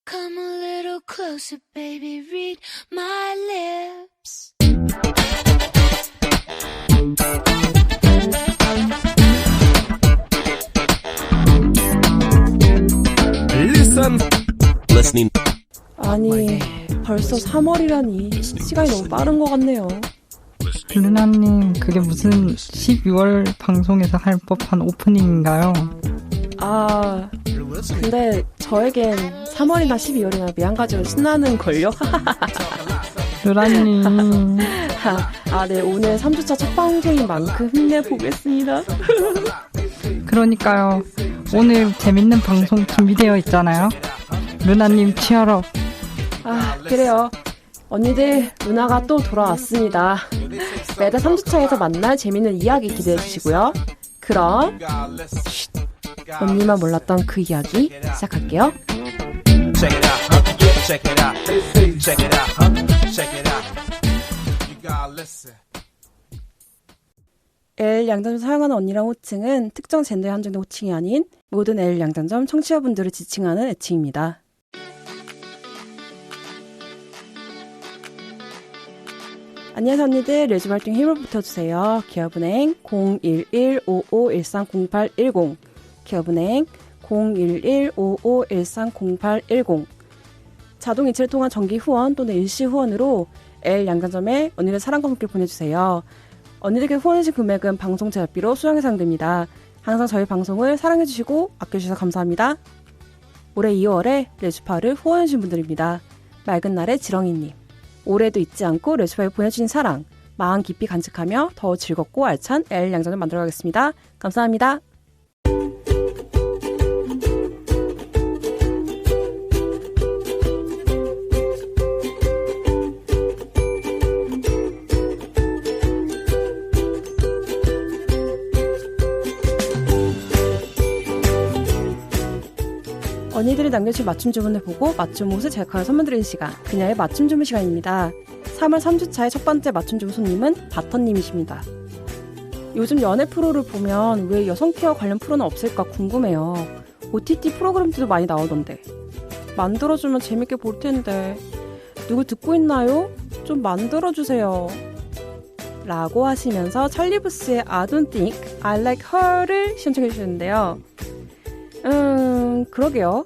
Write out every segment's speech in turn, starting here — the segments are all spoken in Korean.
Come a little closer, baby, read my lips. Listen. Listening. 아니, 벌써 3월이라니 시간이 너무 빠른 것 같네요. 루나님, 그게 무슨 12월 방송에서 할 법한 오프닝인가요? 아, 근데 저에겐 3월이나 12월이나 매한가지로 신나는 걸요? 루나님. 네, 오늘 3주차 첫 방송인 만큼 힘내보겠습니다. 그러니까요. 오늘 재밌는 방송 준비되어 있잖아요. 루나님 치얼업. 그래요. 언니들, 누나가 또 돌아왔습니다. 매달 3주차에서 만날 재밌는 이야기 기대해 주시고요. 그럼 언니만 몰랐던 그 이야기 시작할게요. Check it out, check it out, check it out, check it out. You gotta listen. L 양장점 사용하는 언니랑 호칭은 특정 젠더에 한정된 호칭이 아닌 모든 L 양장점 청취자분들을 지칭하는 애칭입니다. 안녕하세요 언니들, 레즘 활동 힘을 붙여주세요. 기업은행 011-5513-0810 기업은행 011-5513-0810 자동 이체를 통한 정기 후원 또는 일시 후원으로 L 양장점에 언니들 사랑과 손길 보내주세요. 언니들께 후원해주신 금액은 방송 제작비로 수령해 상됩니다. 항상 저희 방송을 사랑해주시고 아껴주셔서 감사합니다. 올해 2월에 레주파를 후원해주신 분들입니다. 맑은 날의 지렁이님, 올해도 잊지 않고 레주파에 보내주신 사랑, 마음 깊이 간직하며 더 즐겁고 알찬 L 양장을 만들어가겠습니다. 감사합니다. 언니들이 남겨주신 맞춤 주문을 보고 맞춤 옷을 제작하여 선물 드리는 시간, 그녀의 맞춤 주문 시간입니다. 3월 3주차의 첫 번째 맞춤 주문 손님은 바터님이십니다. 요즘 연애 프로를 보면 왜 여성 케어 관련 프로는 없을까 궁금해요. OTT 프로그램들도 많이 나오던데. 만들어주면 재밌게 볼 텐데. 누구 듣고 있나요? 좀 만들어주세요. 라고 하시면서 찰리부스의 I don't think I like her를 신청해 주셨는데요. 그러게요.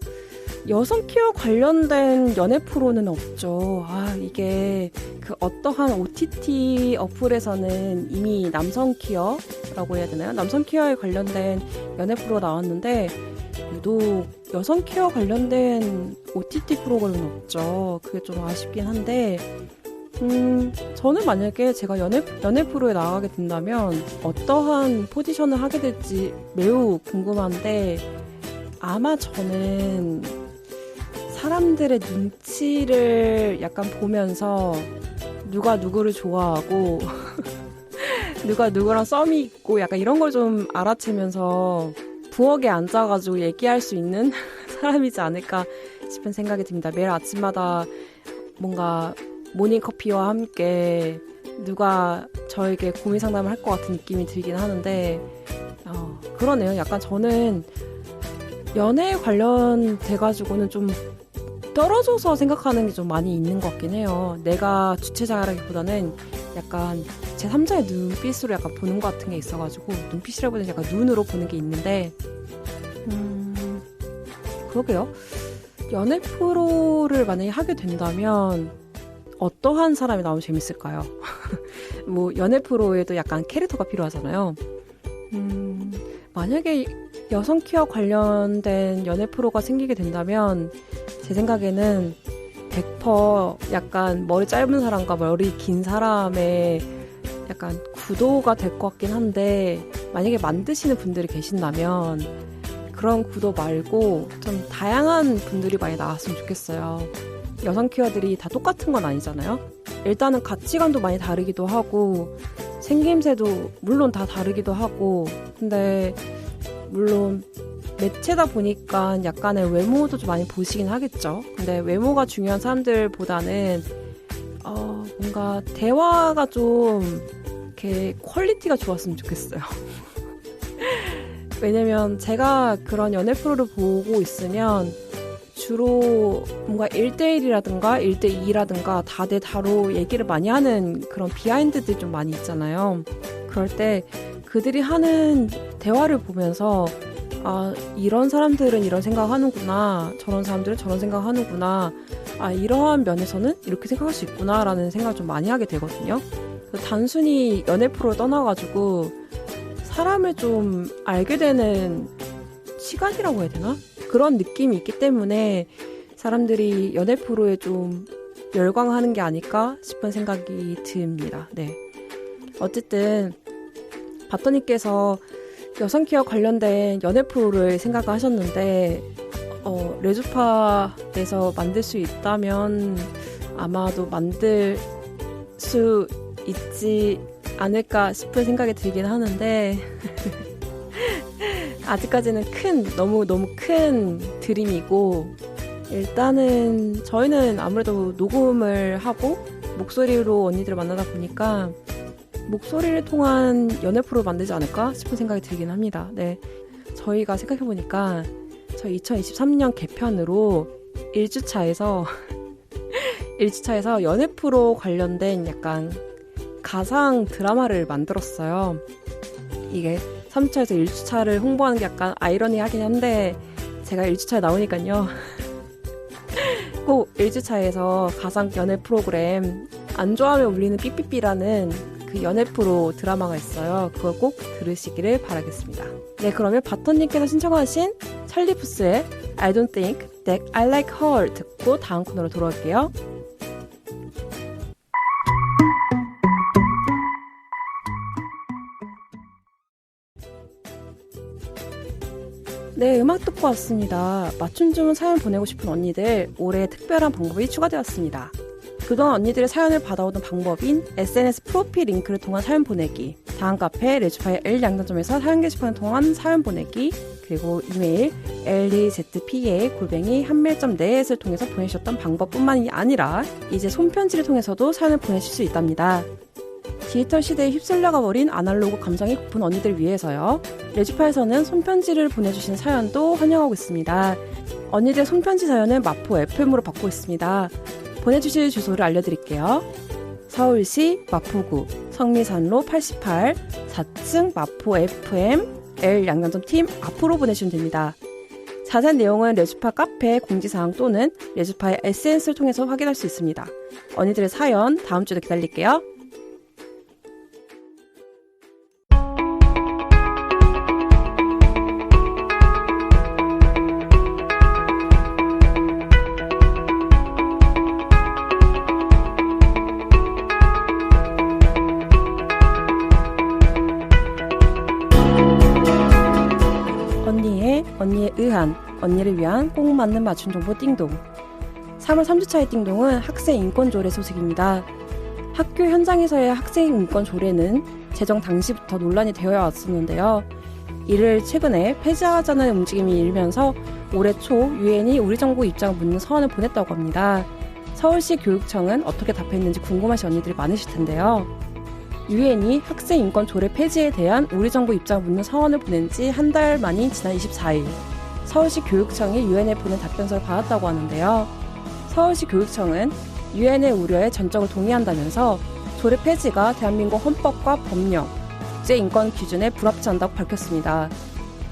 여성 케어 관련된 연애 프로는 없죠. 이게 그 어떠한 OTT 어플에서는 이미 남성 케어라고 해야 되나요? 남성 케어에 관련된 연애 프로가 나왔는데 유독 여성 케어 관련된 OTT 프로그램은 없죠. 그게 좀 아쉽긴 한데 저는 만약에 제가 연애 프로에 나가게 된다면 어떠한 포지션을 하게 될지 매우 궁금한데 아마 저는 사람들의 눈치를 약간 보면서 누가 누구를 좋아하고 누가 누구랑 썸이 있고 약간 이런 걸 좀 알아채면서 부엌에 앉아가지고 얘기할 수 있는 사람이지 않을까 싶은 생각이 듭니다. 매일 아침마다 뭔가 모닝커피와 함께 누가 저에게 고민 상담을 할 것 같은 느낌이 들긴 하는데 그러네요. 약간 저는 연애에 관련돼가지고는 좀 떨어져서 생각하는 게 좀 많이 있는 것 같긴 해요. 내가 주체자라기보다는 약간 제3자의 눈빛으로 약간 보는 것 같은 게 있어가지고 눈빛이라고는 약간 눈으로 보는 게 있는데 그러게요. 연애 프로를 만약에 하게 된다면 어떠한 사람이 나오면 재밌을까요? 뭐 연애 프로에도 약간 캐릭터가 필요하잖아요. 만약에 여성 케어 관련된 연애 프로가 생기게 된다면 제 생각에는 100% 약간 머리 짧은 사람과 머리 긴 사람의 약간 구도가 될 것 같긴 한데 만약에 만드시는 분들이 계신다면 그런 구도 말고 좀 다양한 분들이 많이 나왔으면 좋겠어요. 여성 케어들이 다 똑같은 건 아니잖아요. 일단은 가치관도 많이 다르기도 하고 생김새도 물론 다 다르기도 하고 근데 물론 매체다 보니까 약간의 외모도 좀 많이 보시긴 하겠죠. 근데 외모가 중요한 사람들보다는 뭔가 대화가 좀 이렇게 퀄리티가 좋았으면 좋겠어요. 왜냐면 제가 그런 연애 프로를 보고 있으면 주로 뭔가 1대1이라든가 1대2라든가 다대다로 얘기를 많이 하는 그런 비하인드들이 좀 많이 있잖아요. 그럴 때 그들이 하는 대화를 보면서 아, 이런 사람들은 이런 생각하는구나. 저런 사람들은 저런 생각하는구나. 아, 이러한 면에서는 이렇게 생각할 수 있구나 라는 생각을 좀 많이 하게 되거든요. 단순히 연애 프로를 떠나가지고 사람을 좀 알게 되는 시간이라고 해야 되나? 그런 느낌이 있기 때문에 사람들이 연애 프로에 좀 열광하는 게 아닐까 싶은 생각이 듭니다. 네. 어쨌든 바터님께서 여성 케어 관련된 연애 프로를 생각하셨는데 레주파에서 만들 수 있다면 아마도 만들 수 있지 않을까 싶은 생각이 들긴 하는데 아직까지는 너무 큰 드림이고 일단은 저희는 아무래도 녹음을 하고 목소리로 언니들을 만나다 보니까 목소리를 통한 연애 프로를 만들지 않을까 싶은 생각이 들긴 합니다. 네, 저희가 생각해보니까 저희 2023년 개편으로 1주차에서 연애 프로 관련된 약간 가상 드라마를 만들었어요. 이게 3주차에서 1주차를 홍보하는 게 약간 아이러니하긴 한데 제가 1주차에 나오니까요. 꼭 1주차에서 가상 연애 프로그램 안 좋아하면 울리는 삐삐삐라는 그 연애 프로 드라마가 있어요. 그걸 꼭 들으시기를 바라겠습니다. 네, 그러면 바터님께서 신청하신 찰리 푸스의 I don't think that I like her 듣고 다음 코너로 돌아올게요. 네, 음악 듣고 왔습니다. 맞춤 주문 사연 보내고 싶은 언니들, 올해 특별한 방법이 추가되었습니다. 그동안 언니들의 사연을 받아오던 방법인 SNS 프로필 링크를 통한 사연 보내기, 다음 카페 레주파의 L양장점에서 사연 게시판을 통한 사연 보내기, 그리고 이메일 lezpa@한밀.net을 통해서 보내주셨던 방법뿐만이 아니라 이제 손편지를 통해서도 사연을 보내실 수 있답니다. 디지털 시대에 휩쓸려가 버린 아날로그 감성이 고픈 언니들 위해서요. 레주파에서는 손편지를 보내주신 사연도 환영하고 있습니다. 언니들 손편지 사연은 마포 FM으로 받고 있습니다. 보내주실 주소를 알려드릴게요. 서울시 마포구 성미산로 88 4층 마포 FM L양장점 팀 앞으로 보내주시면 됩니다. 자세한 내용은 레주파 카페 공지사항 또는 레주파의 SNS를 통해서 확인할 수 있습니다. 언니들의 사연 다음 주도 기다릴게요. 언니에 의한, 언니를 위한 꼭 맞는 맞춤 정보 띵동. 3월 3주차의 띵동은 학생 인권 조례 소식입니다. 학교 현장에서의 학생 인권 조례는 제정 당시부터 논란이 되어 왔었는데요. 이를 최근에 폐지하자는 움직임이 일면서 올해 초 유엔이 우리 정부 입장을 묻는 서한을 보냈다고 합니다. 서울시 교육청은 어떻게 답했는지 궁금하신 언니들이 많으실 텐데요. 유엔이 학생 인권 조례 폐지에 대한 우리 정부 입장을 묻는 서한을 보낸 지 한 달 만인 지난 24일 서울시 교육청이 유엔에 보낸 답변서를 받았다고 하는데요. 서울시 교육청은 유엔의 우려에 전적으로 동의한다면서 조례 폐지가 대한민국 헌법과 법령, 국제인권 기준에 불합치 않다고 밝혔습니다.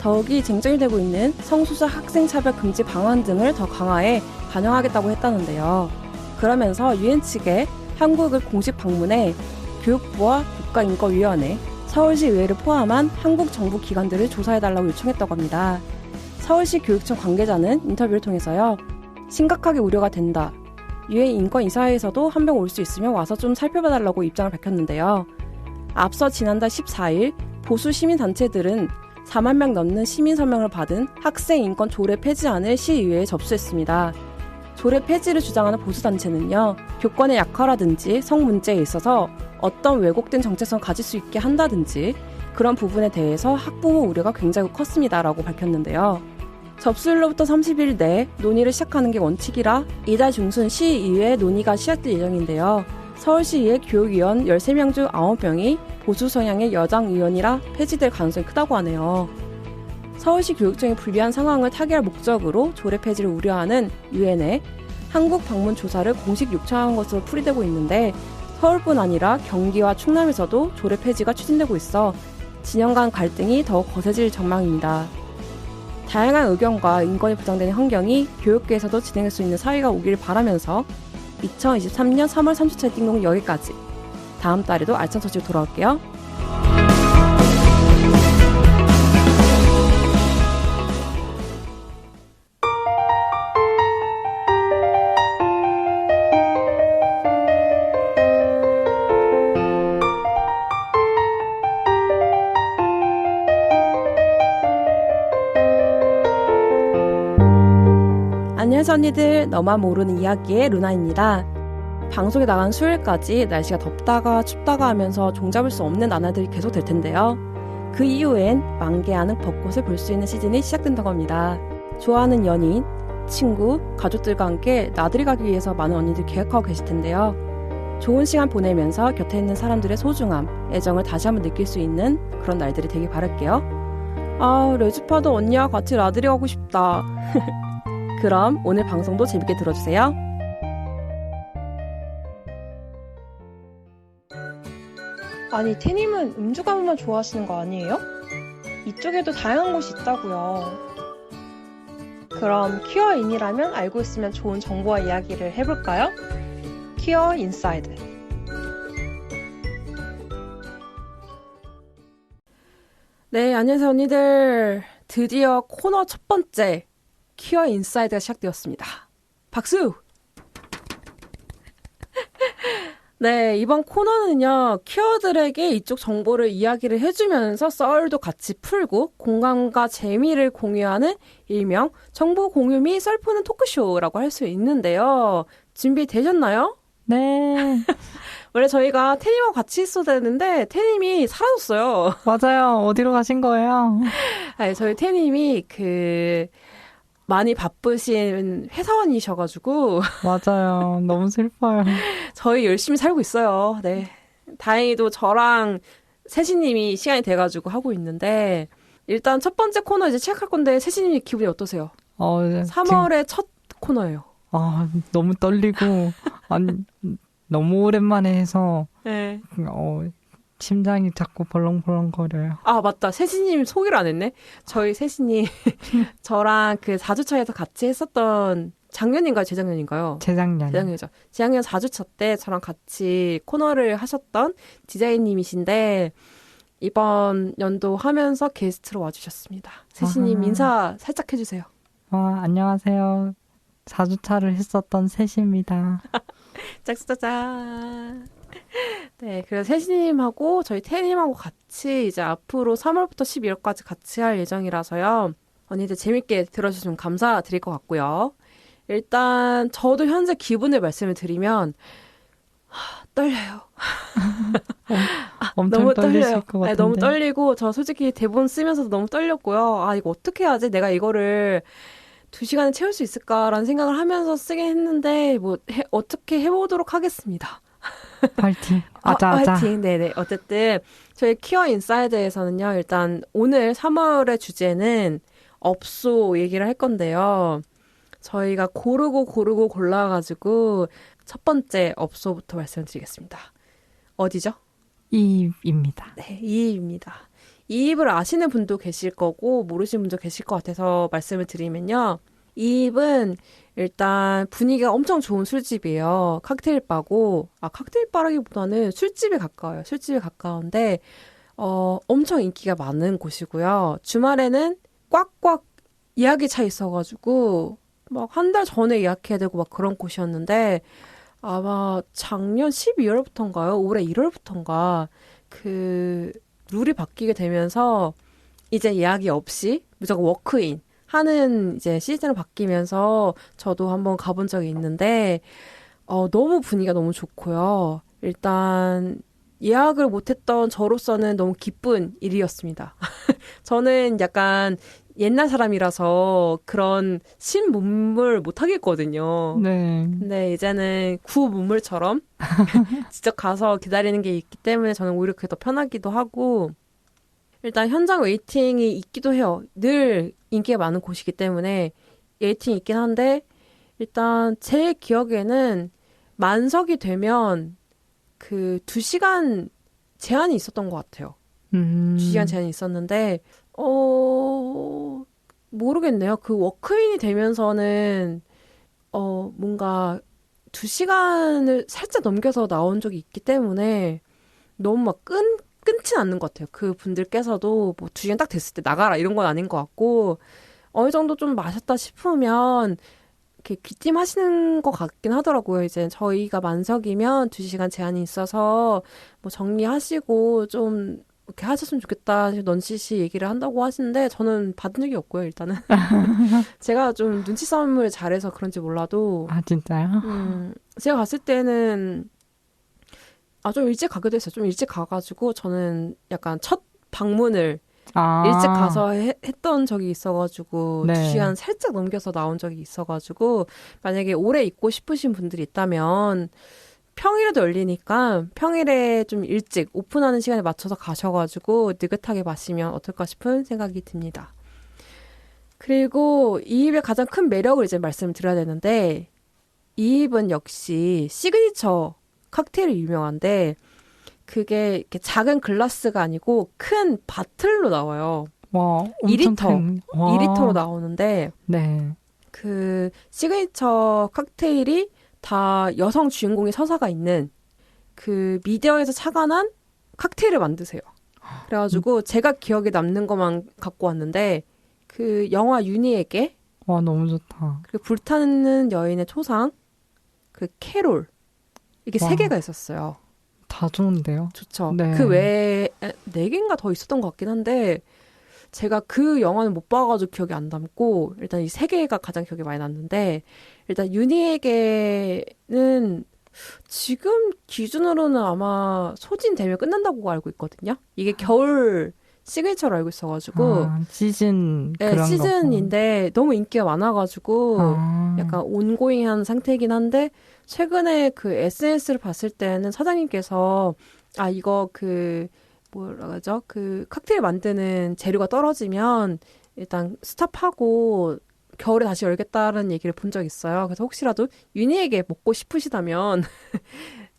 더욱이 쟁점이 되고 있는 성소수자 학생 차별 금지 방안 등을 더 강화해 반영하겠다고 했다는데요. 그러면서 유엔 측에 한국을 공식 방문해 교육부와 국가인권위원회, 서울시 의회를 포함한 한국 정부 기관들을 조사해달라고 요청했다고 합니다. 서울시 교육청 관계자는 인터뷰를 통해서요. 심각하게 우려가 된다. 유엔 인권이사회에서도 한 명 올 수 있으면 와서 좀 살펴봐달라고 입장을 밝혔는데요. 앞서 지난달 14일 보수 시민단체들은 4만 명 넘는 시민 서명을 받은 학생 인권 조례 폐지안을 시의회에 접수했습니다. 조례 폐지를 주장하는 보수단체는요. 교권의 약화라든지 성 문제에 있어서 어떤 왜곡된 정체성을 가질 수 있게 한다든지 그런 부분에 대해서 학부모 우려가 굉장히 컸습니다. 라고 밝혔는데요. 접수일로부터 30일 내에 논의를 시작하는 게 원칙이라 이달 중순 시의회 논의가 시작될 예정인데요. 서울시의회 교육위원 13명 중 9명이 보수 성향의 여당 의원이라 폐지될 가능성이 크다고 하네요. 서울시 교육청의 불리한 상황을 타개할 목적으로 조례 폐지를 우려하는 유엔에 한국 방문 조사를 공식 요청한 것으로 풀이되고 있는데 서울뿐 아니라 경기와 충남에서도 조례 폐지가 추진되고 있어 진영 간 갈등이 더욱 거세질 전망입니다. 다양한 의견과 인권이 보장되는 환경이 교육계에서도 진행할 수 있는 사회가 오길 바라면서 2023년 3월 3주차 띵동 여기까지. 다음 달에도 알찬 소식 돌아올게요. 안녕하세요 언니들, 너만 모르는 이야기의 루나입니다. 방송에 나간 수요일까지 날씨가 덥다가 춥다가 하면서 종잡을 수 없는 나날들이 계속 될 텐데요. 그 이후엔 만개하는 벚꽃을 볼 수 있는 시즌이 시작된다고 합니다. 좋아하는 연인, 친구, 가족들과 함께 나들이 가기 위해서 많은 언니들 계획하고 계실 텐데요. 좋은 시간 보내면서 곁에 있는 사람들의 소중함, 애정을 다시 한번 느낄 수 있는 그런 날들이 되길 바랄게요. 아, 레즈파도 언니와 같이 나들이 가고 싶다. 그럼 오늘 방송도 재밌게 들어주세요. 아니, 태님은 음주 가무만 좋아하시는 거 아니에요? 이쪽에도 다양한 곳이 있다고요. 그럼 큐어인이라면 알고 있으면 좋은 정보와 이야기를 해볼까요? 큐어 인사이드. 네, 안녕하세요 언니들. 드디어 코너 첫 번째 큐어 인사이드가 시작되었습니다. 박수! 네, 이번 코너는요, 큐어들에게 이쪽 정보를 이야기를 해주면서 썰도 같이 풀고 공감과 재미를 공유하는 일명 정보 공유 및 썰 푸는 토크쇼라고 할 수 있는데요. 준비되셨나요? 네. 원래 저희가 태님하고 같이 있어야 되는데 태님이 사라졌어요. 맞아요. 어디로 가신 거예요? 아니, 저희 태님이 많이 바쁘신 회사원이셔가지고 맞아요. 너무 슬퍼요. 저희 열심히 살고 있어요. 네, 다행히도 저랑 세신님이 시간이 돼가지고 하고 있는데 일단 첫 번째 코너 이제 시작할 건데 세신님 기분이 어떠세요? 3월의 첫 코너예요. 너무 떨리고 너무 오랜만에 해서 네. 심장이 자꾸 벌렁벌렁거려요. 아, 맞다. 세신님 소개를 안 했네. 저희 세신님 저랑 그 4주차에서 같이 했었던 작년인가요? 재작년인가요? 재작년이죠. 재작년 4주차 때 저랑 같이 코너를 하셨던 디자인님이신데 이번 연도 하면서 게스트로 와주셨습니다. 세신님 인사 살짝 해주세요. 안녕하세요. 4주차를 했었던 셋입니다. 짝짝짝. 네, 그래서 세신님하고 저희 태님하고 같이 이제 앞으로 3월부터 12월까지 같이 할 예정이라서요. 언니들 재밌게 들어주시면 감사드릴 것 같고요. 일단 저도 현재 기분을 말씀을 드리면 떨려요. 엄청 너무 떨리실 떨려요. 것 같은데. 네, 너무 떨리고 저 솔직히 대본 쓰면서도 너무 떨렸고요. 이거 어떻게 하지? 내가 이거를 2시간에 채울 수 있을까라는 생각을 하면서 쓰긴 했는데 어떻게 해보도록 하겠습니다. 파이팅. 아자. 파이팅. 네네. 어쨌든 저희 큐어 인사이드에서는요. 일단 오늘 3월의 주제는 업소 얘기를 할 건데요. 저희가 고르고 골라가지고 첫 번째 업소부터 말씀드리겠습니다. 어디죠? 이입입니다. 네, 이입입니다. 이입을 아시는 분도 계실 거고 모르시는 분도 계실 것 같아서 말씀을 드리면요. 이입은 일단 분위기가 엄청 좋은 술집이에요. 칵테일바고, 칵테일바라기보다는 술집에 가까워요. 술집에 가까운데 엄청 인기가 많은 곳이고요. 주말에는 꽉꽉 예약이 차 있어가지고 막 한 달 전에 예약해야 되고 막 그런 곳이었는데 아마 작년 12월부터인가요? 올해 1월부터인가 그 룰이 바뀌게 되면서 이제 예약이 없이 무조건 워크인 하는 이제 시스템으로 바뀌면서 저도 한번 가본 적이 있는데 너무 분위기가 너무 좋고요. 일단 예약을 못했던 저로서는 너무 기쁜 일이었습니다. 저는 약간 옛날 사람이라서 그런 신문물 못 하겠거든요. 네. 근데 이제는 구문물처럼 직접 가서 기다리는 게 있기 때문에 저는 오히려 그게 더 편하기도 하고 일단 현장 웨이팅이 있기도 해요. 늘 인기가 많은 곳이기 때문에 웨이팅이 있긴 한데 일단 제 기억에는 만석이 되면 그 2시간 제한이 있었던 것 같아요. 2시간 제한이 있었는데 모르겠네요. 그 워크인이 되면서는 뭔가 2시간을 살짝 넘겨서 나온 적이 있기 때문에 너무 막 끊진 않는 것 같아요. 그 분들께서도 뭐 2시간 딱 됐을 때 나가라 이런 건 아닌 것 같고 어느 정도 좀 마셨다 싶으면 이렇게 귀띔하시는 것 같긴 하더라고요. 이제 저희가 만석이면 2시간 제한이 있어서 뭐 정리하시고 좀 이렇게 하셨으면 좋겠다 넌시시 얘기를 한다고 하시는데 저는 받은 적이 없고요. 일단은 제가 좀 눈치 싸움을 잘해서 그런지 몰라도 아, 진짜요? 제가 갔을 때는 좀 일찍 가기도 했어요. 좀 일찍 가가지고 저는 약간 첫 방문을 일찍 가서 했던 적이 있어가지고 네. 2시간 살짝 넘겨서 나온 적이 있어가지고 만약에 오래 있고 싶으신 분들이 있다면 평일에도 열리니까 평일에 좀 일찍 오픈하는 시간에 맞춰서 가셔가지고 느긋하게 마시면 어떨까 싶은 생각이 듭니다. 그리고 이 입의 가장 큰 매력을 이제 말씀을 드려야 되는데 이 입은 역시 시그니처 칵테일이 유명한데 그게 이렇게 작은 글라스가 아니고 큰 바틀로 나와요. 와, 2리터. 2리터로 나오는데 네. 그 시그니처 칵테일이 다 여성 주인공의 서사가 있는 그 미디어에서 착안한 칵테일을 만드세요. 그래가지고 제가 기억에 남는 것만 갖고 왔는데 그 영화 윤희에게 와, 너무 좋다. 그리고 불타는 여인의 초상 그 캐롤 이게 와. 3개가 있었어요. 다 좋은데요? 좋죠. 네. 그 외에 4개인가 더 있었던 것 같긴 한데 제가 그 영화는 못 봐가지고 기억이 안 남고 일단 이 3개가 가장 기억이 많이 났는데 일단 윤희에게는 지금 기준으로는 아마 소진되면 끝난다고 알고 있거든요. 이게 겨울 시그니처로 알고 있어가지고 시즌 네, 그런 시즌인데 너무 인기가 많아가지고 거고. 약간 온고잉한 상태이긴 한데 최근에 그 SNS를 봤을 때는 사장님께서 이거 그 뭐라 그러죠? 그 칵테일 만드는 재료가 떨어지면 일단 스탑하고 겨울에 다시 열겠다는 얘기를 본 적 있어요. 그래서 혹시라도 윤희에게 먹고 싶으시다면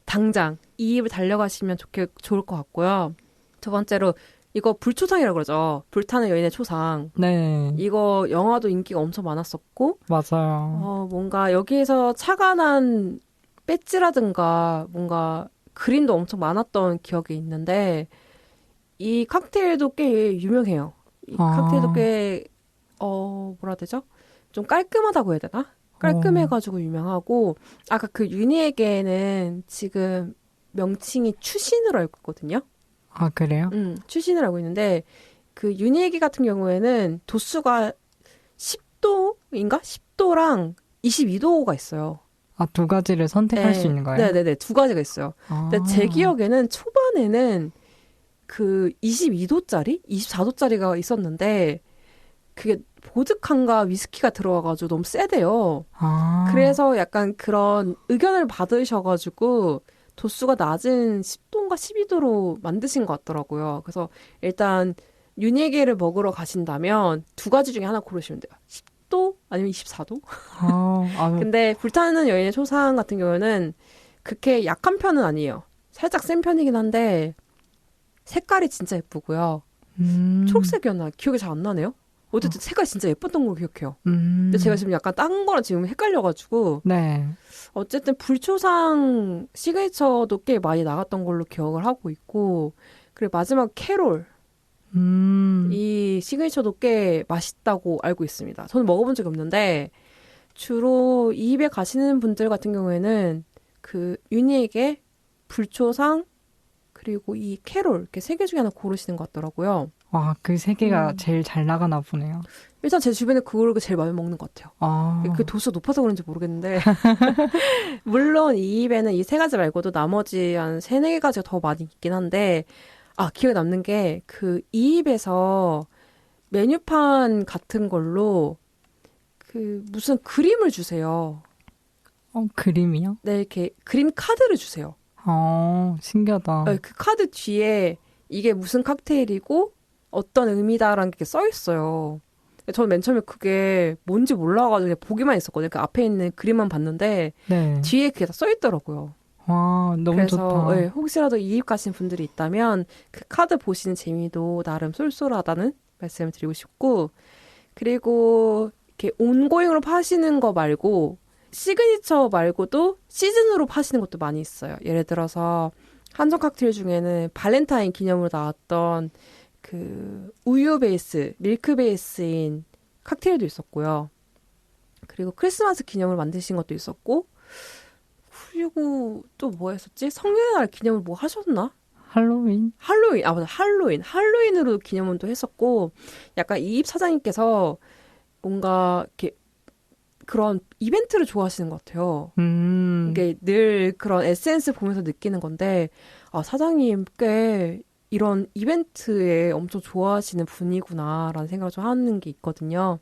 당장 이 입을 달려가시면 좋을 것 같고요. 두 번째로 이거 불초상이라고 그러죠. 불타는 여인의 초상. 네. 이거 영화도 인기가 엄청 많았었고 맞아요. 뭔가 여기에서 착안한 배지라든가 뭔가 그림도 엄청 많았던 기억이 있는데 이 칵테일도 꽤 유명해요. 이 칵테일도 꽤 뭐라 해야 되죠? 좀 깔끔하다고 해야 되나? 깔끔해가지고 유명하고 아까 그 윤희에게는 지금 명칭이 추신으로 알고 있거든요. 아, 그래요? 추신을 알고 있는데 그 윤희에게 같은 경우에는 도수가 10도인가? 10도랑 22도가 있어요. 아, 두 가지를 선택할 수 있는 거예요? 네네네. 두 가지가 있어요. 근데 제 기억에는 초반에는 그 22도짜리? 24도짜리가 있었는데 그게 보드카인가 위스키가 들어와가지고 너무 세대요. 그래서 약간 그런 의견을 받으셔가지고 도수가 낮은 10도인가 12도로 만드신 것 같더라고요. 그래서 일단 윤희에게를 먹으러 가신다면 두 가지 중에 하나 고르시면 돼요. 10도 아니면 24도? 근데 불타는 여인의 초상 같은 경우는 그렇게 약한 편은 아니에요. 살짝 센 편이긴 한데 색깔이 진짜 예쁘고요. 초록색이었나? 기억이 잘 안 나네요. 어쨌든 색깔이 진짜 예뻤던 걸 기억해요. 근데 제가 지금 약간 딴 거랑 지금 헷갈려가지고 네. 어쨌든 불초상 시그니처도 꽤 많이 나갔던 걸로 기억을 하고 있고 그리고 마지막 캐롤 이 시그니처도 꽤 맛있다고 알고 있습니다. 저는 먹어본 적이 없는데 주로 이 입에 가시는 분들 같은 경우에는 그 윤희에게 불초상 그리고 이 캐롤 이렇게 3개 중에 하나 고르시는 것 같더라고요. 와, 그 3개가 제일 잘 나가나 보네요. 일단 제 주변에 그걸 제일 많이 먹는 것 같아요. 그 도수가 높아서 그런지 모르겠는데 물론 이 입에는 이 3가지 말고도 나머지 한 3-4가지가 더 많이 있긴 한데 기억에 남는 게 그 이 입에서 메뉴판 같은 걸로 그 무슨 그림을 주세요. 그림이요? 네, 이렇게 그림 카드를 주세요. 신기하다. 그 카드 뒤에 이게 무슨 칵테일이고 어떤 의미다라는 게 써 있어요. 저는 맨 처음에 그게 뭔지 몰라가지고 그냥 보기만 했었거든요. 그 앞에 있는 그림만 봤는데 네. 뒤에 그게 다 써 있더라고요. 와, 너무 그래서 좋다. 예, 혹시라도 이입 가신 분들이 있다면 그 카드 보시는 재미도 나름 쏠쏠하다는 말씀을 드리고 싶고, 그리고 이렇게 온고잉으로 파시는 거 말고 시그니처 말고도 시즌으로 파시는 것도 많이 있어요. 예를 들어서 한정 칵테일 중에는 발렌타인 기념으로 나왔던 그 우유 베이스, 밀크 베이스인 칵테일도 있었고요. 그리고 크리스마스 기념으로 만드신 것도 있었고, 그리고 또 뭐 했었지? 성년의 날 기념으로 뭐 하셨나? 할로윈? 할로윈, 아 맞아, 할로윈. 할로윈으로 기념은 또 했었고, 약간 이입 사장님께서 뭔가 이렇게 그런 이벤트를 좋아하시는 것 같아요. 이게 늘 그런 에센스 보면서 느끼는 건데, 아, 사장님 꽤 이런 이벤트에 엄청 좋아하시는 분이구나라는 생각을 좀 하는 게 있거든요.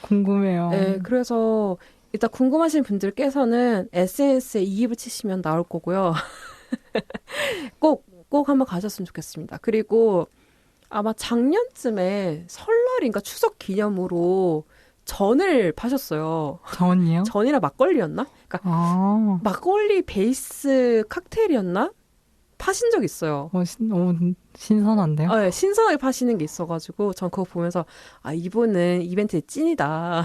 궁금해요. 네, 그래서 일단 궁금하신 분들께서는 SNS에 이입을 치시면 나올 거고요. 꼭 한번 가셨으면 좋겠습니다. 그리고 아마 작년쯤에 설날인가 추석 기념으로 전을 파셨어요. 전이요? 전이라 막걸리였나? 그러니까 아, 막걸리 베이스 칵테일이었나? 파신 적 있어요. 신선한데요? 네, 신선하게 파시는 게 있어가지고 전 그거 보면서 아, 이분은 이벤트의 찐이다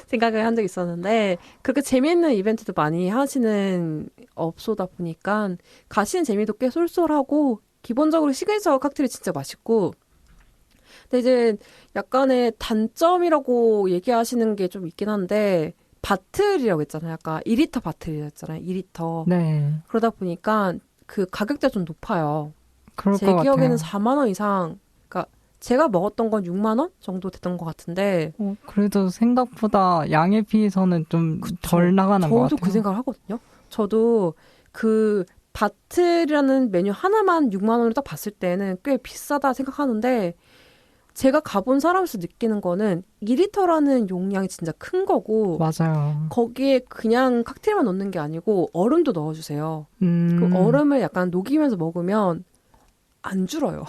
생각을 한 적이 있었는데, 그렇게 재미있는 이벤트도 많이 하시는 업소다 보니까 가시는 재미도 꽤 쏠쏠하고, 기본적으로 시그니처 칵테일이 진짜 맛있고, 근데 이제 약간의 단점이라고 얘기하시는 게 좀 있긴 한데, 바틀이라고 했잖아요. 아까 2리터 바틀이었잖아요. 2리터. 네. 그러다 보니까 그 가격대가 좀 높아요. 그럴 제 것 기억에는 같아요. 4만 원 이상, 그러니까 제가 먹었던 건 6만 원 정도 됐던 것 같은데, 그래도 생각보다 양에 비해서는 좀 덜 나가는 것 저도 같아요. 그 생각을 하거든요. 저도 그 바틀이라는 메뉴 하나만 6만 원으로 딱 봤을 때는 꽤 비싸다 생각하는데, 제가 가본 사람에서 느끼는 거는 2리터라는 용량이 진짜 큰 거고, 맞아요. 거기에 그냥 칵테일만 넣는 게 아니고 얼음도 넣어주세요. 그 얼음을 약간 녹이면서 먹으면 안 줄어요.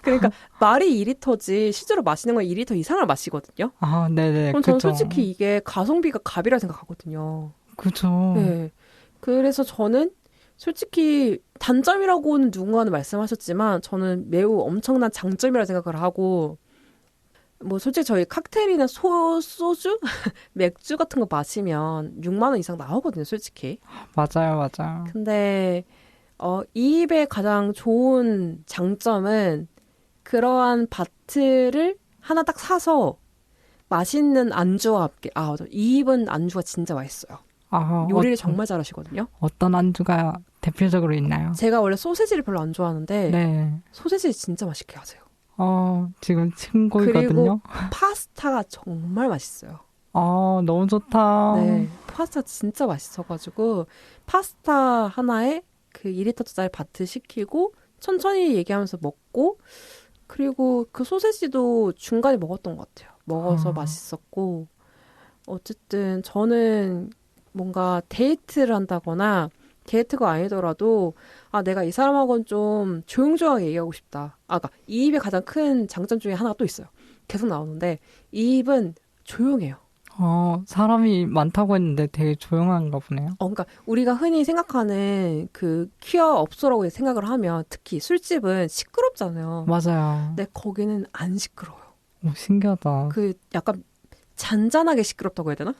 그러니까 말이 2리터지 실제로 마시는 건 2리터 이상을 마시거든요. 아, 네네. 그럼 저는 그죠. 솔직히 이게 가성비가 갑이라 생각하거든요. 그죠. 네. 그래서 저는 솔직히 단점이라고는 누군가는 말씀하셨지만 저는 매우 엄청난 장점이라 생각을 하고, 뭐 솔직히 저희 칵테일이나 소주, 맥주 같은 거 마시면 6만 원 이상 나오거든요, 솔직히. 맞아요. 근데 이 입의 가장 좋은 장점은 그러한 바트를 하나 딱 사서 맛있는 안주와 함께, 아, 맞아. 이 입은 안주가 진짜 맛있어요. 아, 요리를 정말 잘하시거든요. 어떤 안주가 대표적으로 있나요? 제가 원래 소세지를 별로 안 좋아하는데 네. 소세지 진짜 맛있게 하세요. 지금 친구이거든요. 그리고 파스타가 정말 맛있어요. 너무 좋다. 네, 파스타 진짜 맛있어가지고 파스타 하나에 그 2리터짜리 바트 시키고 천천히 얘기하면서 먹고, 그리고 그 소세지도 중간에 먹었던 것 같아요. 먹어서 맛있었고, 어쨌든 저는 뭔가 데이트를 한다거나 데이트가 아니더라도 아, 내가 이 사람하고는 좀 조용조용하게 얘기하고 싶다. 아, 그러니까 이 입의 가장 큰 장점 중에 하나가 또 있어요. 계속 나오는데 이 입은 조용해요. 사람이 많다고 했는데 되게 조용한가 보네요. 그러니까 우리가 흔히 생각하는 그 퀴어 업소라고 생각을 하면 특히 술집은 시끄럽잖아요. 맞아요. 근데 거기는 안 시끄러워요. 신기하다. 그 약간 잔잔하게 시끄럽다고 해야 되나?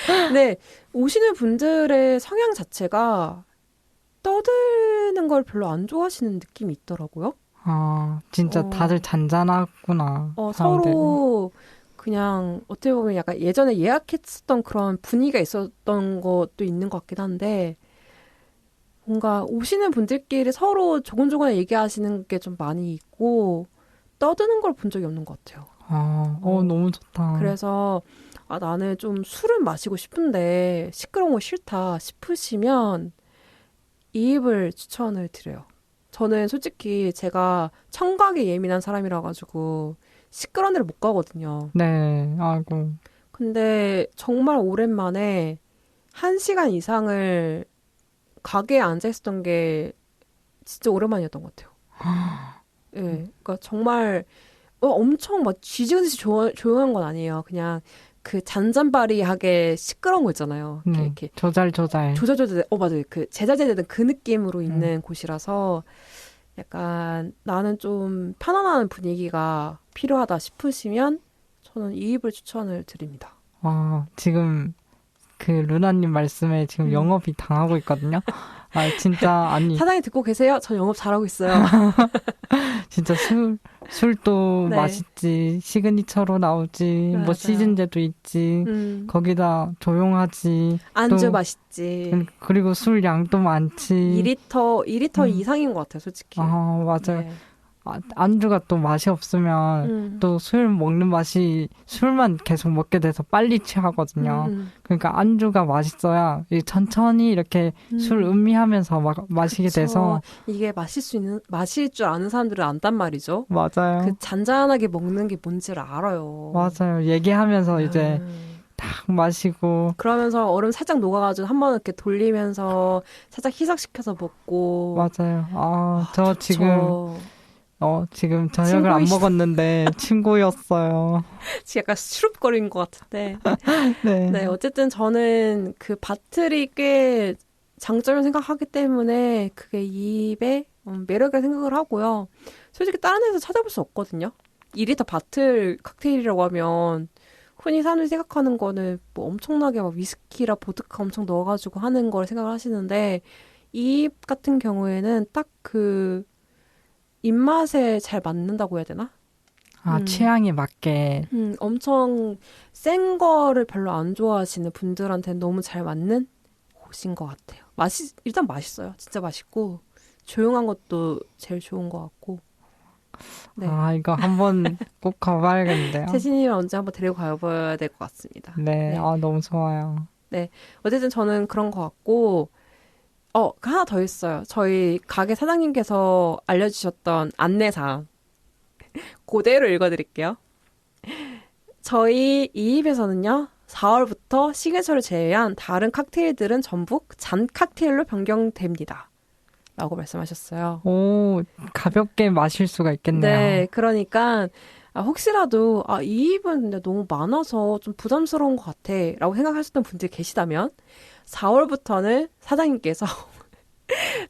근데 오시는 분들의 성향 자체가 떠드는 걸 별로 안 좋아하시는 느낌이 있더라고요. 진짜 다들 잔잔하구나. 사람들이. 서로 그냥 어떻게 보면 약간 예전에 예약했었던 그런 분위기가 있었던 것도 있는 것 같긴 한데, 뭔가 오시는 분들끼리 서로 조곤조곤 얘기하시는 게 좀 많이 있고 떠드는 걸 본 적이 없는 것 같아요. 너무 좋다. 그래서 아, 나는 좀 술은 마시고 싶은데 시끄러운 거 싫다 싶으시면 이 입을 추천을 드려요. 저는 솔직히 제가 청각에 예민한 사람이라 가지고 시끄러운 데를 못 가거든요. 네, 아이고. 근데 정말 오랜만에 1시간 이상을 가게에 앉아 있었던 게 진짜 오랜만이었던 것 같아요. 예, 그러니까 정말 엄청 막 쥐지듯이 조용한 건 아니에요. 그냥 그 잔잔바리하게 시끄러운 거 있잖아요. 이렇게 조잘. 조절조절, 맞아요. 그 제자제자는 그 느낌으로 있는 곳이라서 약간 나는 좀 편안한 분위기가 필요하다 싶으시면 저는 이입을 추천을 드립니다. 지금 그 루나님 말씀에 지금 영업이 당하고 있거든요. 진짜 아니 사장님 듣고 계세요? 저 영업 잘하고 있어요. 진짜 술도 네. 맛있지, 시그니처로 나오지, 맞아요. 뭐 시즌제도 있지, 거기다 조용하지, 안주 또 맛있지. 그리고 술 양도 많지. 2리터 이상인 것 같아요, 솔직히. 맞아요. 네. 안주가 또 맛이 없으면 또 술 먹는 맛이 술만 계속 먹게 돼서 빨리 취하거든요. 그러니까 안주가 맛있어야 천천히 이렇게 술 음미하면서 마시게 그쵸. 돼서 이게 마실 줄 아는 사람들은 안단 말이죠. 맞아요. 그 잔잔하게 먹는 게 뭔지를 알아요. 맞아요. 얘기하면서 이제 딱 마시고 그러면서 얼음 살짝 녹아가지고 한번 이렇게 돌리면서 살짝 희석시켜서 먹고. 맞아요. 저 좋죠. 지금 저녁을 안 먹었는데 친구였어요. 지금 약간 수줍거리는 것 같은데. 네. 네, 어쨌든 저는 그 바틀이 꽤 장점을 생각하기 때문에 그게 이입의 매력이라 생각을 하고요. 솔직히 다른 데서 찾아볼 수 없거든요. 2리터 바틀 칵테일이라고 하면 흔히 사람들이 생각하는 거는 뭐 엄청나게 막 위스키라 보드카 엄청 넣어가지고 하는 걸 생각을 하시는데 이입 같은 경우에는 딱 그 입맛에 잘 맞는다고 해야 되나? 취향에 맞게. 엄청 센 거를 별로 안 좋아하시는 분들한테는 너무 잘 맞는 곳인 것 같아요. 일단 맛있어요. 진짜 맛있고 조용한 것도 제일 좋은 것 같고. 네. 이거 한번 꼭 가봐야겠는데요. 재진이를 언제 한번 데리고 가봐야 될 것 같습니다. 네. 너무 좋아요. 네. 어쨌든 저는 그런 것 같고, 하나 더 있어요. 저희 가게 사장님께서 알려주셨던 안내사항. 그대로 읽어드릴게요. 저희 이입에서는요, 4월부터 시그니처를 제외한 다른 칵테일들은 전부 잔 칵테일로 변경됩니다. 라고 말씀하셨어요. 오, 가볍게 마실 수가 있겠네요. 네, 그러니까 혹시라도 이입은 근데 너무 많아서 좀 부담스러운 것 같아 라고 생각하셨던 분들이 계시다면 4월부터는 사장님께서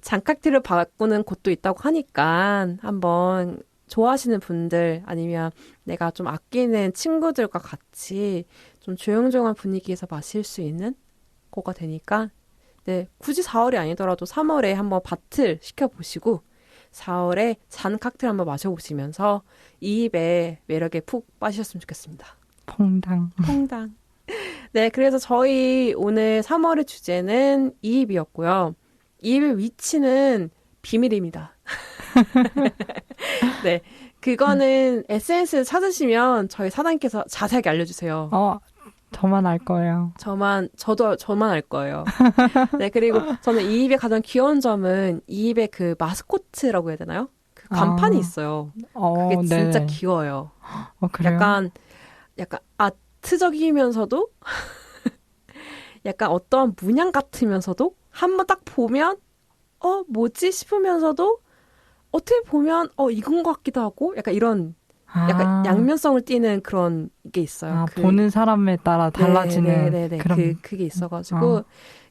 잔칵테일을 바꾸는 곳도 있다고 하니까 한번 좋아하시는 분들 아니면 내가 좀 아끼는 친구들과 같이 좀 조용조용한 분위기에서 마실 수 있는 거가 되니까 네, 굳이 4월이 아니더라도 3월에 한번 바틀 시켜보시고 4월에 잔 칵테일 한번 마셔보시면서 이입의 매력에 푹 빠지셨으면 좋겠습니다. 퐁당. 네, 그래서 저희 오늘 3월의 주제는 이입이었고요. 이입의 위치는 비밀입니다. 네, 그거는 SNS 찾으시면 저희 사장님께서 자세하게 알려주세요. 저만 알 거예요. 저만 알 거예요. 네, 그리고 저는 이입의 가장 귀여운 점은 이입의 그 마스코트라고 해야 되나요? 그 간판이 있어요. 그게 진짜 귀여워요. 그래요? 약간 아트적이면서도 약간 어떠한 문양 같으면서도 한번 딱 보면 뭐지 싶으면서도 어떻게 보면 이건 것 같기도 하고 약간 이런 약간 양면성을 띠는 그런 게 있어요. 보는 사람에 따라 달라지는 그런 그게 있어가지고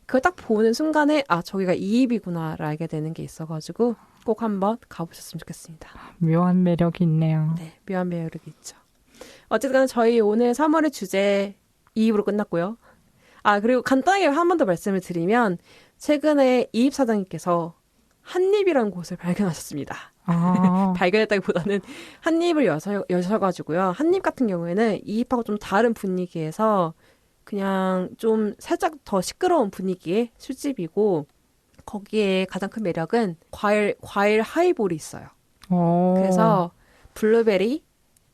그걸 딱 보는 순간에 저기가 이입이구나를 알게 되는 게 있어가지고 꼭 한번 가보셨으면 좋겠습니다. 묘한 매력이 있네요. 네, 묘한 매력이 있죠. 어쨌든 저희 오늘 3월의 주제 이입으로 끝났고요. 그리고 간단하게 한 번 더 말씀을 드리면 최근에 이입 사장님께서 한입이라는 곳을 발견하셨습니다. 발견했다기보다는 한입을 여셔가지고요. 한입 같은 경우에는 이입하고 좀 다른 분위기에서 그냥 좀 살짝 더 시끄러운 분위기의 술집이고 거기에 가장 큰 매력은 과일 하이볼이 있어요. 그래서 블루베리,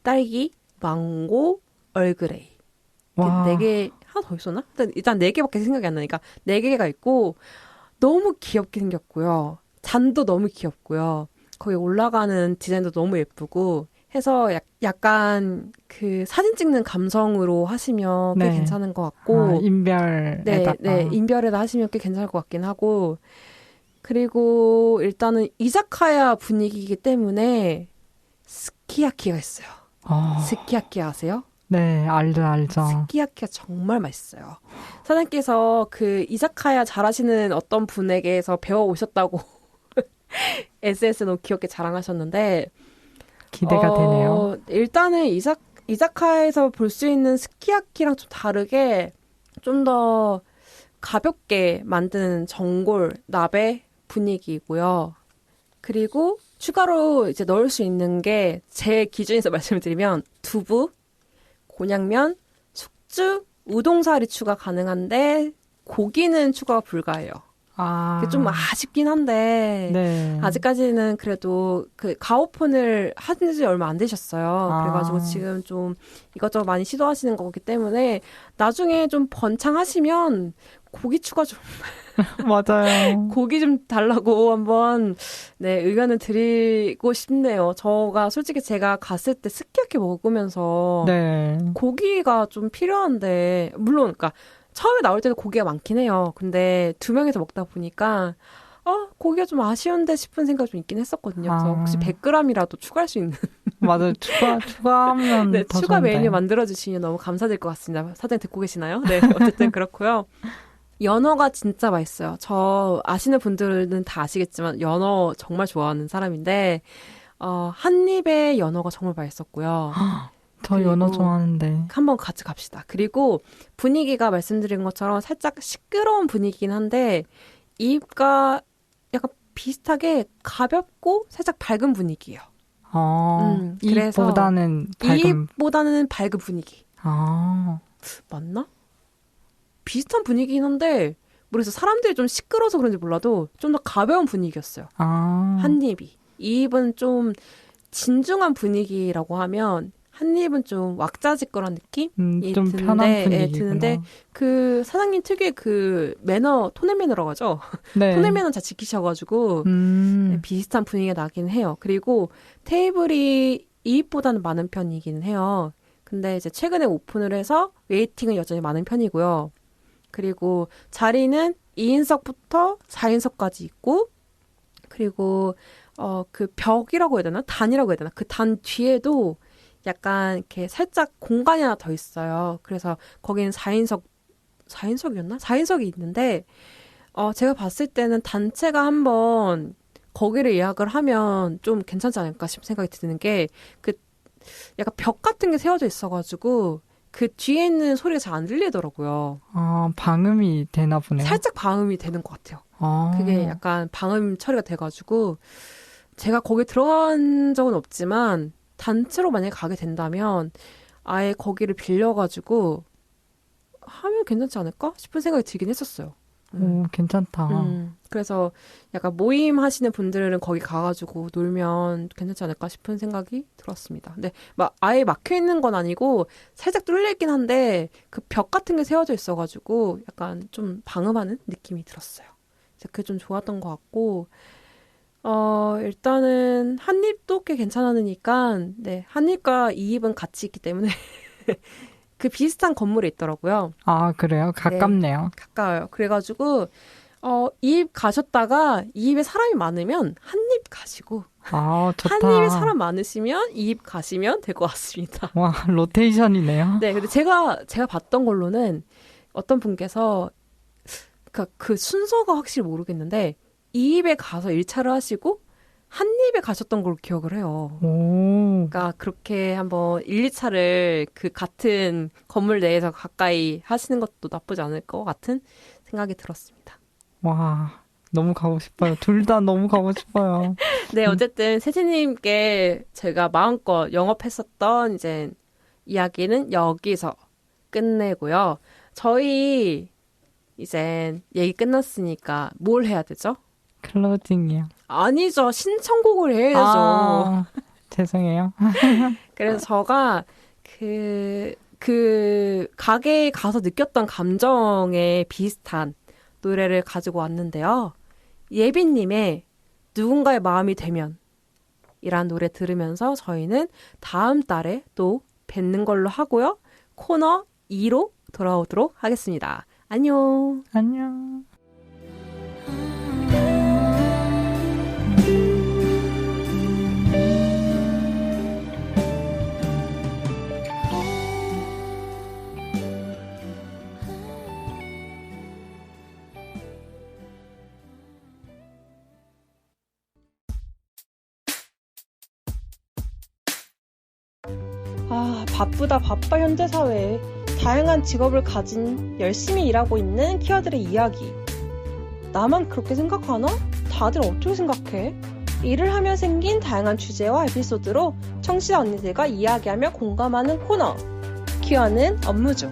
딸기, 망고, 얼그레이 네 개 하나 더 있었나? 일단 4개밖에 생각이 안 나니까 4개가 있고 너무 귀엽게 생겼고요. 잔도 너무 귀엽고요. 거기 올라가는 디자인도 너무 예쁘고 해서 약간 그 사진 찍는 감성으로 하시면 꽤 괜찮은 것 같고 인별에다가 인별에다 하시면 꽤 괜찮을 것 같긴 하고 그리고 일단은 이자카야 분위기이기 때문에 스키야키가 있어요. 스키야키 아세요? 네, 알죠. 스키야키가 정말 맛있어요. 사장님께서 그 이자카야 잘하시는 어떤 분에게서 배워 오셨다고 SNS에 너무 귀엽게 자랑하셨는데 기대가 되네요. 일단은 이자카야에서 볼 수 있는 스키야키랑 좀 다르게 좀 더 가볍게 만드는 전골 나베 분위기이고요. 그리고 추가로 이제 넣을 수 있는 게 제 기준에서 말씀을 드리면 두부, 곤약면, 숙주, 우동사리 추가 가능한데 고기는 추가가 불가해요. 그게 좀 아쉽긴 한데 네. 아직까지는 그래도 그 가오픈을 하신 지 얼마 안 되셨어요. 그래가지고 지금 좀 이것저것 많이 시도하시는 거기 때문에 나중에 좀 번창하시면 고기 추가 좀 맞아요. 고기 좀 달라고 한번 네 의견을 드리고 싶네요. 솔직히 제가 갔을 때 스키야키 먹으면서 네. 고기가 좀 필요한데 물론 그러니까 처음에 나올 때도 고기가 많긴 해요. 근데 2명이서 먹다 보니까 고기가 좀 아쉬운데 싶은 생각이 좀 있긴 했었거든요. 그래서 혹시 100g이라도 추가할 수 있는 맞아요. 추가하면 네, 더 추가 좋은데. 메뉴 만들어주시면 너무 감사드릴 것 같습니다. 사장님 듣고 계시나요? 네, 어쨌든 그렇고요. 연어가 진짜 맛있어요. 저 아시는 분들은 다 아시겠지만 연어 정말 좋아하는 사람인데 한 입에 연어가 정말 맛있었고요. 저 연어 좋아하는데. 한번 같이 갑시다. 그리고 분위기가 말씀드린 것처럼 살짝 시끄러운 분위기긴 한데 입가 약간 비슷하게 가볍고 살짝 밝은 분위기예요. 그래서 입보다는 밝은 분위기. 맞나? 비슷한 분위기긴 한데 모르겠어. 사람들이 좀 시끄러워서 그런지 몰라도 좀 더 가벼운 분위기였어요. 한 입이. 이 입은 좀 진중한 분위기라고 하면 한 입은 좀 왁자지껄한 느낌이 좀 드는데, 편한 분위기구나. 드는데 그 사장님 특유의 그 매너, 톤앤 매너라고 하죠. 네. 톤앤 매너 잘 지키셔가지고 네, 비슷한 분위기가 나긴 해요. 그리고 테이블이 2입보다는 많은 편이긴 해요. 근데 이제 최근에 오픈을 해서 웨이팅은 여전히 많은 편이고요. 그리고 자리는 2인석부터 4인석까지 있고 그리고 그 벽이라고 해야 되나? 단이라고 해야 되나? 그 단 뒤에도 약간 이렇게 살짝 공간이 하나 더 있어요. 그래서 거기는 4인석이었나? 4인석이 있는데 제가 봤을 때는 단체가 한번 거기를 예약을 하면 좀 괜찮지 않을까 싶은 생각이 드는 게 그 약간 벽 같은 게 세워져 있어가지고 그 뒤에 있는 소리가 잘 안 들리더라고요. 방음이 되나 보네요. 살짝 방음이 되는 것 같아요. 그게 약간 방음 처리가 돼가지고 제가 거기 들어간 적은 없지만 단체로 만약에 가게 된다면 아예 거기를 빌려가지고 하면 괜찮지 않을까 싶은 생각이 들긴 했었어요. 오, 괜찮다. 그래서 약간 모임 하시는 분들은 거기 가가지고 놀면 괜찮지 않을까 싶은 생각이 들었습니다. 근데 막 아예 막혀 있는 건 아니고 살짝 뚫려 있긴 한데 그 벽 같은 게 세워져 있어가지고 약간 좀 방음하는 느낌이 들었어요. 그래서 그게 좀 좋았던 것 같고 일단은 한 입도 꽤 괜찮으니까 네, 한 입과 2입은 같이 있기 때문에 그 비슷한 건물에 있더라고요. 그래요? 가깝네요. 네, 가까워요. 그래가지고 2입 가셨다가 2입에 사람이 많으면 한 입 가시고 좋다. 한 입에 사람 많으시면 2입 가시면 될 것 같습니다. 와, 로테이션이네요. 네, 근데 제가 봤던 걸로는 어떤 분께서 그 순서가 확실히 모르겠는데 2입에 가서 1차를 하시고 한 입에 가셨던 걸로 기억을 해요. 그러니까 그렇게 한번 1, 2차를 그 같은 건물 내에서 가까이 하시는 것도 나쁘지 않을 것 같은 생각이 들었습니다. 와, 너무 가고 싶어요. 둘 다 너무 가고 싶어요. 네, 어쨌든 세진님께 제가 마음껏 영업했었던 이제 이야기는 여기서 끝내고요. 저희 이제 얘기 끝났으니까 뭘 해야 되죠? 클로징이요. 아니죠. 신청곡을 해야죠. 죄송해요. 그래서 제가 그 가게에 가서 느꼈던 감정에 비슷한 노래를 가지고 왔는데요. 예빈님의 누군가의 마음이 되면 이란 노래 들으면서 저희는 다음 달에 또 뵙는 걸로 하고요. 코너 2로 돌아오도록 하겠습니다. 안녕. 안녕. 바쁘다 바빠 현대 사회에 다양한 직업을 가진 열심히 일하고 있는 퀴어들의 이야기. 나만 그렇게 생각하나? 다들 어떻게 생각해? 일을 하며 생긴 다양한 주제와 에피소드로 청취자 언니들과 이야기하며 공감하는 코너. 퀴어는 업무 중.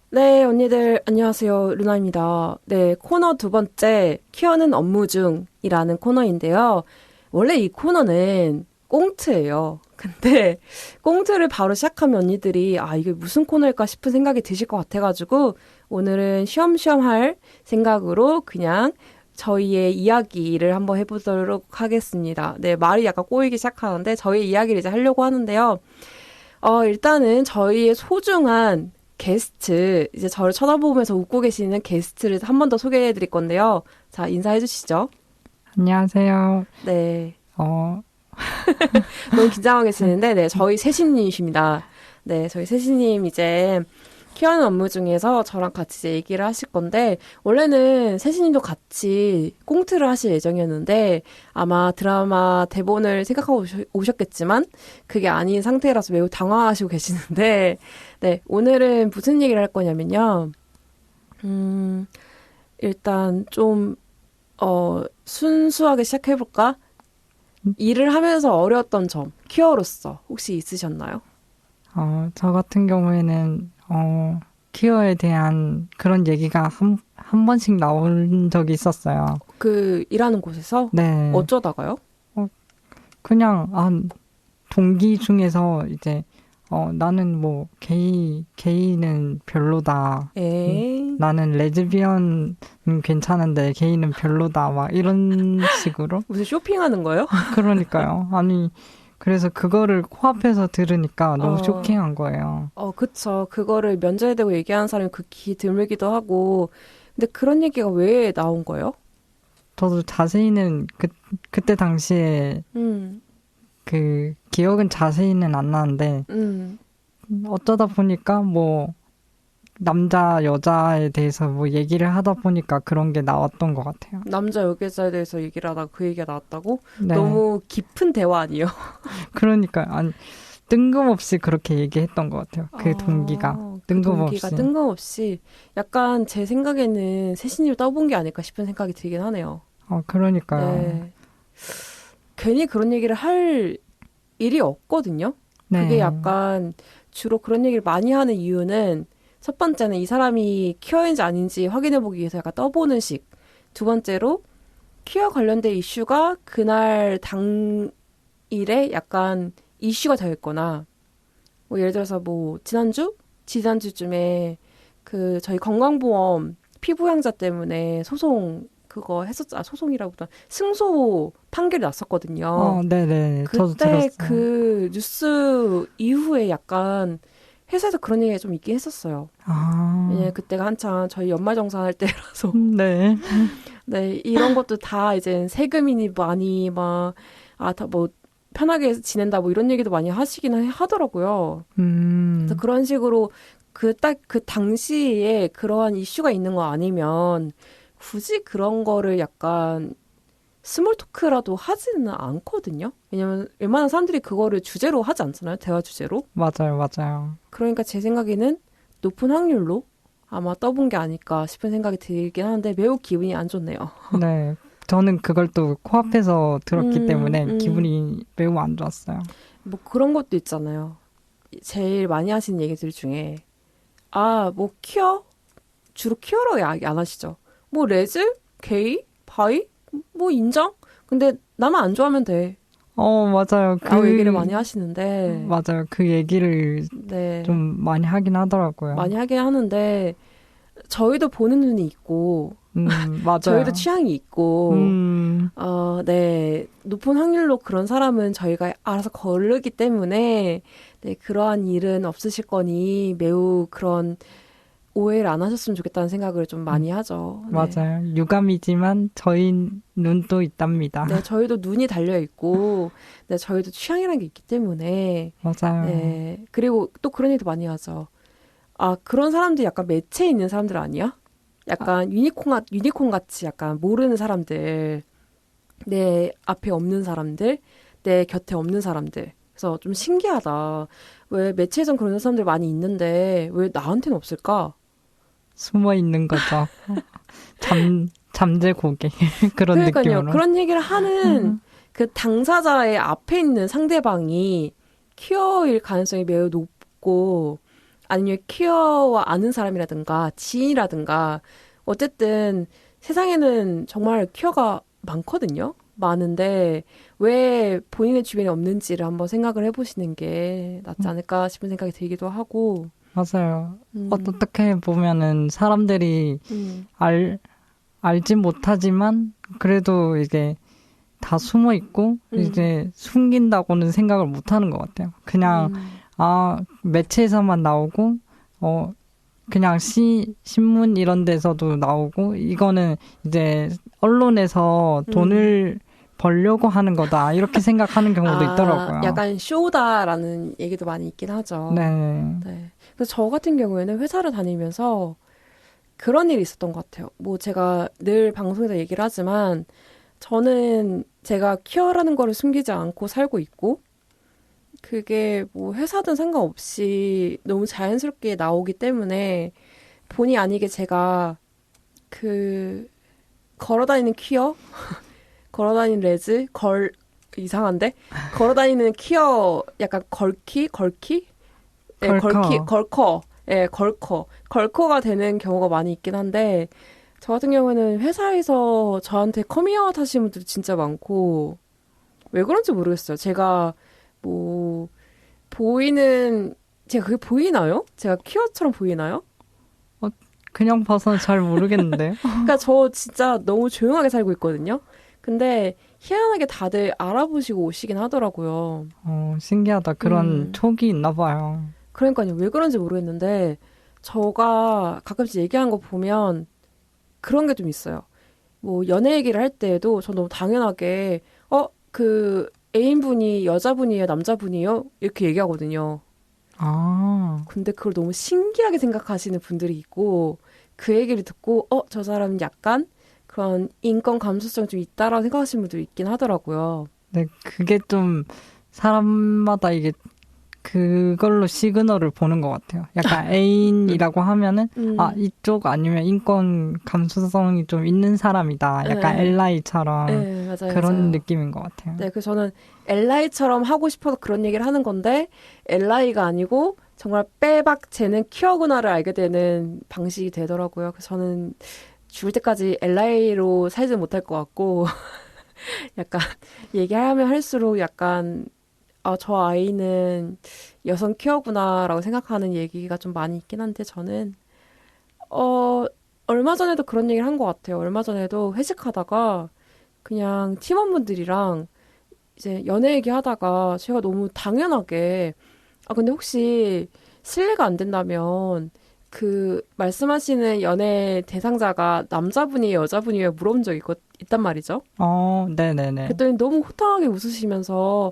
네, 언니들 안녕하세요. 루나입니다. 네, 코너 두 번째 퀴어는 업무 중이라는 코너인데요. 원래 이 코너는 꽁트예요. 근데 꽁트를 바로 시작하면 언니들이 이게 무슨 코너일까 싶은 생각이 드실 것 같아가지고 오늘은 쉬엄쉬엄 할 생각으로 그냥 저희의 이야기를 한번 해보도록 하겠습니다. 네, 말이 약간 꼬이기 시작하는데 저희 이야기를 이제 하려고 하는데요. 일단은 저희의 소중한 게스트, 이제 저를 쳐다보면서 웃고 계시는 게스트를 한 번 더 소개해 드릴 건데요. 자, 인사해 주시죠. 안녕하세요. 네. 너무 긴장하고 계시는데, 네, 저희 세신님이십니다. 네, 저희 세신님 이제 키워는 업무 중에서 저랑 같이 이제 얘기를 하실 건데, 원래는 세신님도 같이 꽁트를 하실 예정이었는데, 아마 드라마 대본을 생각하고 오셨겠지만, 그게 아닌 상태라서 매우 당황하시고 계시는데, 네, 오늘은 무슨 얘기를 할 거냐면요. 일단 좀, 순수하게 시작해볼까? 일을 하면서 어려웠던 점, 퀴어로서 혹시 있으셨나요? 저 같은 경우에는, 퀴어에 대한 그런 얘기가 한 번씩 나온 적이 있었어요. 일하는 곳에서? 네. 어쩌다가요? 그냥, 동기 중에서 이제, 나는 뭐, 게이는 별로다. 나는 레즈비언은 괜찮은데, 게이는 별로다. 막 이런 식으로. 무슨 쇼핑하는 거예요? 그러니까요. 아니, 그래서 그거를 코앞에서 들으니까 너무 쇼킹한 거예요. 그쵸. 그거를 면전에 대고 얘기하는 사람이 극히 드물기도 하고. 근데 그런 얘기가 왜 나온 거예요? 저도 자세히는 그때 당시에 기억은 자세히는 안 나는데 어쩌다 보니까 뭐 남자 여자에 대해서 뭐 얘기를 하다 보니까 그런 게 나왔던 것 같아요. 남자 여자에 대해서 얘기를 하다가 그 얘기가 나왔다고? 네. 너무 깊은 대화 아니에요? 그러니까 아니 뜬금없이 그렇게 얘기했던 것 같아요. 그 동기가 뜬금없이. 동기가 뜬금없이 약간 제 생각에는 세신이를 떠본 게 아닐까 싶은 생각이 들긴 하네요. 그러니까요. 네. 괜히 그런 얘기를 할 일이 없거든요. 네. 그게 약간 주로 그런 얘기를 많이 하는 이유는 첫 번째는 이 사람이 퀴어인지 아닌지 확인해보기 위해서 약간 떠보는 식. 두 번째로 퀴어 관련된 이슈가 그날 당일에 약간 이슈가 되어 있거나 뭐 예를 들어서 뭐 지난주쯤에 저희 건강보험 피부양자 때문에 소송 그거 했었죠. 소송이라고보다 승소 판결이 났었거든요. 네네. 저도 그때 들었어요. 그 뉴스 이후에 약간 회사에서 그런 얘기가 좀 있긴 했었어요. 왜냐면 그때가 한창 저희 연말정산할 때라서. 네. 네, 이런 것도 다 이제 세금이니 많이 다 뭐 편하게 지낸다 뭐 이런 얘기도 많이 하시긴 하더라고요. 그래서 그런 식으로 그 당시에 그러한 이슈가 있는 거 아니면 굳이 그런 거를 약간 스몰 토크라도 하지는 않거든요. 왜냐면 웬만한 사람들이 그거를 주제로 하지 않잖아요. 대화 주제로. 맞아요. 그러니까 제 생각에는 높은 확률로 아마 떠본 게 아닐까 싶은 생각이 들긴 하는데 매우 기분이 안 좋네요. 네. 저는 그걸 또 코앞에서 들었기 때문에 기분이 매우 안 좋았어요. 뭐 그런 것도 있잖아요. 제일 많이 하시는 얘기들 중에 뭐 퀴어? 주로 퀴어라고 이야기 안 하시죠. 뭐 레즈? 게이? 바이? 뭐 인정? 근데 나만 안 좋아하면 돼. 맞아요. 그 얘기를 많이 하시는데 맞아요. 그 얘기를 네. 좀 많이 하긴 하더라고요. 많이 하긴 하는데 저희도 보는 눈이 있고 맞아요. 저희도 취향이 있고 네. 높은 확률로 그런 사람은 저희가 알아서 거르기 때문에 네, 그러한 일은 없으실 거니 매우 그런 오해를 안 하셨으면 좋겠다는 생각을 좀 많이 하죠. 네. 맞아요. 유감이지만 저희 눈도 있답니다. 네, 저희도 눈이 달려 있고, 네, 저희도 취향이라는 게 있기 때문에. 맞아요. 네, 그리고 또 그런 얘기도 많이 하죠. 그런 사람들이 약간 매체에 있는 사람들 아니야? 약간 유니콘 같이 약간 모르는 사람들. 내 앞에 없는 사람들, 내 곁에 없는 사람들. 그래서 좀 신기하다. 왜 매체에선 그런 사람들 많이 있는데 왜 나한테는 없을까? 숨어 있는 거죠. 잠재 고객 그런 그러니까요. 느낌으로. 그런 얘기를 하는 그 당사자의 앞에 있는 상대방이 퀴어일 가능성이 매우 높고 아니면 퀴어와 아는 사람이라든가 지인이라든가 어쨌든 세상에는 정말 퀴어가 많거든요. 많은데 왜 본인의 주변에 없는지를 한번 생각을 해보시는 게 낫지 않을까 싶은 생각이 들기도 하고. 맞아요. 어떻게 보면은 사람들이 알지 못하지만 그래도 이게 다 숨어 있고 이제 숨긴다고는 생각을 못 하는 것 같아요. 그냥 매체에서만 나오고 그냥 신문 이런 데서도 나오고 이거는 이제 언론에서 돈을 벌려고 하는 거다 이렇게 생각하는 경우도 있더라고요. 약간 쇼다라는 얘기도 많이 있긴 하죠. 네. 네. 그래서 저 같은 경우에는 회사를 다니면서 그런 일이 있었던 것 같아요. 뭐 제가 늘 방송에서 얘기를 하지만 저는 제가 퀴어라는 거를 숨기지 않고 살고 있고 그게 뭐 회사든 상관없이 너무 자연스럽게 나오기 때문에 본의 아니게 제가 그 걸어다니는 퀴어 걸어다니는 레즈 이상한데 걸어다니는 퀴어 약간 걸키 네, 걸커가 되는 경우가 많이 있긴 한데 저 같은 경우에는 회사에서 저한테 커밍아웃 하시는 분들이 진짜 많고 왜 그런지 모르겠어요. 제가 뭐 제가 그게 보이나요? 제가 퀴어처럼 보이나요? 그냥 봐서는 잘 모르겠는데요. 그러니까 저 진짜 너무 조용하게 살고 있거든요. 근데 희한하게 다들 알아보시고 오시긴 하더라고요. 신기하다. 그런 촉이 있나 봐요. 그러니까요. 왜 그런지 모르겠는데 저가 가끔씩 얘기하는 거 보면 그런 게 좀 있어요. 뭐 연애 얘기를 할 때에도 저 너무 당연하게 그 애인분이 여자분이에요? 남자분이에요? 이렇게 얘기하거든요. 근데 그걸 너무 신기하게 생각하시는 분들이 있고 그 얘기를 듣고 저 사람은 약간 그런 인권 감수성이 좀 있다라고 생각하시는 분들이 있긴 하더라고요. 네, 그게 좀 사람마다 이게 그걸로 시그널을 보는 것 같아요. 약간 애인이라고 하면은 이쪽 아니면 인권 감수성이 좀 있는 사람이다. 약간 엘라이처럼 맞아요, 그런 맞아요. 느낌인 것 같아요. 네, 그래서 저는 엘라이처럼 하고 싶어서 그런 얘기를 하는 건데 엘라이가 아니고 정말 빼박 쟤는 퀴어구나를 알게 되는 방식이 되더라고요. 그래서 저는 죽을 때까지 엘라이로 살지 못할 것 같고 약간 얘기하면 할수록 약간 저 아이는 여성 퀴어구나라고 생각하는 얘기가 좀 많이 있긴 한데 저는 얼마 전에도 그런 얘기를 한 것 같아요. 얼마 전에도 회식하다가 그냥 팀원분들이랑 이제 연애 얘기하다가 제가 너무 당연하게 근데 혹시 실례가 안 된다면 그 말씀하시는 연애 대상자가 남자분이에요, 여자분이에요 물어본 적이 있단 말이죠. 네네네. 그랬더니 너무 호탕하게 웃으시면서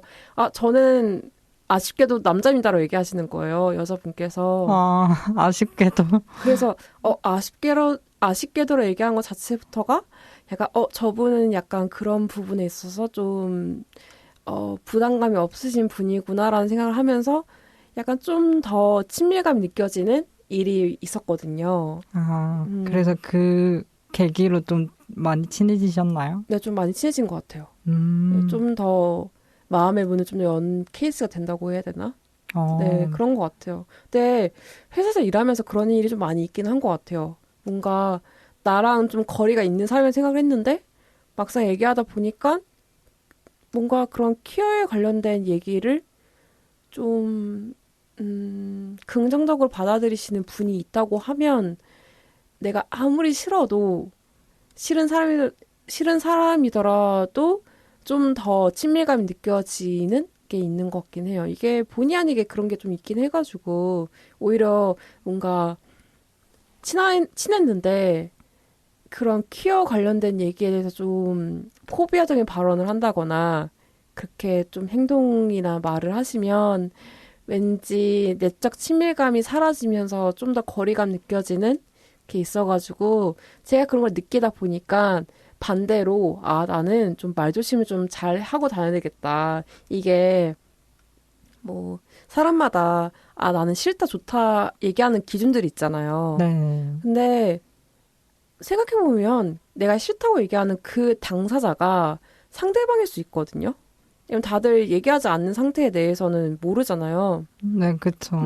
저는 아쉽게도 남자입니다라고 얘기하시는 거예요, 여자분께서. 아쉽게도. 그래서 아쉽게도로 얘기한 것 자체부터가 약간 저분은 약간 그런 부분에 있어서 좀 부담감이 없으신 분이구나라는 생각을 하면서 약간 좀 더 친밀감이 느껴지는 일이 있었거든요. 그래서 그 계기로 좀 많이 친해지셨나요? 네, 좀 많이 친해진 것 같아요. 네, 좀 더 마음의 문을 좀 더 연 케이스가 된다고 해야 되나? 네, 그런 것 같아요. 근데 회사에서 일하면서 그런 일이 좀 많이 있긴 한 것 같아요. 뭔가 나랑 좀 거리가 있는 사람을 생각을 했는데 막상 얘기하다 보니까 뭔가 그런 퀴어에 관련된 얘기를 좀 긍정적으로 받아들이시는 분이 있다고 하면 내가 아무리 싫어도 싫은 사람이더라도 좀 더 친밀감이 느껴지는 게 있는 것 같긴 해요. 이게 본의 아니게 그런 게 좀 있긴 해가지고 오히려 뭔가 친했는데 그런 퀴어 관련된 얘기에 대해서 좀 포비아적인 발언을 한다거나 그렇게 좀 행동이나 말을 하시면 왠지 내적 친밀감이 사라지면서 좀 더 거리감 느껴지는 게 있어가지고 제가 그런 걸 느끼다 보니까 반대로 나는 좀 말조심을 좀 잘 하고 다녀야 되겠다. 이게 뭐 사람마다 나는 싫다 좋다 얘기하는 기준들이 있잖아요. 네. 근데 생각해보면 내가 싫다고 얘기하는 그 당사자가 상대방일 수 있거든요. 왜냐면 다들 얘기하지 않는 상태에 대해서는 모르잖아요. 네, 그쵸.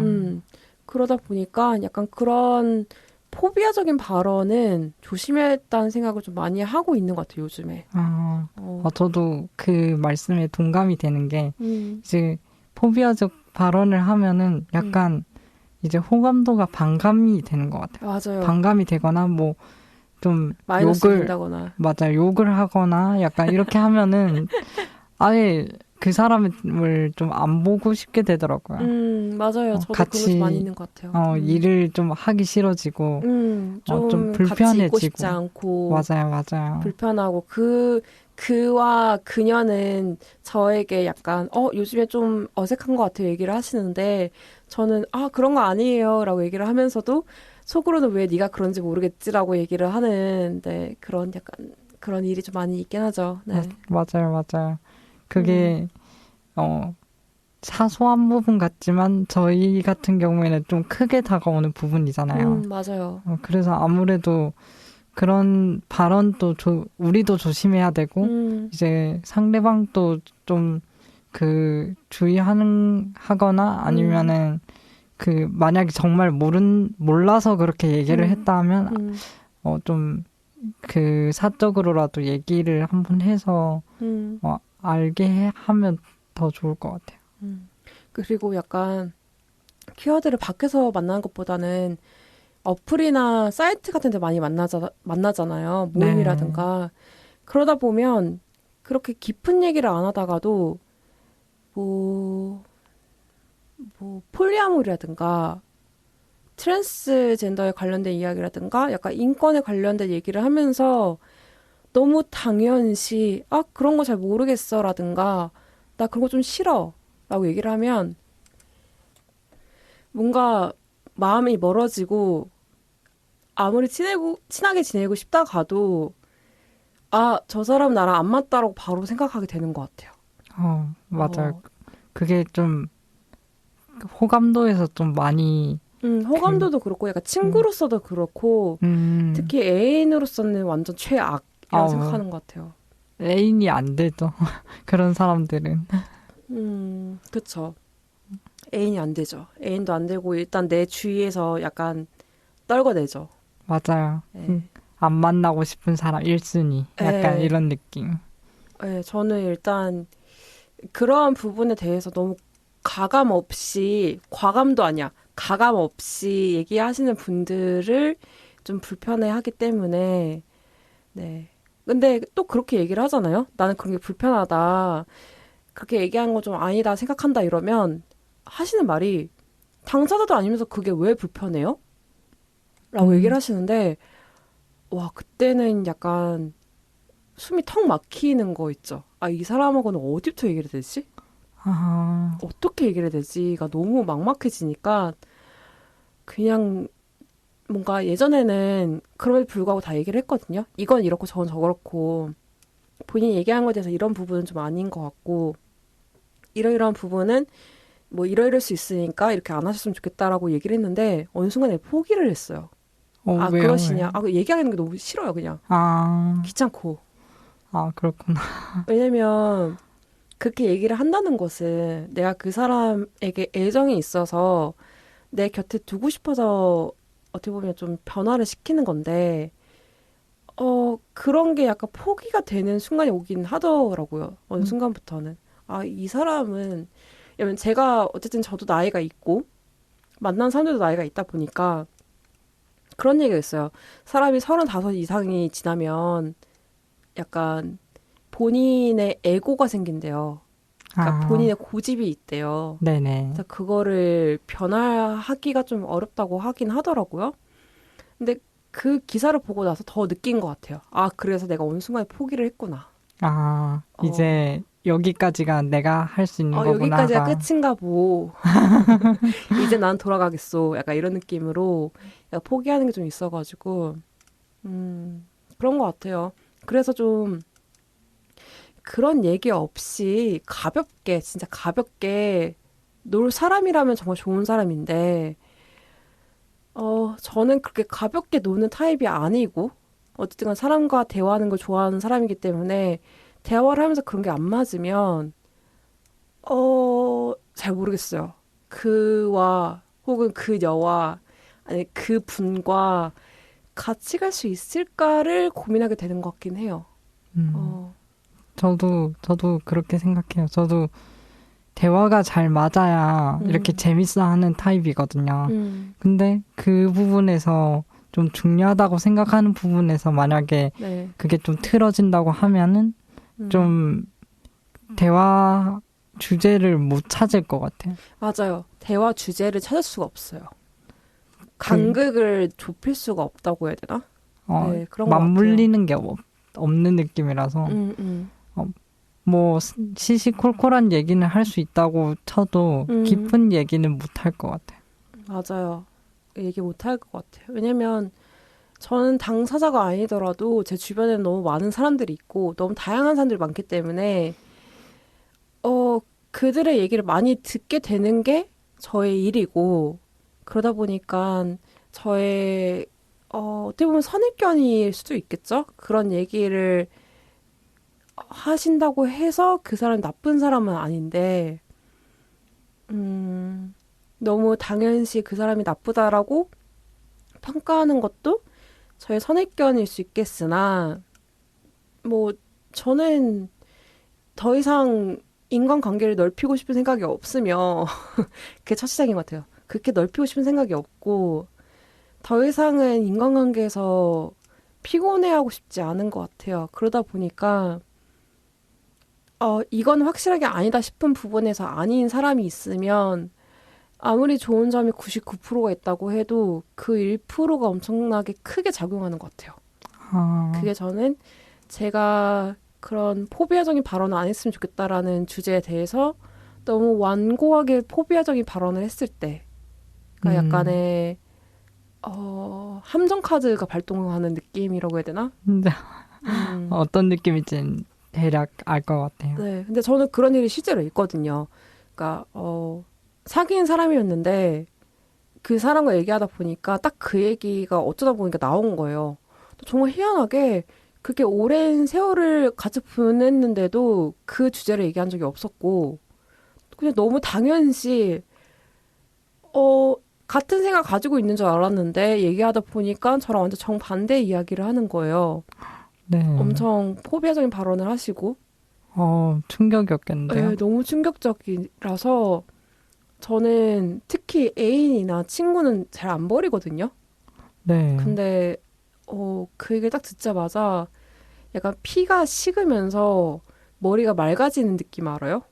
그러다 보니까 약간 그런 포비아적인 발언은 조심했다는 생각을 좀 많이 하고 있는 것 같아요, 요즘에. 저도 그 말씀에 동감이 되는 게, 이제 포비아적 발언을 하면은 약간 이제 호감도가 반감이 되는 것 같아요. 맞아요. 반감이 되거나 뭐 좀 마이너스 욕을 된다거나. 맞아요. 욕을 하거나 약간 이렇게 하면은 아예 그 사람을 좀 안 보고 싶게 되더라고요. 맞아요. 저도 같이 그런 거 많이 있는 것 같아요. 일을 좀 하기 싫어지고 좀 같이 불편해지고. 있고 싶지 않고. 맞아요. 불편하고 그와 그녀는 저에게 약간 요즘에 좀 어색한 것 같아요 얘기를 하시는데 저는 그런 거 아니에요 라고 얘기를 하면서도 속으로는 왜 네가 그런지 모르겠지라고 얘기를 하는데 그런 약간 그런 일이 좀 많이 있긴 하죠. 네. 맞아요. 그게 사소한 부분 같지만 저희 같은 경우에는 좀 크게 다가오는 부분이잖아요. 맞아요. 그래서 아무래도 그런 발언도 우리도 조심해야 되고 이제 상대방도 좀 하거나 아니면은 만약에 정말 몰라서 그렇게 얘기를 했다 하면 좀 사적으로라도 얘기를 한번 해서 알게 하면 더 좋을 것 같아요. 그리고 약간 키워드를 밖에서 만나는 것보다는 어플이나 사이트 같은 데 많이 만나잖아요. 모임이라든가. 네. 그러다 보면 그렇게 깊은 얘기를 안 하다가도 뭐 폴리아모리라든가 트랜스젠더에 관련된 이야기라든가 약간 인권에 관련된 얘기를 하면서 너무 당연시 그런 거 잘 모르겠어 라든가 나 그런 거 좀 싫어 라고 얘기를 하면 뭔가 마음이 멀어지고 아무리 친하게 지내고 싶다 가도 저 사람 나랑 안 맞다라고 바로 생각하게 되는 것 같아요. 맞아요. 그게 좀 호감도에서 좀 많이 호감도도 그렇고 약간 친구로서도 그렇고 특히 애인으로서는 완전 최악이라고 생각하는 것 같아요. 애인이 안 되죠. 그런 사람들은. 그쵸. 애인이 안 되죠. 애인도 안 되고 일단 내 주위에서 약간 떨궈내죠. 맞아요. 안 만나고 싶은 사람 1순위. 약간 이런 느낌. 네, 저는 일단 그러한 부분에 대해서 너무 가감 없이 얘기하시는 분들을 좀 불편해하기 때문에 네. 근데 또 그렇게 얘기를 하잖아요. 나는 그런 게 불편하다. 그렇게 얘기하는 거 좀 아니다 생각한다 이러면 하시는 말이 당사자도 아니면서 그게 왜 불편해요? 라고 얘기를 하시는데 와 그때는 약간 숨이 턱 막히는 거 있죠. 이 사람하고는 어디부터 얘기를 해야 되지? 어떻게 얘기를 해야 되지가 너무 막막해지니까 그냥 뭔가 예전에는 그럼에도 불구하고 다 얘기를 했거든요. 이건 이렇고 저건 저렇고 본인이 얘기한 거에 대해서 이런 부분은 좀 아닌 것 같고 이러이러한 부분은 뭐 이럴 수 있으니까 이렇게 안 하셨으면 좋겠다라고 얘기를 했는데 어느 순간에 포기를 했어요. 왜요? 그러시냐? 얘기하는 게 너무 싫어요, 그냥. 귀찮고. 그렇구나. 왜냐면 그렇게 얘기를 한다는 것은 내가 그 사람에게 애정이 있어서 내 곁에 두고 싶어서 어떻게 보면 좀 변화를 시키는 건데 그런 게 약간 포기가 되는 순간이 오긴 하더라고요. 어느 순간부터는. 이 사람은 왜냐면 제가 어쨌든 저도 나이가 있고 만난 사람들도 나이가 있다 보니까 그런 얘기가 있어요. 사람이 35 이상이 지나면 약간 본인의 에고가 생긴대요. 그러니까 본인의 고집이 있대요. 네네. 그래서 그거를 변화하기가 좀 어렵다고 하긴 하더라고요. 근데 그 기사를 보고 나서 더 느낀 것 같아요. 그래서 내가 어느 순간에 포기를 했구나. 이제 여기까지가 내가 할 수 있는 거구나. 여기까지가 끝인가 보. 이제 난 돌아가겠어. 약간 이런 느낌으로 포기하는 게 좀 있어가지고 그런 것 같아요. 그래서 좀 그런 얘기 없이 가볍게, 진짜 가볍게 놀 사람이라면 정말 좋은 사람인데, 저는 그렇게 가볍게 노는 타입이 아니고, 어쨌든 사람과 대화하는 걸 좋아하는 사람이기 때문에, 대화를 하면서 그런 게 안 맞으면, 잘 모르겠어요. 그와, 혹은 그녀와, 아니, 그 분과 같이 갈 수 있을까를 고민하게 되는 것 같긴 해요. 저도 그렇게 생각해요. 저도 대화가 잘 맞아야 이렇게 재밌어 하는 타입이거든요. 근데 그 부분에서 좀 중요하다고 생각하는 부분에서 만약에 네. 그게 좀 틀어진다고 하면은 좀 대화 주제를 못 찾을 것 같아요. 맞아요. 대화 주제를 찾을 수가 없어요. 간극을 좁힐 수가 없다고 해야 되나? 네, 그런 것 같아요. 맞물리는 게 없는 느낌이라서 뭐 시시콜콜한 얘기는 할 수 있다고 쳐도 깊은 얘기는 못 할 것 같아요. 맞아요. 얘기 못 할 것 같아요. 왜냐면 저는 당사자가 아니더라도 제 주변에는 너무 많은 사람들이 있고 너무 다양한 사람들이 많기 때문에 그들의 얘기를 많이 듣게 되는 게 저의 일이고 그러다 보니까 저의 어떻게 보면 선입견일 수도 있겠죠? 그런 얘기를 하신다고 해서 그 사람이 나쁜 사람은 아닌데 너무 당연시 그 사람이 나쁘다라고 평가하는 것도 저의 선입견일 수 있겠으나 뭐 저는 더 이상 인간관계를 넓히고 싶은 생각이 없으며 그게 첫 시작인 것 같아요. 그렇게 넓히고 싶은 생각이 없고 더 이상은 인간관계에서 피곤해하고 싶지 않은 것 같아요. 그러다 보니까 이건 확실하게 아니다 싶은 부분에서 아닌 사람이 있으면 아무리 좋은 점이 99%가 있다고 해도 그 1%가 엄청나게 크게 작용하는 것 같아요. 그게 저는 제가 그런 포비아적인 발언을 안 했으면 좋겠다라는 주제에 대해서 너무 완고하게 포비아적인 발언을 했을 때 그러니까 약간의 함정 카드가 발동하는 느낌이라고 해야 되나? 어떤 느낌인지 대략 알 것 같아요. 네, 근데 저는 그런 일이 실제로 있거든요. 그러니까 사귄 사람이었는데 그 사람과 얘기하다 보니까 딱 그 얘기가 어쩌다 보니까 나온 거예요. 정말 희한하게 그렇게 오랜 세월을 같이 보냈는데도 그 주제를 얘기한 적이 없었고 그냥 너무 당연시 같은 생각 가지고 있는 줄 알았는데 얘기하다 보니까 저랑 완전 정반대 이야기를 하는 거예요. 네. 엄청 포비아적인 발언을 하시고 충격이었겠는데요. 네, 너무 충격적이라서 저는 특히 애인이나 친구는 잘 안 버리거든요. 네. 근데 그 얘기를 딱 듣자마자 약간 피가 식으면서 머리가 맑아지는 느낌 알아요?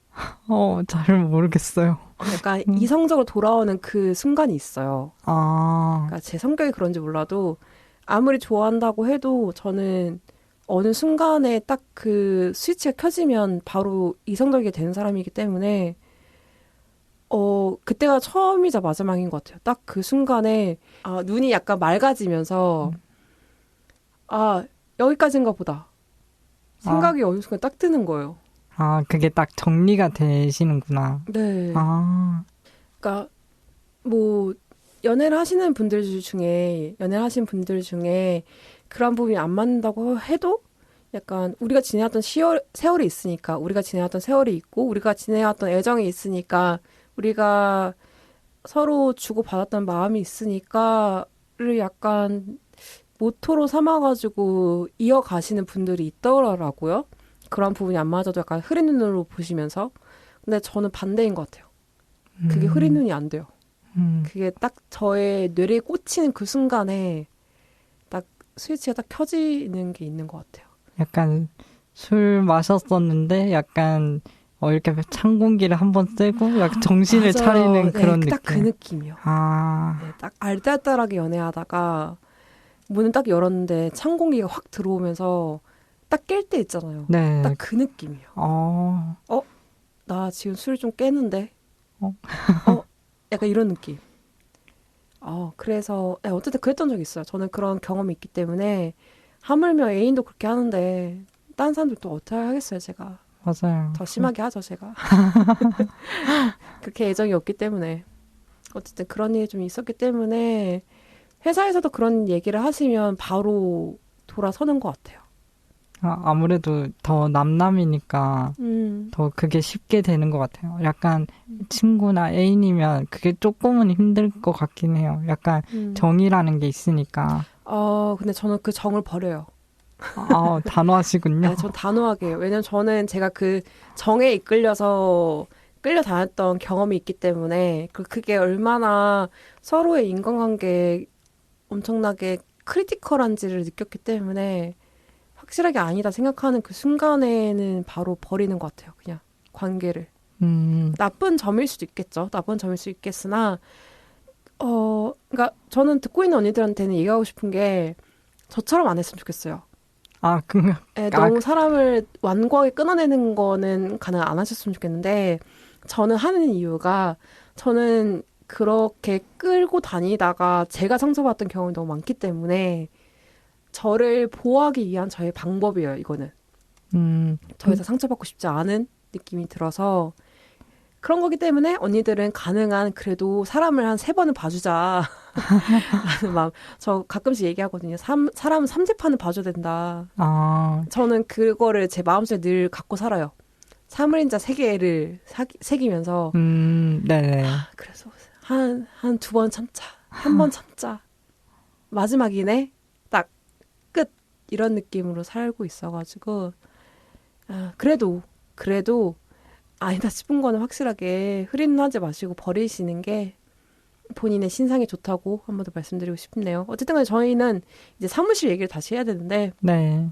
잘 모르겠어요. 약간 이성적으로 돌아오는 그 순간이 있어요. 그러니까 제 성격이 그런지 몰라도 아무리 좋아한다고 해도 저는 어느 순간에 딱 그 스위치가 켜지면 바로 이성적이게 되는 사람이기 때문에 그때가 처음이자 마지막인 것 같아요. 딱 그 순간에 눈이 약간 맑아지면서 여기까지인가 보다. 생각이 어느 순간 딱 드는 거예요. 그게 딱 정리가 되시는구나. 네. 그러니까 뭐 연애를 하시는 분들 중에 그런 부분이 안 맞는다고 해도 약간 우리가 지내왔던 세월이 있으니까 우리가 지내왔던 세월이 있고 우리가 지내왔던 애정이 있으니까 우리가 서로 주고받았던 마음이 있으니까를 약간 모토로 삼아가지고 이어가시는 분들이 있더라고요. 그런 부분이 안 맞아도 약간 흐린 눈으로 보시면서. 근데 저는 반대인 것 같아요. 그게 흐린 눈이 안 돼요. 그게 딱 저의 뇌리에 꽂히는 그 순간에 딱 스위치가 딱 켜지는 게 있는 것 같아요. 약간 술 마셨었는데 약간 이렇게 찬 공기를 한번 쐬고 약간 정신을 맞아요. 차리는 그런 느낌. 딱 그 느낌이요. 네, 딱 알딸딸하게 연애하다가 문을 딱 열었는데 찬 공기가 확 들어오면서 딱 깰 때 있잖아요. 네. 딱 그 느낌이요. 나 지금 술 좀 깨는데. 약간 이런 느낌. 그래서 어쨌든 그랬던 적이 있어요. 저는 그런 경험이 있기 때문에 하물며 애인도 그렇게 하는데 다른 사람들 또 어떻게 하겠어요, 제가. 맞아요. 더 심하게 하죠, 제가. 그렇게 애정이 없기 때문에. 어쨌든 그런 일이 좀 있었기 때문에 회사에서도 그런 얘기를 하시면 바로 돌아서는 것 같아요. 아무래도 더 남남이니까 더 그게 쉽게 되는 것 같아요. 약간 친구나 애인이면 그게 조금은 힘들 것 같긴 해요. 약간 정이라는 게 있으니까. 근데 저는 그 정을 버려요. 단호하시군요. 네, 전 단호하게 해요. 왜냐면 저는 제가 그 정에 이끌려서 끌려다녔던 경험이 있기 때문에 그게 얼마나 서로의 인간관계에 엄청나게 크리티컬한지를 느꼈기 때문에 확실하게 아니다 생각하는 그 순간에는 바로 버리는 것 같아요. 그냥 관계를. 나쁜 점일 수도 있겠죠. 나쁜 점일 수 있겠으나 그러니까 저는 듣고 있는 언니들한테는 얘기하고 싶은 게 저처럼 안 했으면 좋겠어요. 너무 사람을 완고하게 끊어내는 거는 가능 안 하셨으면 좋겠는데 저는 하는 이유가 저는 그렇게 끌고 다니다가 제가 상처받았던 경험이 너무 많기 때문에 저를 보호하기 위한 저의 방법이에요, 이거는. 더 이상 상처받고 싶지 않은 느낌이 들어서 그런 거기 때문에 언니들은 가능한 그래도 사람을 한 3번은 봐주자. 라는 마음. 저 가끔씩 얘기하거든요. 사람은 3재판은 봐줘야 된다. 저는 그거를 제 마음속에 늘 갖고 살아요. 사물인자 3개를 새기면서 네네. 그래서 한 2번 참자. 1번 참자. 마지막이네. 딱 끝. 이런 느낌으로 살고 있어가지고 그래도 아니다 싶은 거는 확실하게 흐리는 하지 마시고 버리시는 게 본인의 신상이 좋다고 한 번 더 말씀드리고 싶네요. 어쨌든 간에 저희는 이제 사무실 얘기를 다시 해야 되는데 네.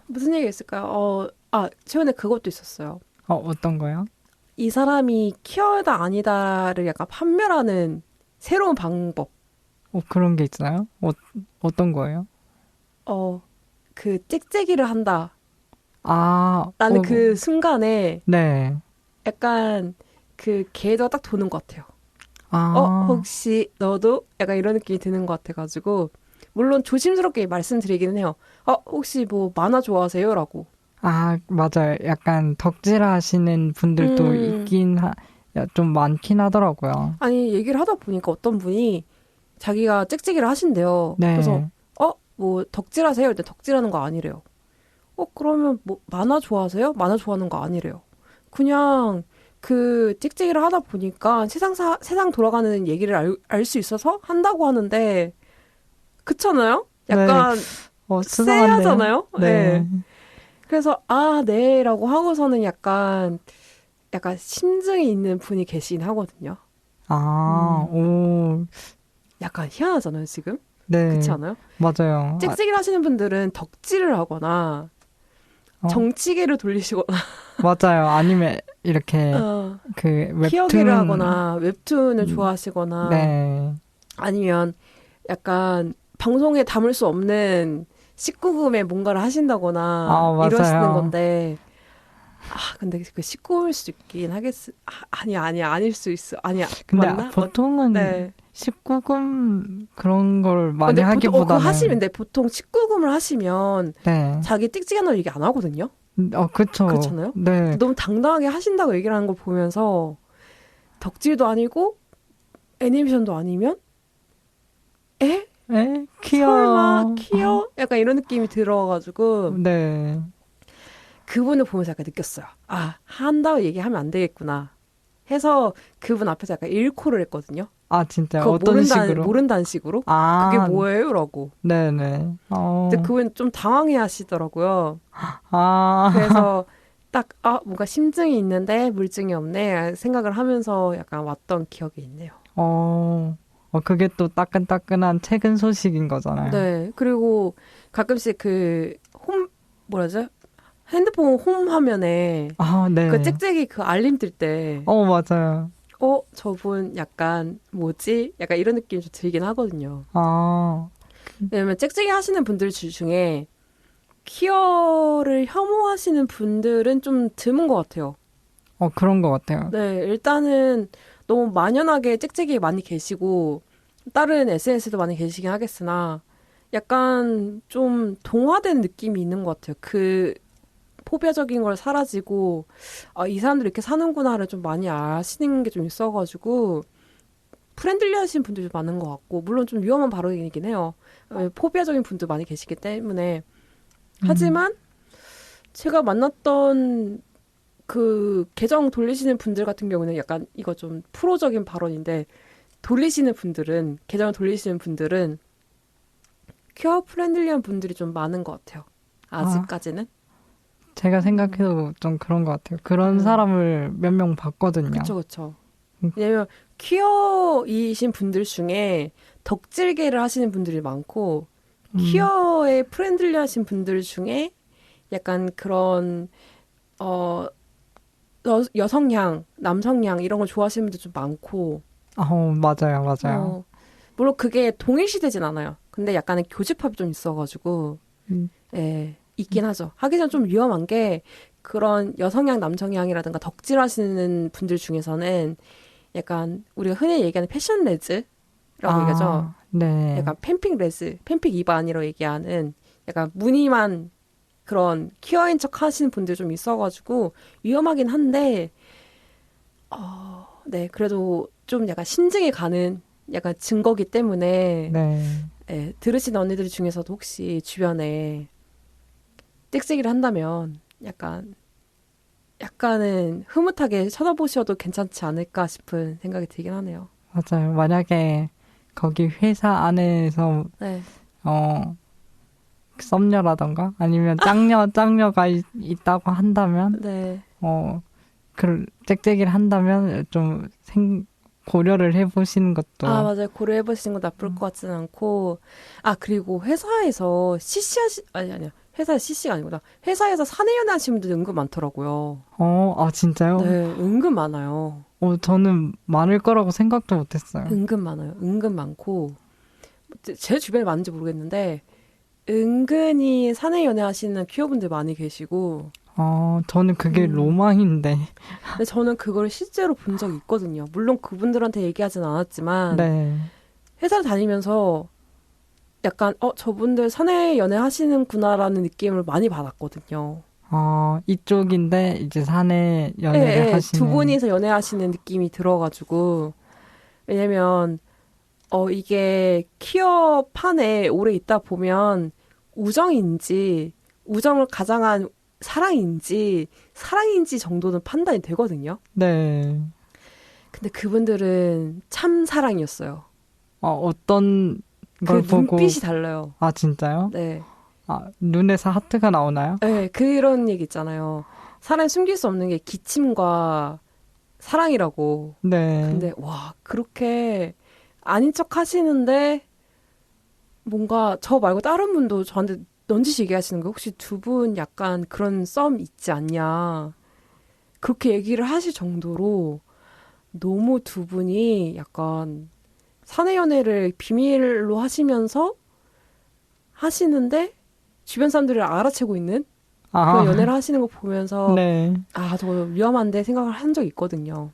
무슨 얘기가 있을까요? 최근에 그것도 있었어요. 어떤 거요? 이 사람이 키어다 아니다를 약간 판별하는 새로운 방법. 그런 게 있나요? 어떤 거예요? 그 찍찍이를 한다. 라는 그 순간에 네. 약간 그 계좌가 딱 도는 것 같아요. 혹시 너도? 약간 이런 느낌이 드는 것 같아가지고 물론 조심스럽게 말씀드리기는 해요. 혹시 뭐 만화 좋아하세요? 라고. 맞아요. 약간 덕질하시는 분들도 있긴 좀 많긴 하더라고요. 아니 얘기를 하다 보니까 어떤 분이 자기가 찍찍이를 하신대요. 네. 그래서 뭐 덕질하세요? 일단 덕질하는 거 아니래요. 그러면 뭐 만화 좋아하세요? 만화 좋아하는 거 아니래요. 그냥 그 찍찍이를 하다 보니까 세상 돌아가는 얘기를 알 수 있어서 한다고 하는데 그렇잖아요? 약간 쎄하잖아요? 네. 그래서 네라고 하고서는 약간 심증이 있는 분이 계시긴 하거든요. 오. 약간 희한하잖아요, 지금? 네. 그렇지 않아요? 맞아요. 찍찍이를 하시는 분들은 덕질을 하거나 정치계를 돌리시거나 맞아요. 아니면 이렇게 그 웹툰 키어기를 하거나 웹툰을 좋아하시거나 네. 아니면 약간 방송에 담을 수 없는 19금에 뭔가를 하신다거나 이러시는 건데 근데 그 19금일 수 있긴 아니야 아닐 수 있어. 아니야. 근데 맞나? 보통은 19금 그런 걸 많이 하기보다는 그거 하시면 보통 19금을 하시면 네. 자기 찍찍이한다고 얘기 안 하거든요. 그렇죠. 그렇잖아요. 네. 너무 당당하게 하신다고 얘기를 하는 걸 보면서 덕질도 아니고 애니메이션도 아니면 설마 키어? 약간 이런 느낌이 들어가지고 네. 그분을 보면서 약간 느꼈어요. 한다고 얘기하면 안 되겠구나 해서 그분 앞에서 약간 일코를 했거든요. 진짜요? 어떤 식으로? 모른다는 식으로? 그게 뭐예요? 라고. 네네. 근데 그분 좀 당황해 하시더라고요. 그래서 딱 뭔가 심증이 있는데 물증이 없네 생각을 하면서 약간 왔던 기억이 있네요. 그게 또 따끈따끈한 최근 소식인 거잖아요. 네. 그리고 가끔씩 뭐라죠? 핸드폰 홈 화면에 네. 그 찍찍이 그 알림 뜰 때 맞아요. 저분 약간 뭐지? 약간 이런 느낌이 좀 들긴 하거든요. 왜냐면 찍찍이 하시는 분들 중에 키어를 혐오하시는 분들은 좀 드문 것 같아요. 그런 것 같아요. 네, 일단은 너무 만연하게 찍찍이 많이 계시고 다른 SNS도 많이 계시긴 하겠으나 약간 좀 동화된 느낌이 있는 것 같아요. 그 포비아적인 걸 사라지고 이 사람들이 이렇게 사는구나를 좀 많이 아시는 게 좀 있어가지고 프렌들리하신 분들도 많은 것 같고 물론 좀 위험한 발언이긴 해요. 포비아적인 분도 많이 계시기 때문에 하지만 제가 만났던 그 계정 돌리시는 분들 같은 경우는 약간 이거 좀 프로적인 발언인데 계정을 돌리시는 분들은 큐어 프렌들리한 분들이 좀 많은 것 같아요. 아직까지는. 제가 생각해도 좀 그런 것 같아요. 그런 사람을 몇 명 봤거든요. 그렇죠. 왜냐면 퀴어이신 분들 중에 덕질계를 하시는 분들이 많고 퀴어에 프렌들리하신 분들 중에 약간 그런 여성향, 남성향 이런 걸 좋아하시는 분들 좀 많고. 맞아요. 물론 그게 동일시되진 않아요. 근데 약간의 교집합이 좀 있어가지고 예, 있긴 하죠. 하기 전 좀 위험한 게 그런 여성향, 남성향이라든가 덕질하시는 분들 중에서는 약간 우리가 흔히 얘기하는 패션 레즈라고 얘기하죠. 네. 약간 팬픽 레즈, 팬픽 이반이라고 얘기하는 약간 무늬만 그런 퀴어인 척 하시는 분들 좀 있어가지고 위험하긴 한데 네, 그래도 좀 약간 신증이 가는 약간 증거기 때문에 네. 예, 들으시는 언니들 중에서도 혹시 주변에 뜩새기를 한다면 약간은 흐뭇하게 쳐다보셔도 괜찮지 않을까 싶은 생각이 들긴 하네요. 맞아요. 만약에 거기 회사 안에서 네. 썸녀라던가 아니면 짱녀가 있다고 한다면 네. 그 짹짹이를 한다면 좀 고려를 해보시는 것도. 맞아요. 고려해보시는 거 나쁠 것 같지는 않고. 그리고 회사에서 아니야. 회사에 CC가 아니구나. 회사에서 사내연애 하시는 분들 은근 많더라고요. 진짜요? 네, 은근 많아요. 저는 많을 거라고 생각도 못했어요. 은근 많아요. 은근 많고. 제 주변에 많은지 모르겠는데, 은근히 사내연애 하시는 퀴어분들 많이 계시고. 저는 그게 로망인데. 근데 저는 그걸 실제로 본 적이 있거든요. 물론 그분들한테 얘기하진 않았지만, 네. 회사를 다니면서 약간 저분들 사내 연애 하시는구나라는 느낌을 많이 받았거든요. 이쪽인데 이제 사내 연애를 하시는. 두 분이서 연애하시는 느낌이 들어가지고. 왜냐면 이게 퀴어 판에 오래 있다 보면 우정을 가장한 사랑인지 정도는 판단이 되거든요. 네. 근데 그분들은 참 사랑이었어요. 어떤 걸 그 보고. 눈빛이 달라요. 진짜요? 네. 눈에서 하트가 나오나요? 네, 그런 얘기 있잖아요. 사람이 숨길 수 없는 게 기침과 사랑이라고. 네. 근데 그렇게 아닌 척 하시는데 뭔가 저 말고 다른 분도 저한테 넌지시 얘기하시는 거 혹시 두 분 약간 그런 썸 있지 않냐. 그렇게 얘기를 하실 정도로 너무 두 분이 약간 사내 연애를 비밀로 하시면서 하시는데 주변 사람들을 알아채고 있는 그런 연애를 하시는 거 보면서 네. 저거 위험한데 생각을 한 적이 있거든요.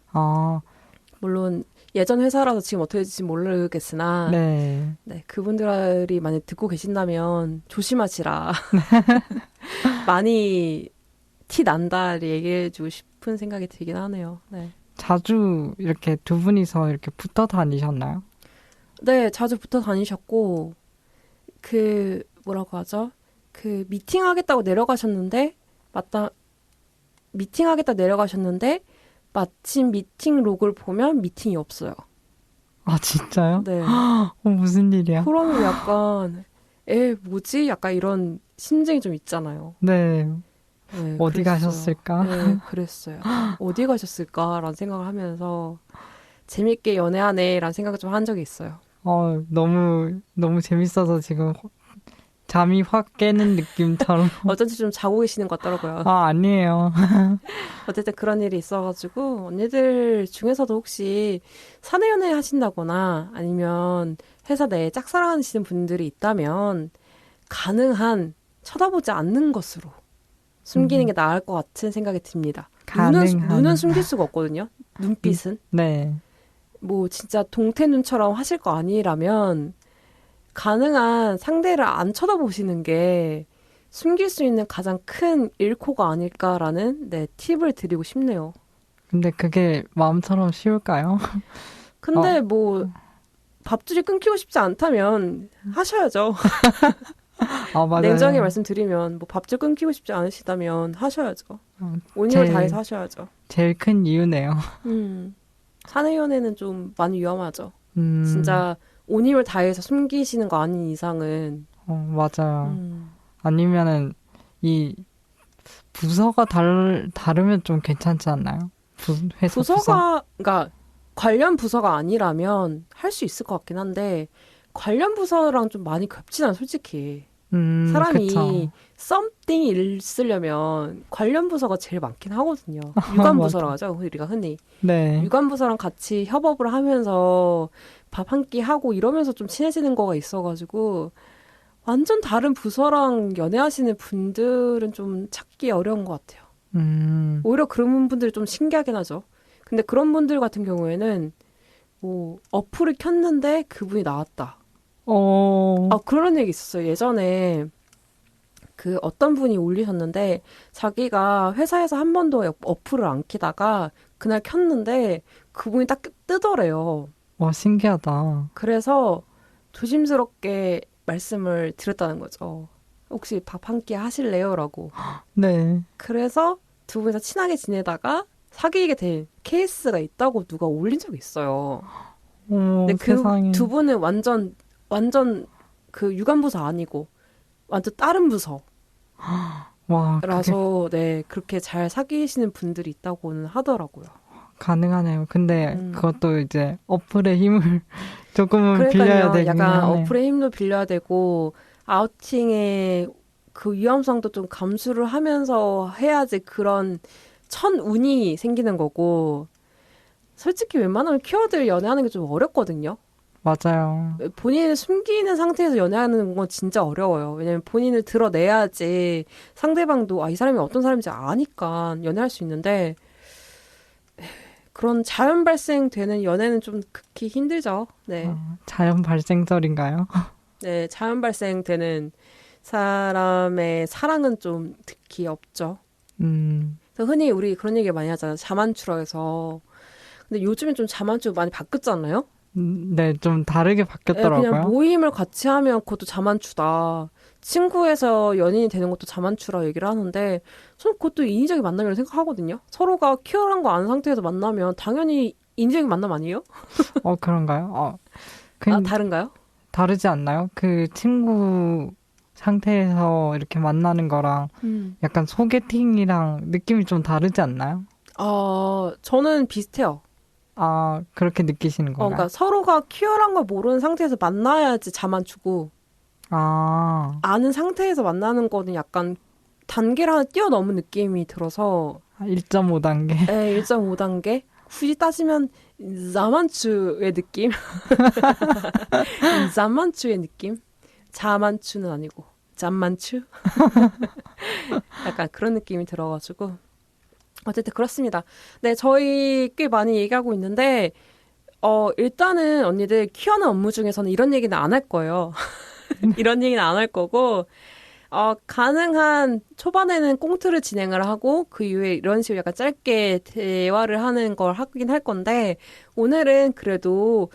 물론 예전 회사라서 지금 어떻게 될지 모르겠으나 네. 네, 그분들이 만약 듣고 계신다면 조심하시라. 많이 티 난다 얘기해주고 싶은 생각이 들긴 하네요. 네. 자주 이렇게 두 분이서 이렇게 붙어 다니셨나요? 네, 자주 붙어 다니셨고 뭐라고 하죠? 미팅하겠다고 내려가셨는데 마침 미팅 록을 보면 미팅이 없어요. 진짜요? 네. 무슨 일이야? 그러면 약간 뭐지? 약간 이런 심증이 좀 있잖아요. 네. 네, 어디 가셨을까? 네, 그랬어요. 어디 가셨을까라는 생각을 하면서 재밌게 연애하네라는 생각을 좀 한 적이 있어요. 너무 재밌어서 지금 잠이 확 깨는 느낌처럼. 어쩐지 좀 자고 계시는 것 같더라고요. 아니에요. 어쨌든 그런 일이 있어가지고 언니들 중에서도 혹시 사내 연애 하신다거나 아니면 회사 내에 짝사랑하시는 분들이 있다면 가능한 쳐다보지 않는 것으로 숨기는 게 나을 것 같은 생각이 듭니다. 눈은 숨길 수가 없거든요. 눈빛은. 네. 뭐 진짜 동태 눈처럼 하실 거 아니라면 가능한 상대를 안 쳐다보시는 게 숨길 수 있는 가장 큰 일코가 아닐까라는 네, 팁을 드리고 싶네요. 근데 그게 마음처럼 쉬울까요? 근데 뭐 밥줄이 끊기고 싶지 않다면 하셔야죠. 맞아요. 냉정하게 말씀드리면 뭐 밥줄 끊기고 싶지 않으시다면 하셔야죠. 온 힘을 다해서 하셔야죠. 제일 큰 이유네요. 사내 연애는 좀 많이 위험하죠. 진짜 온 힘을 다해서 숨기시는 거 아닌 이상은. 맞아요. 아니면은 이 부서가 다르면 좀 괜찮지 않나요? 회사 부서가 그러니까 관련 부서가 아니라면 할 수 있을 것 같긴 한데 관련 부서랑 좀 많이 겹치잖아 솔직히. 사람이 그쵸. 썸띵 있으려면 관련 부서가 제일 많긴 하거든요. 유관부서라고 하죠, 우리가 흔히. 네. 유관부서랑 같이 협업을 하면서 밥 한 끼 하고 이러면서 좀 친해지는 거가 있어가지고 완전 다른 부서랑 연애하시는 분들은 좀 찾기 어려운 것 같아요. 오히려 그런 분들이 좀 신기하긴 하죠. 근데 그런 분들 같은 경우에는 뭐 어플을 켰는데 그분이 나왔다. 그런 얘기 있었어요. 예전에 그 어떤 분이 올리셨는데 자기가 회사에서 한 번도 어플을 안 키다가 그날 켰는데 그분이 딱 뜨더래요. 와, 신기하다. 그래서 조심스럽게 말씀을 드렸다는 거죠. 혹시 밥 한 끼 하실래요? 라고. 네. 그래서 두 분이서 친하게 지내다가 사귀게 된 케이스가 있다고 누가 올린 적이 있어요. 근데 그 세상에. 두 분은 완전 그 유관부서 아니고 완전 다른 부서라서 와, 네 그렇게 잘 사귀시는 분들이 있다고는 하더라고요. 가능하네요. 근데 그것도 이제 어플의 힘을 조금은 빌려야 되긴 약간 하네요. 어플의 힘도 빌려야 되고 아우팅의 그 위험성도 좀 감수를 하면서 해야지 그런 천운이 생기는 거고 솔직히 웬만하면 퀴어들 연애하는 게 좀 어렵거든요. 맞아요. 본인을 숨기는 상태에서 연애하는 건 진짜 어려워요. 왜냐면 본인을 드러내야지 상대방도 이 사람이 어떤 사람인지 아니까 연애할 수 있는데 그런 자연 발생되는 연애는 좀 극히 힘들죠. 네. 자연 발생설인가요? 네, 자연 발생되는 사람의 사랑은 좀 특히 없죠. 그래서 흔히 우리 그런 얘기 많이 하잖아요. 자만추라해서. 근데 요즘엔 좀 자만추 많이 바뀌었잖아요. 네, 좀 다르게 바뀌었더라고요. 네, 그냥 모임을 같이 하면 그것도 자만추다. 친구에서 연인이 되는 것도 자만추라 얘기를 하는데 저는 그것도 인위적인 만남이라고 생각하거든요. 서로가 퀴어한 거 아는 상태에서 만나면 당연히 인위적인 만남 아니에요? 그런가요? 다른가요? 다르지 않나요? 그 친구 상태에서 이렇게 만나는 거랑 약간 소개팅이랑 느낌이 좀 다르지 않나요? 저는 비슷해요. 그렇게 느끼시는 건가요? 그러니까 서로가 퀴어한 걸 모르는 상태에서 만나야지 자만추고 아는 상태에서 만나는 거는 약간 단계를 하나 뛰어넘은 느낌이 들어서 1.5단계? 네, 1.5단계? 굳이 따지면 자만추의 느낌? 자만추의 느낌? 자만추는 아니고 잠만추? 약간 그런 느낌이 들어가지고 어쨌든 그렇습니다. 네, 저희 꽤 많이 얘기하고 있는데 일단은 언니들 퀴어는 업무 중에서는 이런 얘기는 안 할 거예요. 이런 얘기는 안 할 거고 가능한 초반에는 꽁트를 진행을 하고 그 이후에 이런 식으로 약간 짧게 대화를 하는 걸 하긴 할 건데 오늘은 그래도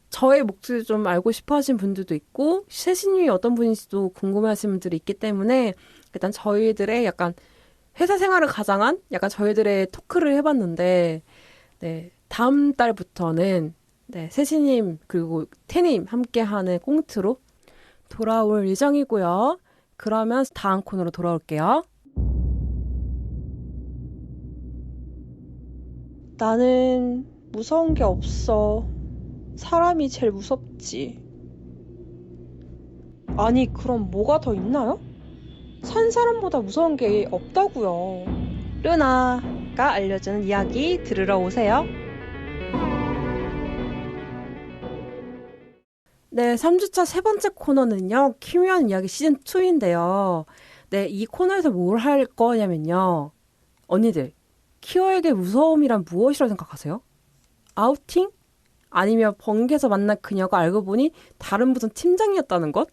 저의 목소리 좀 알고 싶어 하신 분들도 있고 세신님이 어떤 분인지도 궁금해 하시는 분들이 있기 때문에 일단 저희들의 약간 회사 생활을 가장한 약간 저희들의 토크를 해봤는데 네, 다음 달부터는 네, 세신님 그리고 태님 함께하는 꽁트로 돌아올 예정이고요. 그러면 다음 코너로 돌아올게요. 나는 무서운 게 없어. 사람이 제일 무섭지. 아니, 그럼 뭐가 더 있나요? 산 사람보다 무서운 게 없다고요. 루나가 알려주는 이야기 들으러 오세요. 네, 3주차 세 번째 코너는요. 키미한 이야기 시즌2인데요. 네, 이 코너에서 뭘 할 거냐면요. 언니들, 키어에게 무서움이란 무엇이라고 생각하세요? 아우팅? 아니면 번개에서 만난 그녀가 알고 보니 다른 무슨 팀장이었다는 것?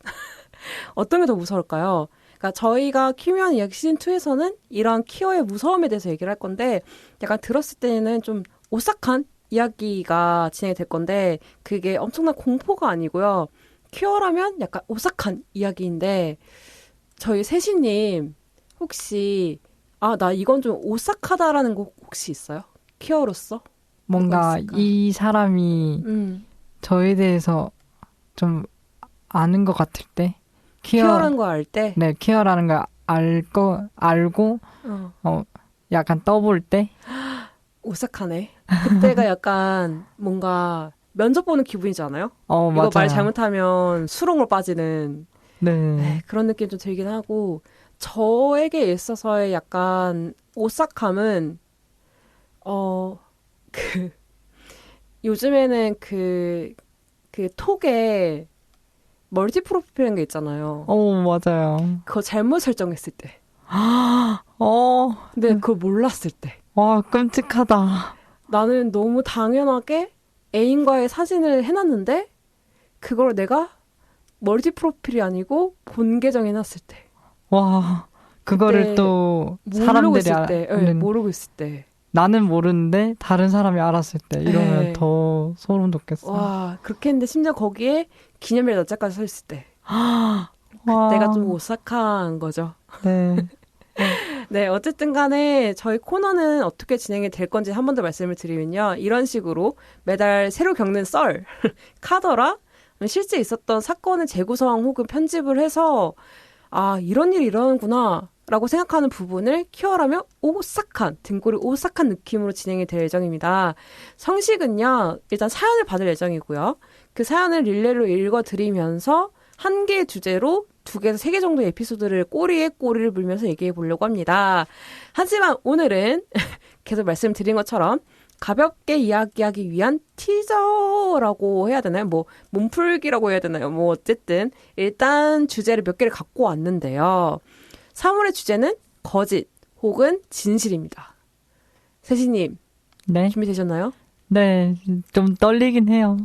어떤 게 더 무서울까요? 그러니까 저희가 키미한 이야기 시즌2에서는 이런 퀴어의 무서움에 대해서 얘기를 할 건데 약간 들었을 때는 좀 오싹한 이야기가 진행이 될 건데 그게 엄청난 공포가 아니고요. 퀴어라면 약간 오싹한 이야기인데 저희 세시님 혹시 나 이건 좀 오싹하다라는 거 혹시 있어요? 퀴어로서? 뭔가 이 사람이 저에 대해서 좀 아는 것 같을 때 퀴어라는 거 알 때? 네, 퀴어라는 걸 알고 약간 떠볼 때 오싹하네. 그때가 약간 뭔가 면접 보는 기분이지 않아요? 이거 맞아요. 말 잘못하면 수렁으로 빠지는 네. 그런 느낌 좀 들긴 하고 저에게 있어서의 약간 오싹함은 요즘에는 그 톡에 멀티 프로필이라는 게 있잖아요. 맞아요. 그거 잘못 설정했을 때. 어, 근데 그걸 몰랐을 때. 와, 끔찍하다. 나는 너무 당연하게 애인과의 사진을 해놨는데 그걸 내가 멀티 프로필이 아니고 본 계정 해놨을 때. 와, 그거를 또 사람들이 모르고 있을 때. 나는 모르는데 다른 사람이 알았을 때 이러면 네. 더 소름 돋겠어. 와, 그렇게 했는데 심지어 거기에 기념일 날짜까지 서 있을 때. 그때가 좀 오싹한 거죠. 네. 네, 어쨌든 간에 저희 코너는 어떻게 진행이 될 건지 한 번 더 말씀을 드리면요. 이런 식으로 매달 새로 겪는 썰, 카더라, 실제 있었던 사건의 재구성 혹은 편집을 해서 이런 일이 일어나는구나 라고 생각하는 부분을 퀴어라며 오싹한, 등골이 오싹한 느낌으로 진행이 될 예정입니다. 형식은요, 일단 사연을 받을 예정이고요. 그 사연을 릴레이로 읽어드리면서 한 개의 주제로 2개에서 3개 정도의 에피소드를 꼬리에 꼬리를 물면서 얘기해 보려고 합니다. 하지만 오늘은 계속 말씀드린 것처럼 가볍게 이야기하기 위한 티저라고 해야 되나요? 뭐 몸풀기라고 해야 되나요? 뭐 어쨌든 일단 주제를 몇 개를 갖고 왔는데요. 3월의 주제는 거짓 혹은 진실입니다. 세시님, 네. 준비되셨나요? 네, 좀 떨리긴 해요.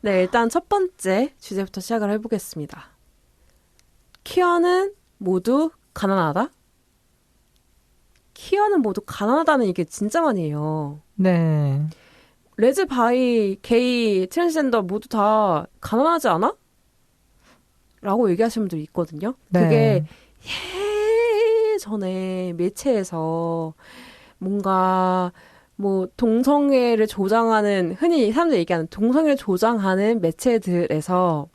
네, 일단 첫 번째 주제부터 시작을 해보겠습니다. 퀴어는 모두 가난하다? 퀴어는 모두 가난하다는 이게 진짜 많이 해요. 네. 레즈, 바이, 게이, 트랜스젠더 모두 다 가난하지 않아? 라고 얘기하시는 분들이 있거든요. 네. 그게 예전에 매체에서 뭔가 뭐 동성애를 조장하는 흔히 사람들이 얘기하는 동성애를 조장하는 매체들에서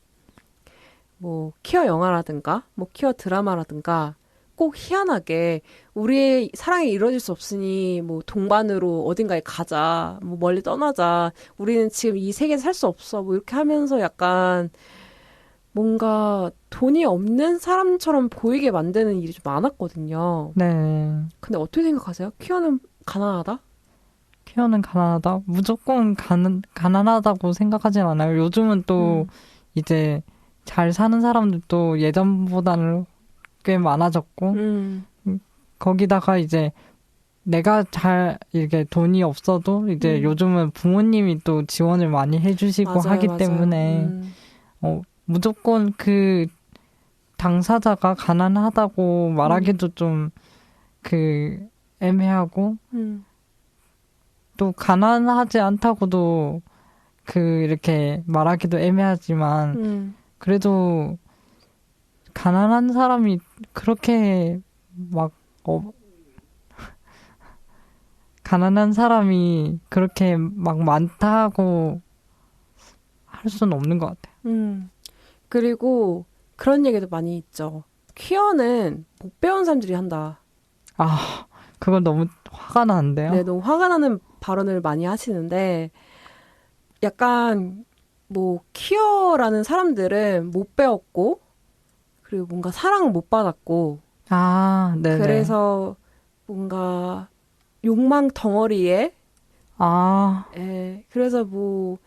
뭐 퀴어 영화라든가 뭐 퀴어 드라마라든가 꼭 희한하게 우리의 사랑이 이루어질 수 없으니 뭐 동반으로 어딘가에 가자, 뭐 멀리 떠나자, 우리는 지금 이 세계에서 살 수 없어, 뭐 이렇게 하면서 약간 뭔가 돈이 없는 사람처럼 보이게 만드는 일이 좀 많았거든요. 네. 근데 어떻게 생각하세요? 퀴어는 가난하다? 퀴어는 가난하다? 무조건 가난하다고 생각하진 않아요. 요즘은 또 이제 잘 사는 사람들도 예전보다는 꽤 많아졌고, 거기다가 이제 내가 잘 이렇게 돈이 없어도 이제 요즘은 부모님이 또 지원을 많이 해주시고 맞아요, 하기 맞아요. 때문에 무조건 그 당사자가 가난하다고 말하기도 좀 애매하고 또 가난하지 않다고도 이렇게 말하기도 애매하지만 그래도 가난한 사람이 그렇게 막 가난한 사람이 그렇게 막 많다고 할 수는 없는 것 같아요. 그리고 그런 얘기도 많이 있죠. 퀴어는 못 배운 사람들이 한다. 그건 너무 화가 나는데요. 네, 너무 화가 나는 발언을 많이 하시는데 약간 뭐 퀴어라는 사람들은 못 배웠고 그리고 뭔가 사랑을 못 받았고 네네. 그래서 뭔가 욕망 덩어리에 그래서 뭐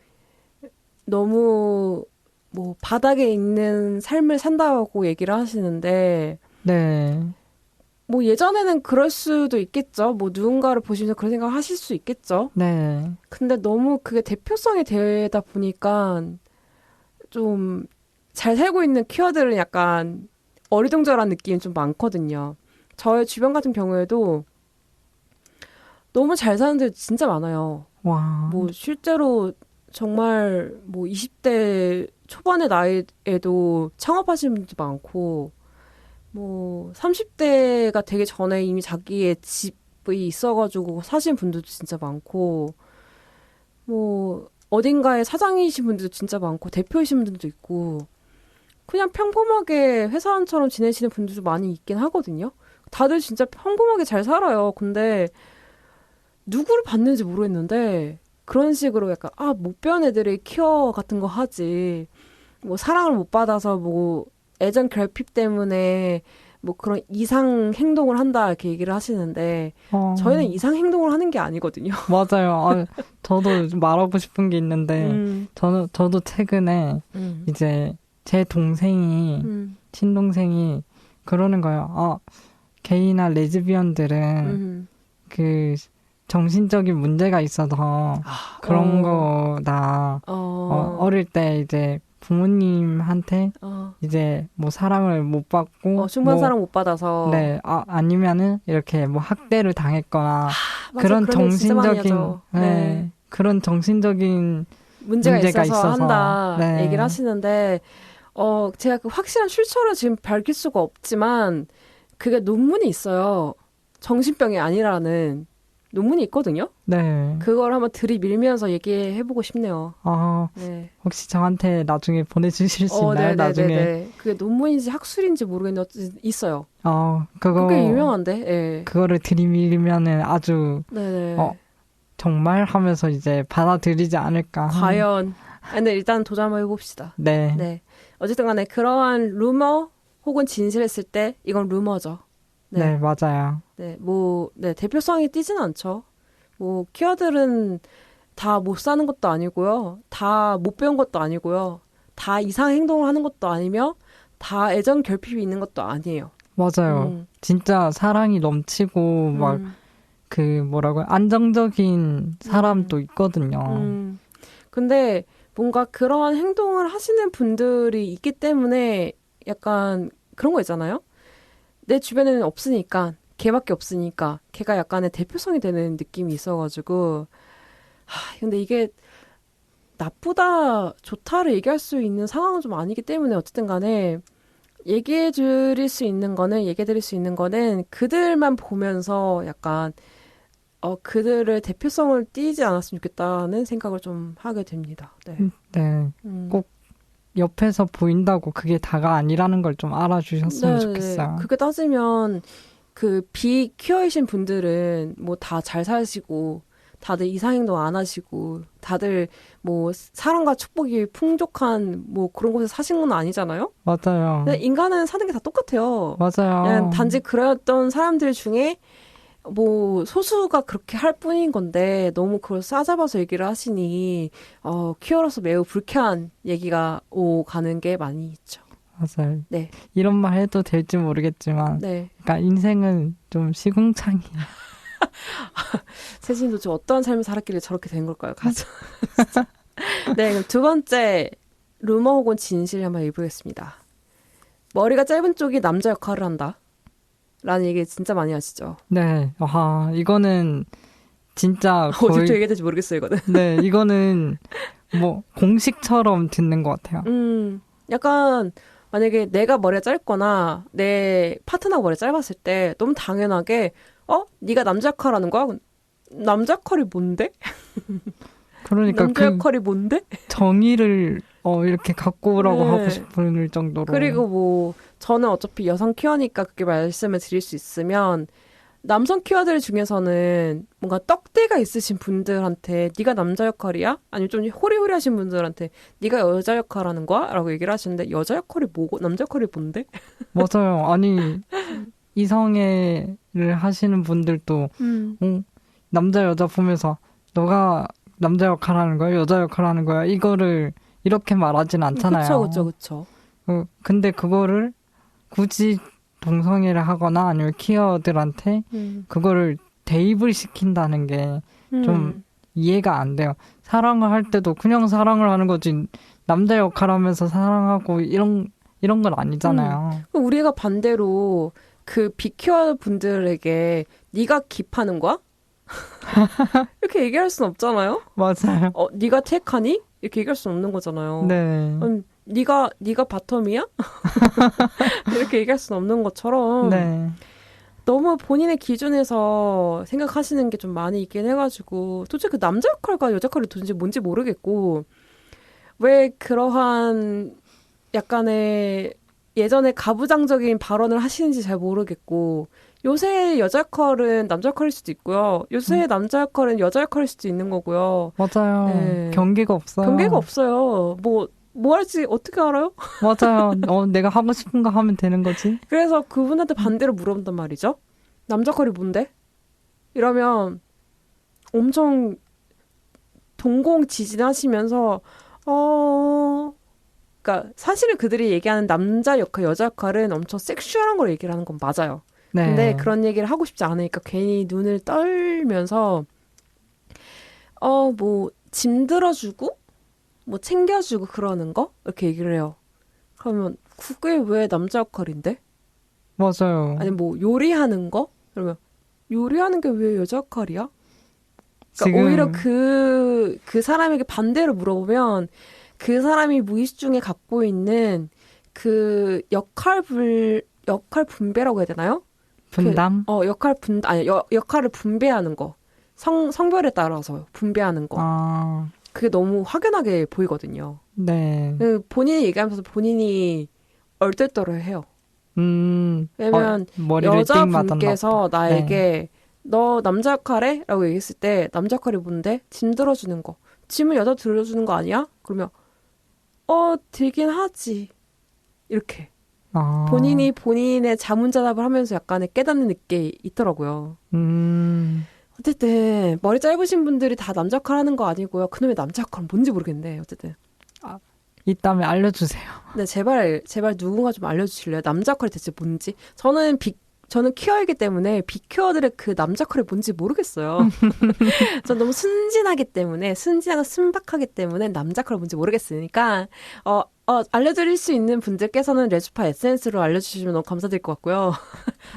너무 뭐 바닥에 있는 삶을 산다고 얘기를 하시는데 네. 뭐 예전에는 그럴 수도 있겠죠. 뭐 누군가를 보시면서 그런 생각을 하실 수 있겠죠. 네. 근데 너무 그게 대표성이 되다 보니까 좀 잘 살고 있는 퀴어들은 약간 어리둥절한 느낌이 좀 많거든요. 저의 주변 같은 경우에도 너무 잘 사는 데 진짜 많아요. 와. 뭐 실제로 정말 뭐 20대 초반의 나이에도 창업하시는 분도 많고 뭐 30대가 되기 전에 이미 자기의 집이 있어가지고 사신 분들도 진짜 많고 뭐 어딘가에 사장이신 분들도 진짜 많고 대표이신 분들도 있고 그냥 평범하게 회사원처럼 지내시는 분들도 많이 있긴 하거든요. 다들 진짜 평범하게 잘 살아요. 근데 누구를 봤는지 모르겠는데 그런 식으로 약간 못 배운 애들이 퀴어 같은 거 하지 뭐 사랑을 못 받아서 뭐 애정 결핍 때문에 뭐 그런 이상 행동을 한다 이렇게 얘기를 하시는데 저희는 이상 행동을 하는 게 아니거든요. 맞아요. 저도 말하고 싶은 게 있는데 저도 최근에 이제 제 동생이 친동생이 그러는 거예요. 게이나 레즈비언들은 그 정신적인 문제가 있어서 그런 거다. 어릴 때 이제 부모님한테 이제 뭐 사랑을 못 받고 충분한 사랑 못 받아서 네, 아니면은 이렇게 뭐 학대를 당했거나 맞아, 그런 정신적인 네. 그런 정신적인 문제가 있어서 한다 네. 얘기를 하시는데 제가 그 확실한 출처를 지금 밝힐 수가 없지만 그게 논문이 있어요. 정신병이 아니라는 논문이 있거든요. 네. 그걸 한번 들이밀면서 얘기해보고 싶네요. 네. 혹시 저한테 나중에 보내주실 수 있나요? 나중에. 그게 논문인지 학술인지 모르겠는데 있어요. 그거 꽤 유명한데. 네. 그거를 들이밀면은 아주 정말 하면서 이제 받아들이지 않을까. 과연. 근데 일단 도전 한번 해봅시다. 네. 어쨌든 간에 그러한 루머 혹은 진실했을 때 이건 루머죠. 네, 맞아요. 대표성이 띄진 않죠. 뭐, 퀴어들은 다 못 사는 것도 아니고요. 다 못 배운 것도 아니고요. 다 이상 행동을 하는 것도 아니며, 다 애정 결핍이 있는 것도 아니에요. 맞아요. 진짜 사랑이 넘치고, 안정적인 사람도 있거든요. 근데 뭔가 그러한 행동을 하시는 분들이 있기 때문에 약간 그런 거 있잖아요. 내 주변에는 없으니까 걔밖에 없으니까 걔가 약간의 대표성이 되는 느낌이 있어가지고 근데 이게 나쁘다 좋다를 얘기할 수 있는 상황은 좀 아니기 때문에 어쨌든 간에 얘기해 드릴 수 있는 거는 그들만 보면서 약간 그들의 대표성을 띄지 않았으면 좋겠다는 생각을 좀 하게 됩니다. 네. 꼭 옆에서 보인다고 그게 다가 아니라는 걸 좀 알아주셨으면 좋겠어요. 그렇게 따지면 그 비퀴어이신 분들은 뭐 다 잘 사시고 다들 이상행동 안 하시고 다들 뭐 사랑과 축복이 풍족한 뭐 그런 곳에 사신 건 아니잖아요. 맞아요. 근데 인간은 사는 게 다 똑같아요. 맞아요. 그냥 단지 그랬던 사람들 중에 뭐 소수가 그렇게 할 뿐인 건데 너무 그걸 싸잡아서 얘기를 하시니 퀴어로서 매우 불쾌한 얘기가 오가는 게 많이 있죠. 맞아요. 네. 이런 말 해도 될지 모르겠지만 그러니까 인생은 좀 시궁창이에요. 세진도 좀 어떠한 삶을 살았길래 저렇게 된 걸까요? 가자. 네, 그럼 두 번째 루머 혹은 진실 한번 읽어보겠습니다. 머리가 짧은 쪽이 남자 역할을 한다. 라는 얘기 진짜 많이 하시죠. 네. 이거는 진짜 거의 어디부터 얘기해야 될지 모르겠어요, 이거는. 네, 이거는 뭐 공식처럼 듣는 것 같아요. 약간 만약에 내가 머리가 짧거나 내 파트너가 머리가 짧았을 때 너무 당연하게 네가 남자 역할 하는 거야? 남자 역할이 뭔데? 그러니까 남자 역할이 뭔데? 정의를 이렇게 갖고 오라고 하고 싶을 정도로. 그리고 뭐 저는 어차피 여성 퀴어니까 그렇게 말씀을 드릴 수 있으면 남성 퀴어들 중에서는 뭔가 떡대가 있으신 분들한테 네가 남자 역할이야? 아니면 좀 호리호리하신 분들한테 네가 여자 역할 하는 거야? 라고 얘기를 하시는데 여자 역할이 뭐고 남자 역할이 뭔데? 맞아요. 아니 이성애를 하시는 분들도 남자 여자 보면서 너가 남자 역할 하는 거야? 여자 역할 하는 거야? 이거를 이렇게 말하진 않잖아요. 그쵸. 근데 그거를 굳이 동성애를 하거나 아니면 퀴어들한테 그거를 대입을 시킨다는 게 좀 이해가 안 돼요. 사랑을 할 때도 그냥 사랑을 하는 거지 남자 역할하면서 사랑하고 이런 건 아니잖아요. 우리가 반대로 그 비퀴어 분들에게 네가 깁하는 거야? 이렇게 얘기할 순 없잖아요. 맞아요. 네가 택하니? 이렇게 얘기할 순 없는 거잖아요. 네. 네가 바텀이야? 이렇게 얘기할 순 없는 것처럼 네. 너무 본인의 기준에서 생각하시는 게 좀 많이 있긴 해가지고 도대체 그 남자 역할과 여자 역할이 도대체 뭔지 모르겠고 왜 그러한 약간의 예전에 가부장적인 발언을 하시는지 잘 모르겠고 요새 여자 역할은 남자 역할일 수도 있고요. 요새 남자 역할은 여자 역할일 수도 있는 거고요. 맞아요. 네. 경계가 없어요. 경계가 없어요. 뭐 할지 어떻게 알아요? 맞아요. 내가 하고 싶은 거 하면 되는 거지. 그래서 그분한테 반대로 물어본단 말이죠. 남자 역할이 뭔데? 이러면 엄청 동공지진하시면서 그러니까 사실은 그들이 얘기하는 남자 역할, 여자 역할은 엄청 섹슈얼한 걸 얘기를 하는 건 맞아요. 네. 근데 그런 얘기를 하고 싶지 않으니까 괜히 눈을 떨면서 뭐 짐 들어주고 뭐 챙겨주고 그러는 거? 이렇게 얘기를 해요. 그러면 그게 왜 남자 역할인데? 맞아요. 아니 뭐 요리하는 거? 그러면 요리하는 게 왜 여자 역할이야? 그러니까 지금... 오히려 그 사람에게 반대로 물어보면 그 사람이 무의식 중에 갖고 있는 그 역할 분배라고 해야 되나요? 분담? 역할을 분배하는 거. 성별에 따라서 분배하는 거. 그게 너무 확연하게 보이거든요. 네. 본인이 얘기하면서 본인이 얼떨떨해요. 왜냐면 여자분께서 나에게 너 남자 역할해? 라고 얘기했을 때 남자 역할이 뭔데? 짐 들어주는 거. 짐을 여자 들어주는 거 아니야? 그러면 들긴 하지. 이렇게. 본인이 본인의 자문자답을 하면서 약간의 깨닫는 게 있더라고요. 어쨌든 머리 짧으신 분들이 다 남자 역할 하는 거 아니고요. 그놈의 남자 역할은 뭔지 모르겠네. 어쨌든. 있다면 알려주세요. 네, 제발 누군가 좀 알려주실래요? 남자 역할이 대체 뭔지? 저는 퀴어이기 때문에 비퀴어들의 그 남자 역할이 뭔지 모르겠어요. 전 너무 순진하고 순박하기 때문에 남자 역할이 뭔지 모르겠으니까 알려드릴 수 있는 분들께서는 레주파 SNS로 알려주시면 너무 감사드릴 것 같고요.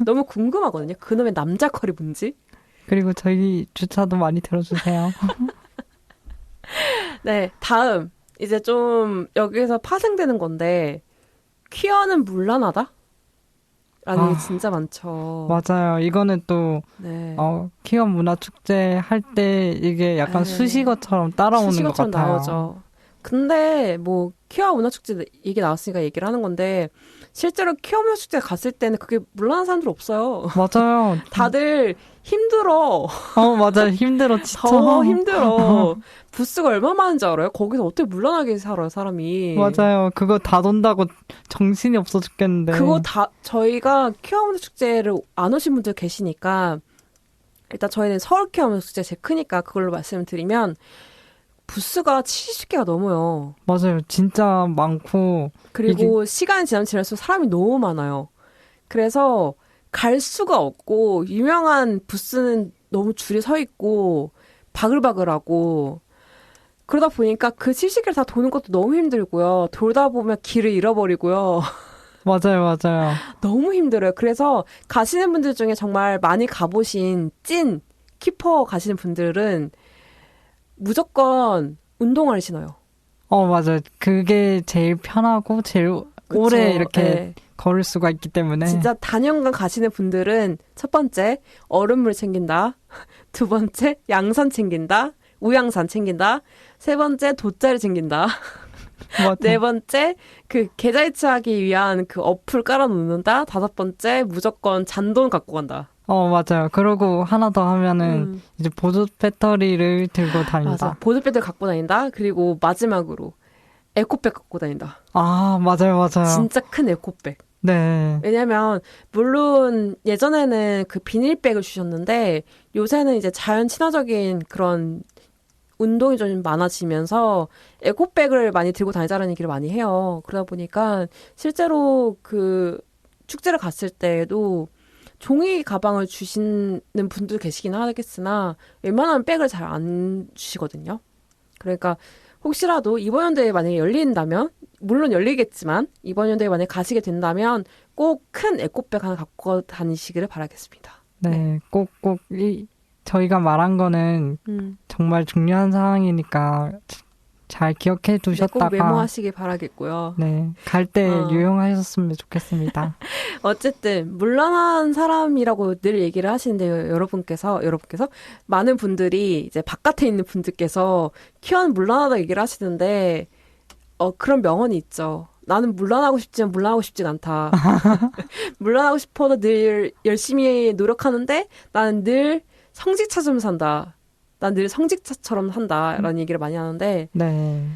너무 궁금하거든요. 그놈의 남자 역할이 뭔지. 그리고 저희 주차도 많이 들어주세요. 네, 다음. 이제 좀 여기서 파생되는 건데 퀴어는 문란하다? 라는 게 진짜 많죠. 맞아요. 이거는 또 퀴어 문화축제 할 때 이게 약간 수식어처럼 따라오는 것 같아요. 나오죠. 근데 뭐 퀴어 문화축제 얘기 나왔으니까 얘기를 하는 건데 실제로 퀴어 문화축제 갔을 때는 그게 문란한 사람들 없어요. 맞아요. 다들 힘들어. 맞아요. 힘들어. 진짜. 더 힘들어. 부스가 얼마 많은지 알아요? 거기서 어떻게 문란하게 살아요, 사람이. 맞아요. 그거 다 돈다고 정신이 없어 죽겠는데. 그거 다 저희가 퀴어 문화축제를 안 오신 분들 계시니까 일단 저희는 서울 퀴어 문화축제 제일 크니까 그걸로 말씀을 드리면 부스가 70개가 넘어요. 맞아요. 진짜 많고. 그리고 시간이 지나면 지날수록 사람이 너무 많아요. 그래서 갈 수가 없고 유명한 부스는 너무 줄이 서 있고 바글바글하고 그러다 보니까 그 70개를 다 도는 것도 너무 힘들고요. 돌다 보면 길을 잃어버리고요. 맞아요. 너무 힘들어요. 그래서 가시는 분들 중에 정말 많이 가보신 찐 키퍼 가시는 분들은 무조건 운동화를 신어요. 맞아요. 그게 제일 편하고 제일 오래 이렇게 걸을 수가 있기 때문에. 진짜 단연간 가시는 분들은 첫 번째 얼음물 챙긴다. 두 번째 양산 챙긴다. 우양산 챙긴다. 세 번째 돗자리 챙긴다. 네 번째 그 계좌이체하기 위한 그 어플 깔아놓는다. 다섯 번째 무조건 잔돈 갖고 간다. 맞아요. 그러고 하나 더 하면은 이제 보조 배터리를 들고 다닌다. 맞아. 보조 배터리 갖고 다닌다. 그리고 마지막으로 에코백 갖고 다닌다. 맞아요. 진짜 큰 에코백. 네. 왜냐면 물론 예전에는 그 비닐백을 주셨는데 요새는 이제 자연 친화적인 그런 운동이 좀 많아지면서 에코백을 많이 들고 다니자라는 얘기를 많이 해요. 그러다 보니까 실제로 그 축제를 갔을 때에도 종이 가방을 주시는 분도 계시긴 하겠으나 웬만하면 백을 잘 안 주시거든요. 그러니까 혹시라도 이번 연도에 만약에 열린다면, 물론 열리겠지만 이번 연도에 만약에 가시게 된다면 꼭 큰 에코백 하나 갖고 다니시기를 바라겠습니다. 네, 꼭꼭 저희가 말한 거는 정말 중요한 상황이니까 잘 기억해 두셨다가 꼭 메모하시길 바라겠고요. 네, 갈 때 유용하셨으면 좋겠습니다. 어쨌든 물란한 사람이라고 늘 얘기를 하시는데요. 여러분께서 많은 분들이 이제 바깥에 있는 분들께서 퀴어는 물란하다 얘기를 하시는데 그런 명언이 있죠. 나는 물란하고 싶지만 물란하고 싶지가 않다. 물란하고 싶어도 늘 열심히 노력하는데 나는 늘 성직차처럼 산다. 난 늘 성직차처럼 산다라는 얘기를 많이 하는데 네.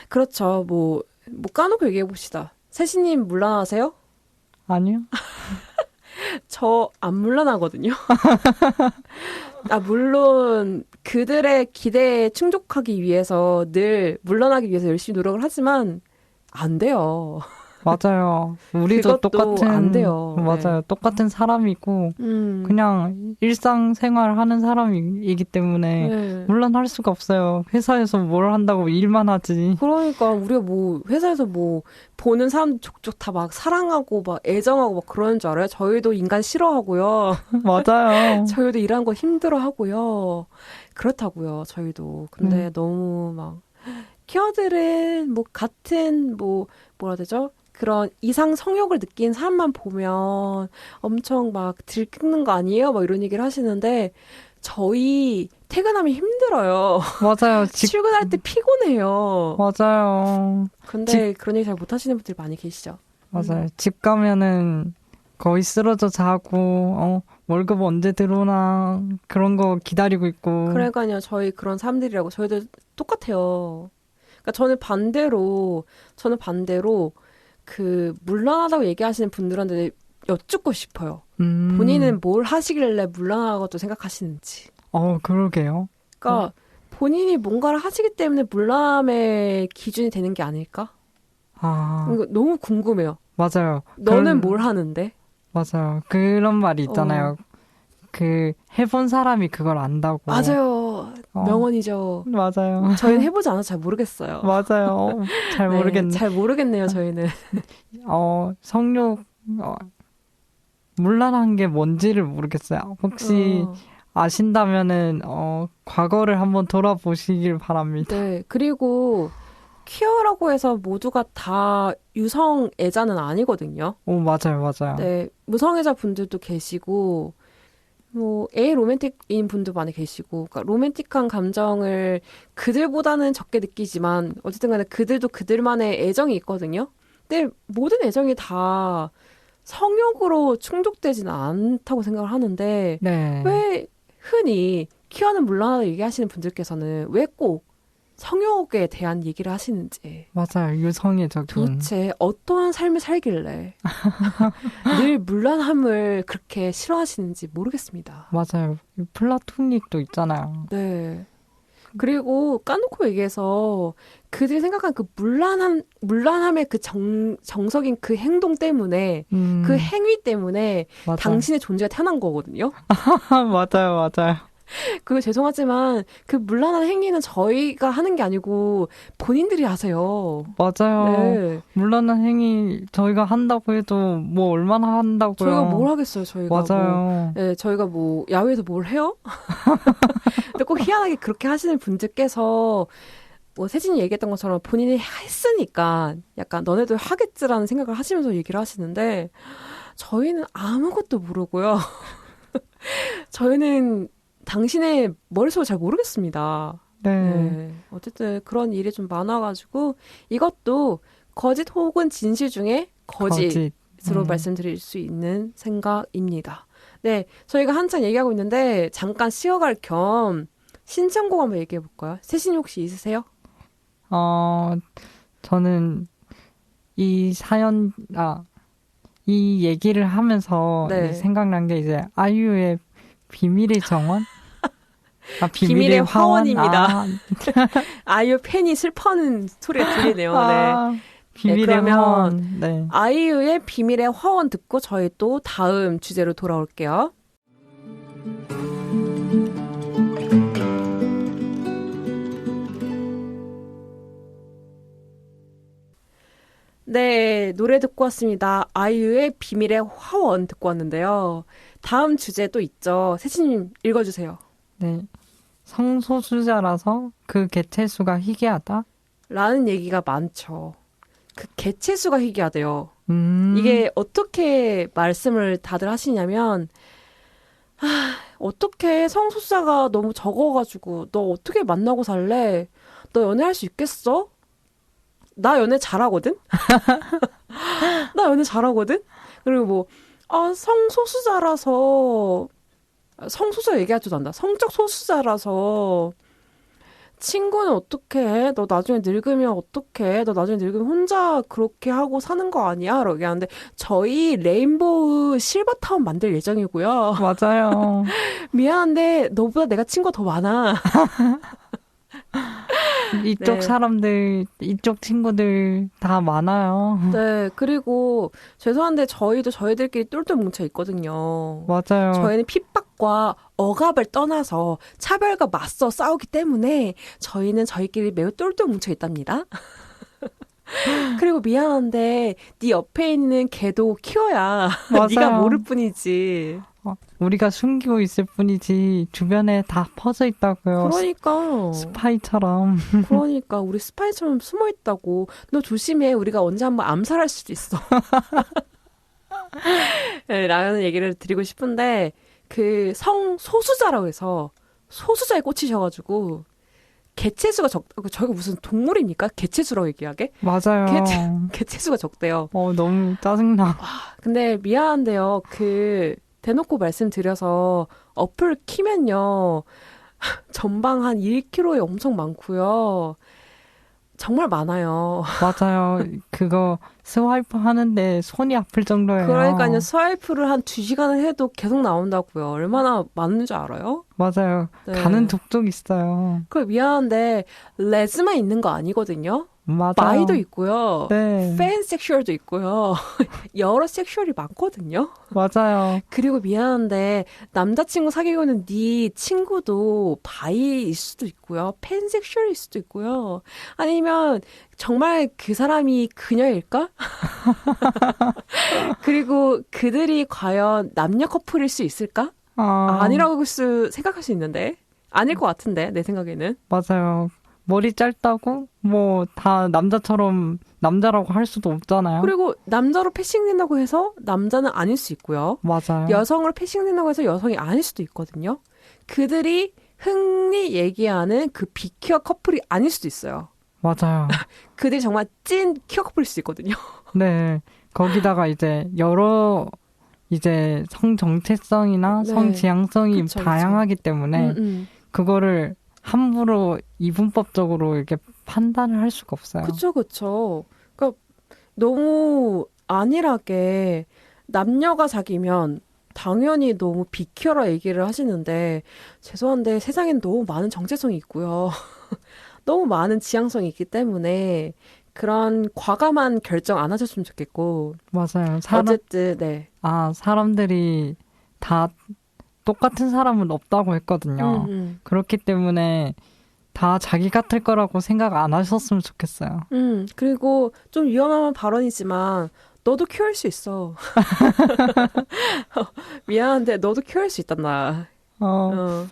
그렇죠. 뭐 까놓고 얘기해 봅시다. 세신님 물란하세요? 아니요. 저 안 물란하거든요. 물론 그들의 기대에 충족하기 위해서 늘 물란하기 위해서 열심히 노력을 하지만 안 돼요. 맞아요. 우리도 똑같은 안 돼요. 맞아요. 네. 똑같은 사람이고 그냥 일상생활 하는 사람이기 때문에 네. 물론 할 수가 없어요. 회사에서 뭘 한다고 일만 하지. 그러니까 우리가 뭐 회사에서 뭐 보는 사람 족족 다 막 사랑하고 막 애정하고 막 그러는 줄 알아요? 저희도 인간 싫어하고요. 맞아요. 저희도 일하는 거 힘들어하고요. 그렇다고요. 저희도. 근데 너무 막 퀴어들은 뭐 같은 뭐라 해야 되죠? 그런 이상 성욕을 느낀 사람만 보면 엄청 막 들끓는 거 아니에요? 막 이런 얘기를 하시는데 저희 퇴근하면 힘들어요. 맞아요. 출근할 때 피곤해요. 맞아요. 근데 그런 얘기 잘 못하시는 분들 많이 계시죠. 맞아요. 집 가면은 거의 쓰러져 자고 월급 언제 들어오나 그런 거 기다리고 있고. 그러니까요. 저희 그런 사람들이라고. 저희도 똑같아요. 그러니까 저는 반대로 그 물란하다고 얘기하시는 분들한테 여쭙고 싶어요. 본인은 뭘 하시길래 물란하다고 생각하시는지. 그러게요. 그러니까 본인이 뭔가를 하시기 때문에 물란함의 기준이 되는 게 아닐까? 이거 너무 궁금해요. 맞아요. 너는 뭘 하는데? 맞아요. 그런 말이 있잖아요. 그 해본 사람이 그걸 안다고. 맞아요. 명언이죠. 맞아요. 저희는 해보지 않아서 잘 모르겠어요. 맞아요. 잘 모르겠네. 잘 모르겠네요, 저희는. 성욕 물란한 게 뭔지를 모르겠어요. 혹시 아신다면은 과거를 한번 돌아보시길 바랍니다. 네. 그리고 퀴어라고 해서 모두가 다 유성애자는 아니거든요. 맞아요. 네. 무성애자 분들도 계시고 뭐 로맨틱인 분도 많이 계시고, 그러니까 로맨틱한 감정을 그들보다는 적게 느끼지만 어쨌든 간에 그들도 그들만의 애정이 있거든요. 근데 모든 애정이 다 성욕으로 충족되지는 않다고 생각을 하는데 네. 왜 흔히 퀴어는 물란하다 얘기하시는 분들께서는 왜 꼭 성욕에 대한 얘기를 하시는지. 맞아요. 유성애적인. 도대체 어떠한 삶을 살길래 늘 물란함을 그렇게 싫어하시는지 모르겠습니다. 맞아요. 플라토닉도 있잖아요. 네. 그리고 까놓고 얘기해서 그들이 생각한 그 물란함의 그 정석인 그 행동 때문에 그 행위 때문에 맞아요. 당신의 존재가 태어난 거거든요. 맞아요. 그거 죄송하지만 그 물란한 행위는 저희가 하는 게 아니고 본인들이 하세요. 맞아요. 네. 물란한 행위 저희가 한다고 해도 뭐 얼마나 한다고요. 저희가 뭘 하겠어요. 저희가 맞아요. 네, 저희가 뭐 야외에서 뭘 해요? 근데 꼭 희한하게 그렇게 하시는 분들께서 뭐 세진이 얘기했던 것처럼 본인이 했으니까 약간 너네도 하겠지라는 생각을 하시면서 얘기를 하시는데 저희는 아무것도 모르고요. 저희는 당신의 머릿속을 잘 모르겠습니다. 네. 어쨌든 그런 일이 좀 많아가지고 이것도 거짓 혹은 진실 중에 거짓으로 말씀드릴 수 있는 생각입니다. 네, 저희가 한참 얘기하고 있는데 잠깐 쉬어갈 겸 신청곡 한번 얘기해볼까요? 세신이 혹시 있으세요? 저는 이 얘기를 하면서 생각난 게 이제 아이유의 비밀의 정원? 비밀의 화원입니다. 아이유 팬이 슬퍼하는 소리가 들리네요. 네. 비밀의 그러면 화원. 네. 아이유의 비밀의 화원 듣고 저희 또 다음 주제로 돌아올게요. 네, 노래 듣고 왔습니다. 아이유의 비밀의 화원 듣고 왔는데요. 다음 주제 또 있죠. 세진님 읽어주세요. 네. 성소수자라서 그 개체수가 희귀하다? 라는 얘기가 많죠. 그 개체수가 희귀하대요. 음. 이게 어떻게 말씀을 다들 하시냐면, 어떻게 성소수자가 너무 적어가지고 너 어떻게 만나고 살래? 너 연애할 수 있겠어? 나 연애 잘하거든? 나 연애 잘하거든? 그리고 뭐, 성소수자라서, 성소수자 얘기하지도 않다. 성적 소수자라서, 친구는 어떻게 해? 너 나중에 늙으면 어떻게 해? 너 나중에 늙으면 혼자 그렇게 하고 사는 거 아니야? 라고 얘기하는데, 저희 레인보우 실버타운 만들 예정이고요. 맞아요. 미안한데, 너보다 내가 친구가 더 많아. 이쪽 네. 사람들, 이쪽 친구들 다 많아요. 네, 그리고 죄송한데 저희도 저희들끼리 똘똘 뭉쳐 있거든요. 맞아요. 저희는 핍박과 억압을 떠나서 차별과 맞서 싸우기 때문에 저희는 저희끼리 매우 똘똘 뭉쳐 있답니다. 그리고 미안한데 네 옆에 있는 개도 키워야 네가 모를 뿐이지. 우리가 숨기고 있을 뿐이지 주변에 다 퍼져 있다고요. 그러니까. 스파이처럼. 그러니까 우리 스파이처럼 숨어 있다고. 너 조심해. 우리가 언제 한번 암살할 수도 있어. 네, 라는 얘기를 드리고 싶은데 그 성소수자라고 해서 소수자에 꽂히셔가지고 개체수가 저희가 무슨 동물입니까? 개체수라고 얘기하게? 맞아요. 개체수가 적대요. 너무 짜증나. 근데 미안한데요. 대놓고 말씀드려서 어플 키면요. 전방 한 1km에 엄청 많고요. 정말 많아요. 맞아요. 그거 스와이프 하는데 손이 아플 정도예요. 그러니까요. 스와이프를 한 2시간을 해도 계속 나온다고요. 얼마나 많은 줄 알아요? 맞아요. 네. 가는 독도 있어요. 미안한데 레즈만 있는 거 아니거든요. 맞아요. 바이도 있고요. 네. 팬 섹슈얼도 있고요. 여러 섹슈얼이 많거든요. 맞아요. 그리고 미안한데 남자친구 사귀고는 네 친구도 바이일 수도 있고요. 팬 섹슈얼일 수도 있고요. 아니면 정말 그 사람이 그녀일까? 그리고 그들이 과연 남녀 커플일 수 있을까? 아니라고 생각할 수 있는데 아닐 것 같은데 내 생각에는. 맞아요. 머리 짧다고 뭐 다 남자처럼 남자라고 할 수도 없잖아요. 그리고 남자로 패싱된다고 해서 남자는 아닐 수 있고요. 맞아요. 여성으로 패싱된다고 해서 여성이 아닐 수도 있거든요. 그들이 흔히 얘기하는 그 비키어 커플이 아닐 수도 있어요. 맞아요. 그들이 정말 찐 키어 커플일 수 있거든요. 네. 거기다가 이제 여러 이제 성 정체성이나 네. 성 지향성이 그쵸, 다양하기 때문에 그거를 함부로 이분법적으로 이렇게 판단을 할 수가 없어요. 그쵸. 그러니까 너무 안일하게 남녀가 사귀면 당연히 너무 비키어라 얘기를 하시는데 죄송한데 세상엔 너무 많은 정체성이 있고요. 너무 많은 지향성이 있기 때문에 그런 과감한 결정 안 하셨으면 좋겠고. 맞아요. 어쨌든 네. 사람들이 다 똑같은 사람은 없다고 했거든요. 그렇기 때문에 다 자기 같을 거라고 생각 안 하셨으면 좋겠어요. 그리고 좀 위험한 발언이지만 너도 큐어할 수 있어. 미안한데 너도 큐어할 수 있단다.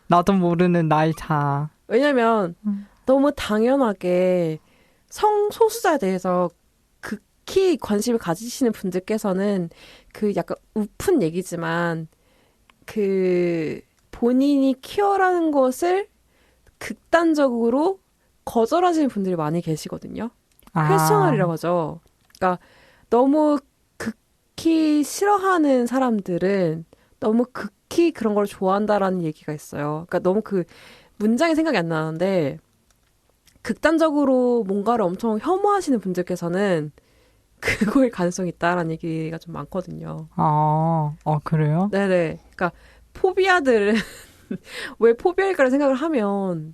나도 모르는 나의 자아. 왜냐면 너무 당연하게 성소수자에 대해서 극히 관심을 가지시는 분들께서는 그 약간 우픈 얘기지만 그 본인이 퀴어라는 것을 극단적으로 거절하시는 분들이 많이 계시거든요. 퀘스천널이라고 하죠. 그러니까 너무 극히 싫어하는 사람들은 너무 극히 그런 걸 좋아한다라는 얘기가 있어요. 그러니까 너무 그 문장이 생각이 안 나는데 극단적으로 뭔가를 엄청 혐오하시는 분들께서는 그거일 가능성이 있다라는 얘기가 좀 많거든요. 그래요? 네네. 그러니까 포비아들은 왜 포비아일까를 생각을 하면,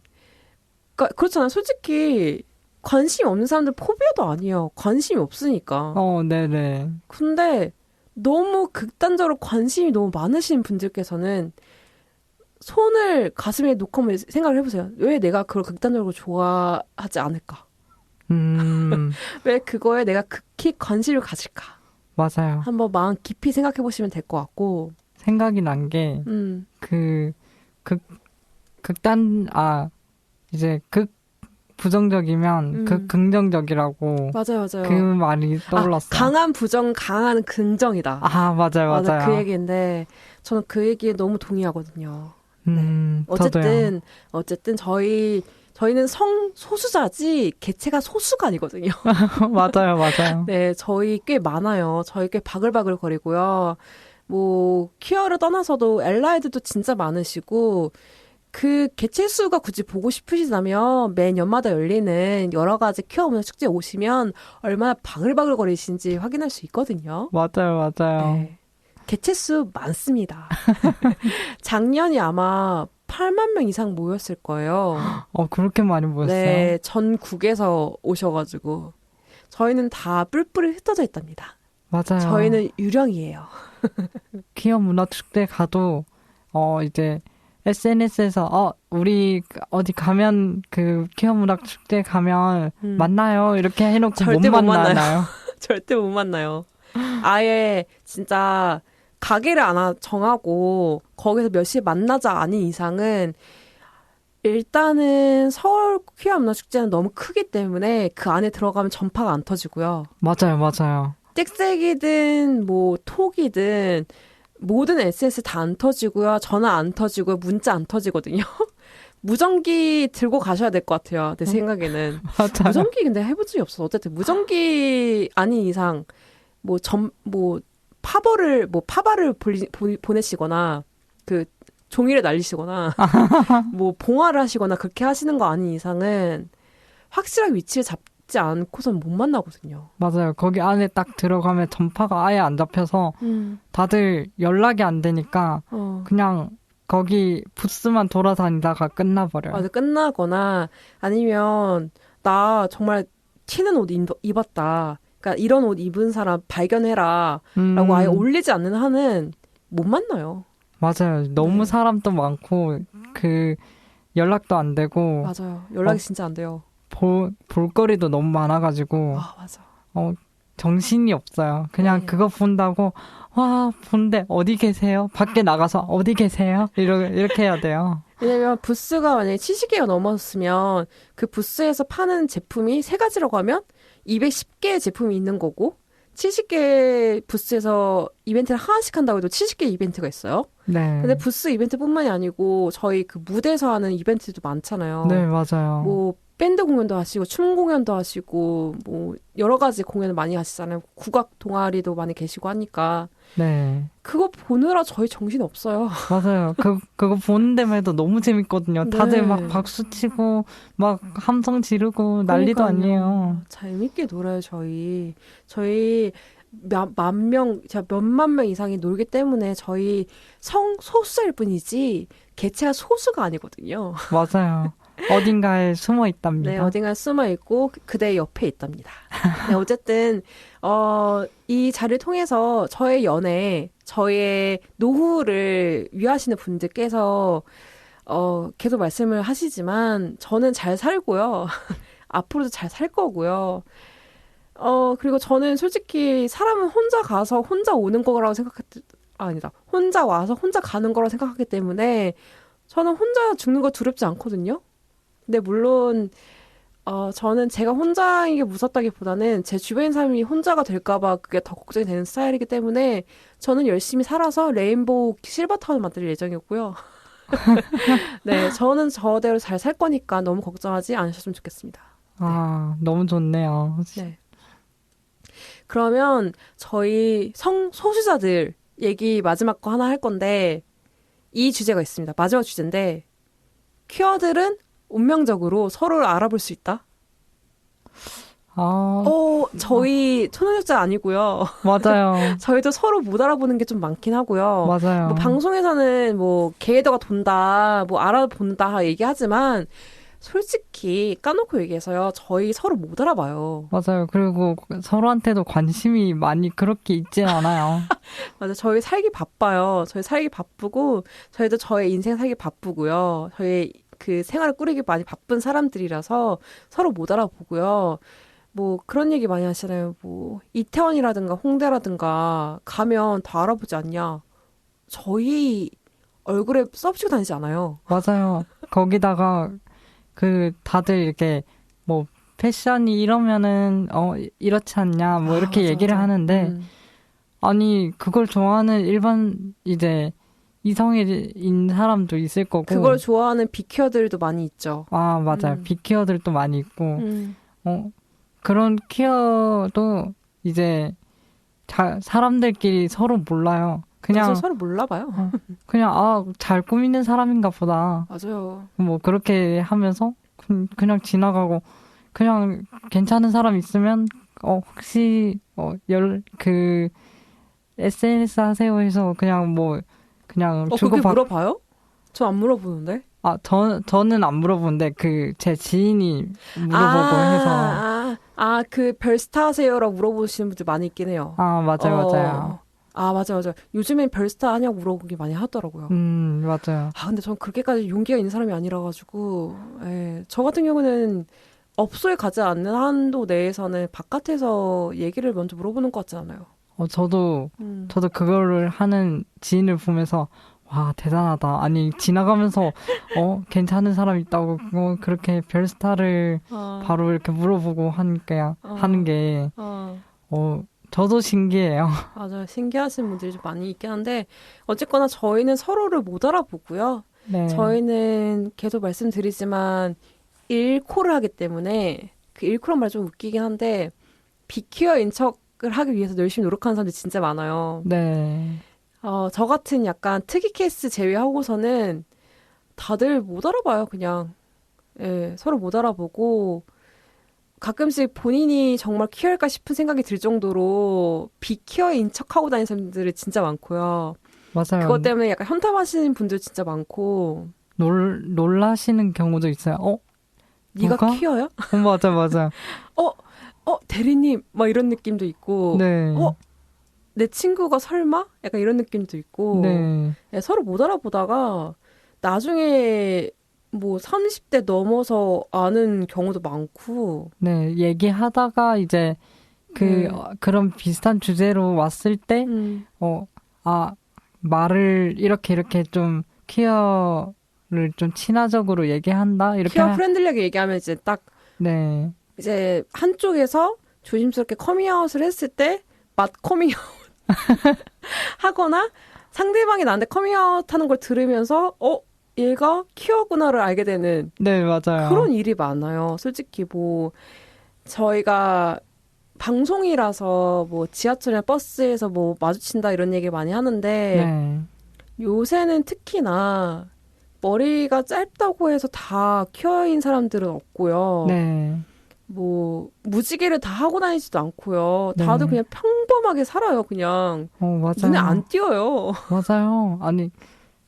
그러니까 그렇잖아요. 솔직히 관심이 없는 사람들 포비아도 아니에요. 관심이 없으니까. 네네. 근데 너무 극단적으로 관심이 너무 많으신 분들께서는 손을 가슴에 놓고 한번 생각을 해보세요. 왜 내가 그걸 극단적으로 좋아하지 않을까? 왜 그거에 내가 극히 관심을 가질까? 맞아요. 한번 마음 깊이 생각해 보시면 될 것 같고. 생각이 난 게, 이제 부정적이면 긍정적이라고. 맞아요. 그 말이 떠올랐어요. 강한 부정, 강한 긍정이다. 맞아요. 그 얘기인데, 저는 그 얘기에 너무 동의하거든요. 네. 저도요. 어쨌든 저희는 소수자지 개체가 소수가 아니거든요. 맞아요. 네, 저희 꽤 많아요. 저희 꽤 바글바글 거리고요. 뭐 퀴어를 떠나서도 엘라이드도 진짜 많으시고 그 개체 수가 굳이 보고 싶으시다면 매 연마다 열리는 여러 가지 퀴어 문화 축제에 오시면 얼마나 바글바글 거리신지 확인할 수 있거든요. 맞아요. 네. 개체 수 많습니다. 작년이 아마 8만 명 이상 모였을 거예요. 그렇게 많이 모였어요? 네, 전국에서 오셔가지고 저희는 다 뿔뿔이 흩어져 있답니다. 맞아요. 저희는 유령이에요. 퀴어 문화 축제 가도 이제 SNS에서 우리 어디 가면 그 퀴어 문화 축제 가면 만나요 이렇게 해놓고 절대 못 못 만나요. 절대 못 만나요. 아예 진짜 가게를 하나 정하고 거기서 몇 시에 만나자 아닌 이상은 일단은 서울 퀴어 문화 축제는 너무 크기 때문에 그 안에 들어가면 전파가 안 터지고요. 맞아요. 땡색이든 뭐 톡이든 모든 SNS 다 안 터지고요. 전화 안 터지고요. 문자 안 터지거든요. 무전기 들고 가셔야 될 것 같아요. 내 생각에는. 맞아요. 무전기 근데 해본 적이 없어. 어쨌든 무전기 아닌 이상 파바를 보내시거나 그 종이를 날리시거나 뭐 봉화를 하시거나 그렇게 하시는 거 아닌 이상은 확실하게 위치를 잡지 않고선 못 만나거든요. 맞아요. 거기 안에 딱 들어가면 전파가 아예 안 잡혀서 다들 연락이 안 되니까 그냥 거기 부스만 돌아다니다가 끝나버려요. 맞아, 끝나거나 아니면 나 정말 튀는 옷 입었다. 그러니까 이런 옷 입은 사람 발견해라 라고 아예 올리지 않는 한은 못 만나요. 맞아요. 너무 네. 사람도 많고 그 연락도 안 되고 맞아요. 연락이 진짜 안 돼요. 볼거리도 너무 많아가지고 맞아. 정신이 없어요. 그냥 네. 그거 본다고 본데 어디 계세요? 밖에 나가서 어디 계세요? 이렇게 해야 돼요. 왜냐면 부스가 만약에 70개가 넘었으면 그 부스에서 파는 제품이 3가지라고 하면 210개의 제품이 있는 거고 70개 부스에서 이벤트를 하나씩 한다고 해도 70개 이벤트가 있어요. 네. 근데 부스 이벤트뿐만이 아니고 저희 그 무대에서 하는 이벤트도 많잖아요. 네, 맞아요. 뭐 밴드 공연도 하시고 춤 공연도 하시고 뭐 여러 가지 공연을 많이 하시잖아요. 국악 동아리도 많이 계시고 하니까 네. 그거 보느라 저희 정신 없어요. 맞아요. 그거 보는 데만 해도 너무 재밌거든요. 다들 네. 막 박수 치고 막 함성 지르고 난리도 그러니까요. 아니에요. 재밌게 놀아요, 저희 몇만 명 이상이 놀기 때문에 저희 소수일 뿐이지 개체가 소수가 아니거든요. 맞아요. 어딘가에 숨어 있답니다. 네, 어딘가에 숨어 있고 그대 옆에 있답니다. 네, 어쨌든 이 자리를 통해서 저의 연애, 저의 노후를 위하시는 분들께서 계속 말씀을 하시지만 저는 잘 살고요. 앞으로도 잘 살 거고요. 그리고 저는 솔직히 사람은 혼자 가서 혼자 오는 거라고 혼자 와서 혼자 가는 거라고 생각하기 때문에 저는 혼자 죽는 거 두렵지 않거든요. 근데 물론 저는 제가 혼자인 게 무섭다기보다는 제 주변 사람이 혼자가 될까봐 그게 더 걱정이 되는 스타일이기 때문에 저는 열심히 살아서 레인보우 실버타운 만들 예정이고요. 네, 저는 저대로 잘 살 거니까 너무 걱정하지 않으셨으면 좋겠습니다. 너무 좋네요. 네. 그러면 저희 소수자들 얘기 마지막 거 하나 할 건데 이 주제가 있습니다. 마지막 주제인데 퀴어들은 운명적으로 서로를 알아볼 수 있다? 저희 초능력자 아니고요. 맞아요. 저희도 서로 못 알아보는 게 좀 많긴 하고요. 맞아요. 뭐 방송에서는 뭐 게이더가 돈다, 뭐 알아본다 얘기하지만 솔직히 까놓고 얘기해서요. 저희 서로 못 알아봐요. 맞아요. 그리고 서로한테도 관심이 많이 그렇게 있진 않아요. 맞아요. 저희 살기 바빠요. 저희 살기 바쁘고 저희도 저의 인생 살기 바쁘고요. 저희 그 생활을 꾸리기 많이 바쁜 사람들이라서 서로 못 알아보고요. 뭐 그런 얘기 많이 하시잖아요. 뭐 이태원이라든가 홍대라든가 가면 다 알아보지 않냐. 저희 얼굴에 써붙이고 다니지 않아요. 맞아요. 거기다가 그 다들 이렇게 뭐 패션이 이러면은 이렇지 않냐 뭐 이렇게 맞아, 얘기를 맞아. 하는데 아니 그걸 좋아하는 일반 이제 이성인 사람도 있을 거고 그걸 좋아하는 비키어들도 많이 있죠. 아 맞아요. 빅키어들도 많이 있고 음. 그런 퀴어도 이제 사람들끼리 서로 몰라요. 그냥 서로 몰라봐요. 그냥 잘 꾸미는 사람인가 보다. 맞아요. 뭐 그렇게 하면서 그냥 지나가고 그냥 괜찮은 사람 있으면 혹시 그 SNS 하세요 해서 그냥 뭐 그냥 그게 주고받 물어봐요? 저 안 물어보는데. 저는 안 물어보는데 제 지인이 물어보고 해서 그 별스타 하세요라고 물어보시는 분들 많이 있긴 해요. 맞아요. 맞아요. 요즘엔 별스타 하냐고 물어보기 많이 하더라고요. 맞아요. 근데 전 그렇게까지 용기가 있는 사람이 아니라가지고, 저 같은 경우는 업소에 가지 않는 한도 내에서는 바깥에서 얘기를 먼저 물어보는 것 같지 않아요? 저도 그거를 하는 지인을 보면서 와 대단하다. 아니 지나가면서 괜찮은 사람 있다고 그렇게 별스타를 바로 이렇게 물어보고 하는 게 저도 신기해요. 맞아요. 신기하신 분들이 좀 많이 있긴 한데 어쨌거나 저희는 서로를 못 알아보고요. 네. 저희는 계속 말씀드리지만 일코를 하기 때문에 그 일코란 말 좀 웃기긴 한데 비키어인 척을 하기 위해서 열심히 노력하는 사람들이 진짜 많아요. 네. 저 같은 약간 특이 케이스 제외하고서는 다들 못 알아봐요, 그냥. 서로 못 알아보고 가끔씩 본인이 정말 퀴어일까 싶은 생각이 들 정도로 비퀴어인 척하고 다니는 사람들이 진짜 많고요. 맞아요. 그것 때문에 약간 현탐하시는 분들 진짜 많고. 놀라시는 경우도 있어요. 네가 누가? 퀴어야? 맞아. 대리님 막 이런 느낌도 있고. 네. 내 친구가 설마? 약간 이런 느낌도 있고. 네. 서로 못 알아보다가 나중에 뭐 30대 넘어서 아는 경우도 많고. 네, 얘기하다가 이제 그런 비슷한 주제로 왔을 때, 말을 이렇게 좀 퀴어를 좀 친화적으로 얘기한다? 이렇게. 퀴어 프렌들리하게 얘기하면 이제 딱, 네. 이제 한쪽에서 조심스럽게 커밍아웃을 했을 때, 맛 커밍아웃 하거나 상대방이 나한테 커밍아웃 하는 걸 들으면서, 얘가 퀴어구나를 알게 되는 네, 맞아요. 그런 일이 많아요. 솔직히 뭐 저희가 방송이라서 뭐 지하철이나 버스에서 뭐 마주친다 이런 얘기 많이 하는데 네. 요새는 특히나 머리가 짧다고 해서 다 퀴어인 사람들은 없고요. 네. 뭐 무지개를 다 하고 다니지도 않고요. 네. 다들 그냥 평범하게 살아요. 그냥 맞아요. 눈에 안 띄어요. 맞아요. 아니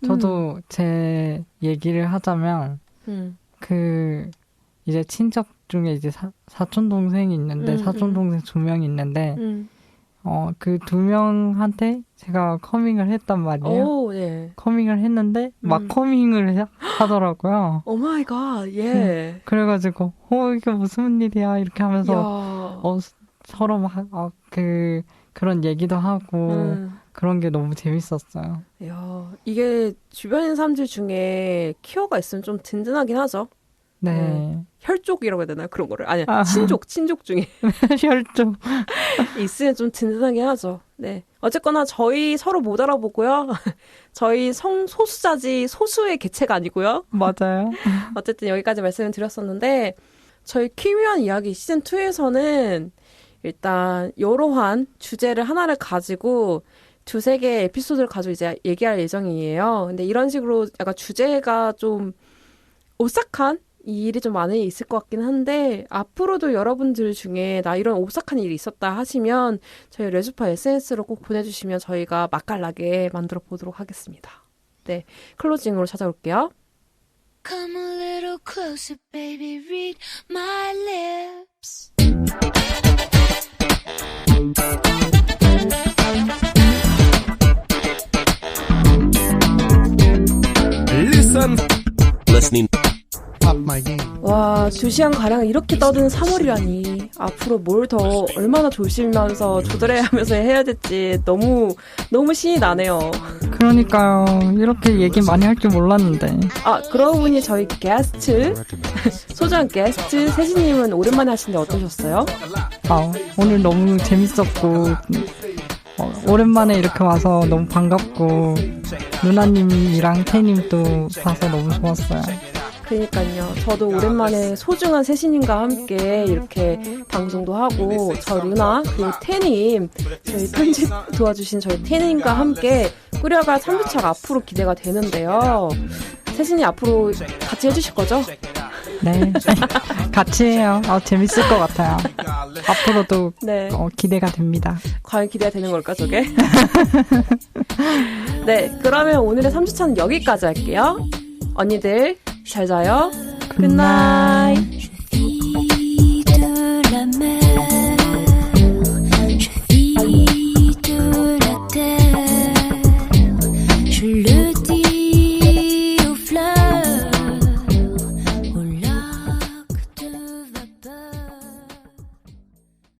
저도 제 얘기를 하자면 이제 친척 중에 이제 사촌 동생이 있는데 사촌 동생 2명이 있는데 그 2명한테 제가 커밍을 했단 말이에요. 오, 네. 커밍을 했는데 막 커밍을 하더라고요. 오 마이 갓. 예. 그래가지고 이게 무슨 일이야 이렇게 하면서 서로 막 그런 얘기도 하고 그런 게 너무 재밌었어요. 이야, 이게 주변인 사람들 중에 퀴어가 있으면 좀 든든하긴 하죠. 네. 혈족이라고 해야 되나요? 그런 거를. 아니야, 친족 중에. 혈족. 있으면 좀 든든하긴 하죠. 네. 어쨌거나 저희 서로 못 알아보고요. 저희 성소수자지 소수의 개체가 아니고요. 맞아요. 어쨌든 여기까지 말씀을 드렸었는데 저희 키위한 이야기 시즌2에서는 일단 이러한 주제를 하나를 가지고 2-3개의 에피소드를 가지고 이제 얘기할 예정이에요. 근데 이런 식으로 약간 주제가 좀 오싹한 이 일이 좀 많이 있을 것 같긴 한데 앞으로도 여러분들 중에 나 이런 오싹한 일이 있었다 하시면 저희 레주파 SNS로 꼭 보내주시면 저희가 맛깔나게 만들어 보도록 하겠습니다. 네, 클로징으로 찾아올게요. Come a little closer, baby, read my lips. Listening. 와, 2시간 가량 이렇게 떠드는 3월이라니. 앞으로 뭘 더 얼마나 조심하면서 조절해야 하면서 해야 될지 너무 신이 나네요. 그러니까요. 이렇게 얘기 많이 할 줄 몰랐는데. 아, 그러고 보니 저희 게스트 소중한 게스트 세진님은 오랜만에 하시는데 어떠셨어요? 오늘 너무 재밌었고 오랜만에 이렇게 와서 너무 반갑고 누나님이랑 태님도 봐서 너무 좋았어요. 그러니까요. 저도 오랜만에 소중한 세신님과 함께 이렇게 방송도 하고 저 루나 그리고 태님 저희 편집 도와주신 저희 태님과 함께 꾸려갈 3부작 앞으로 기대가 되는데요. 세신이 앞으로 같이 해주실 거죠? 네. 같이 해요. 재밌을 것 같아요. 앞으로도 네. 기대가 됩니다. 과연 기대가 되는 걸까 저게? 네. 그러면 오늘의 3주차는 여기까지 할게요. 언니들 잘 자요. 굿나잇.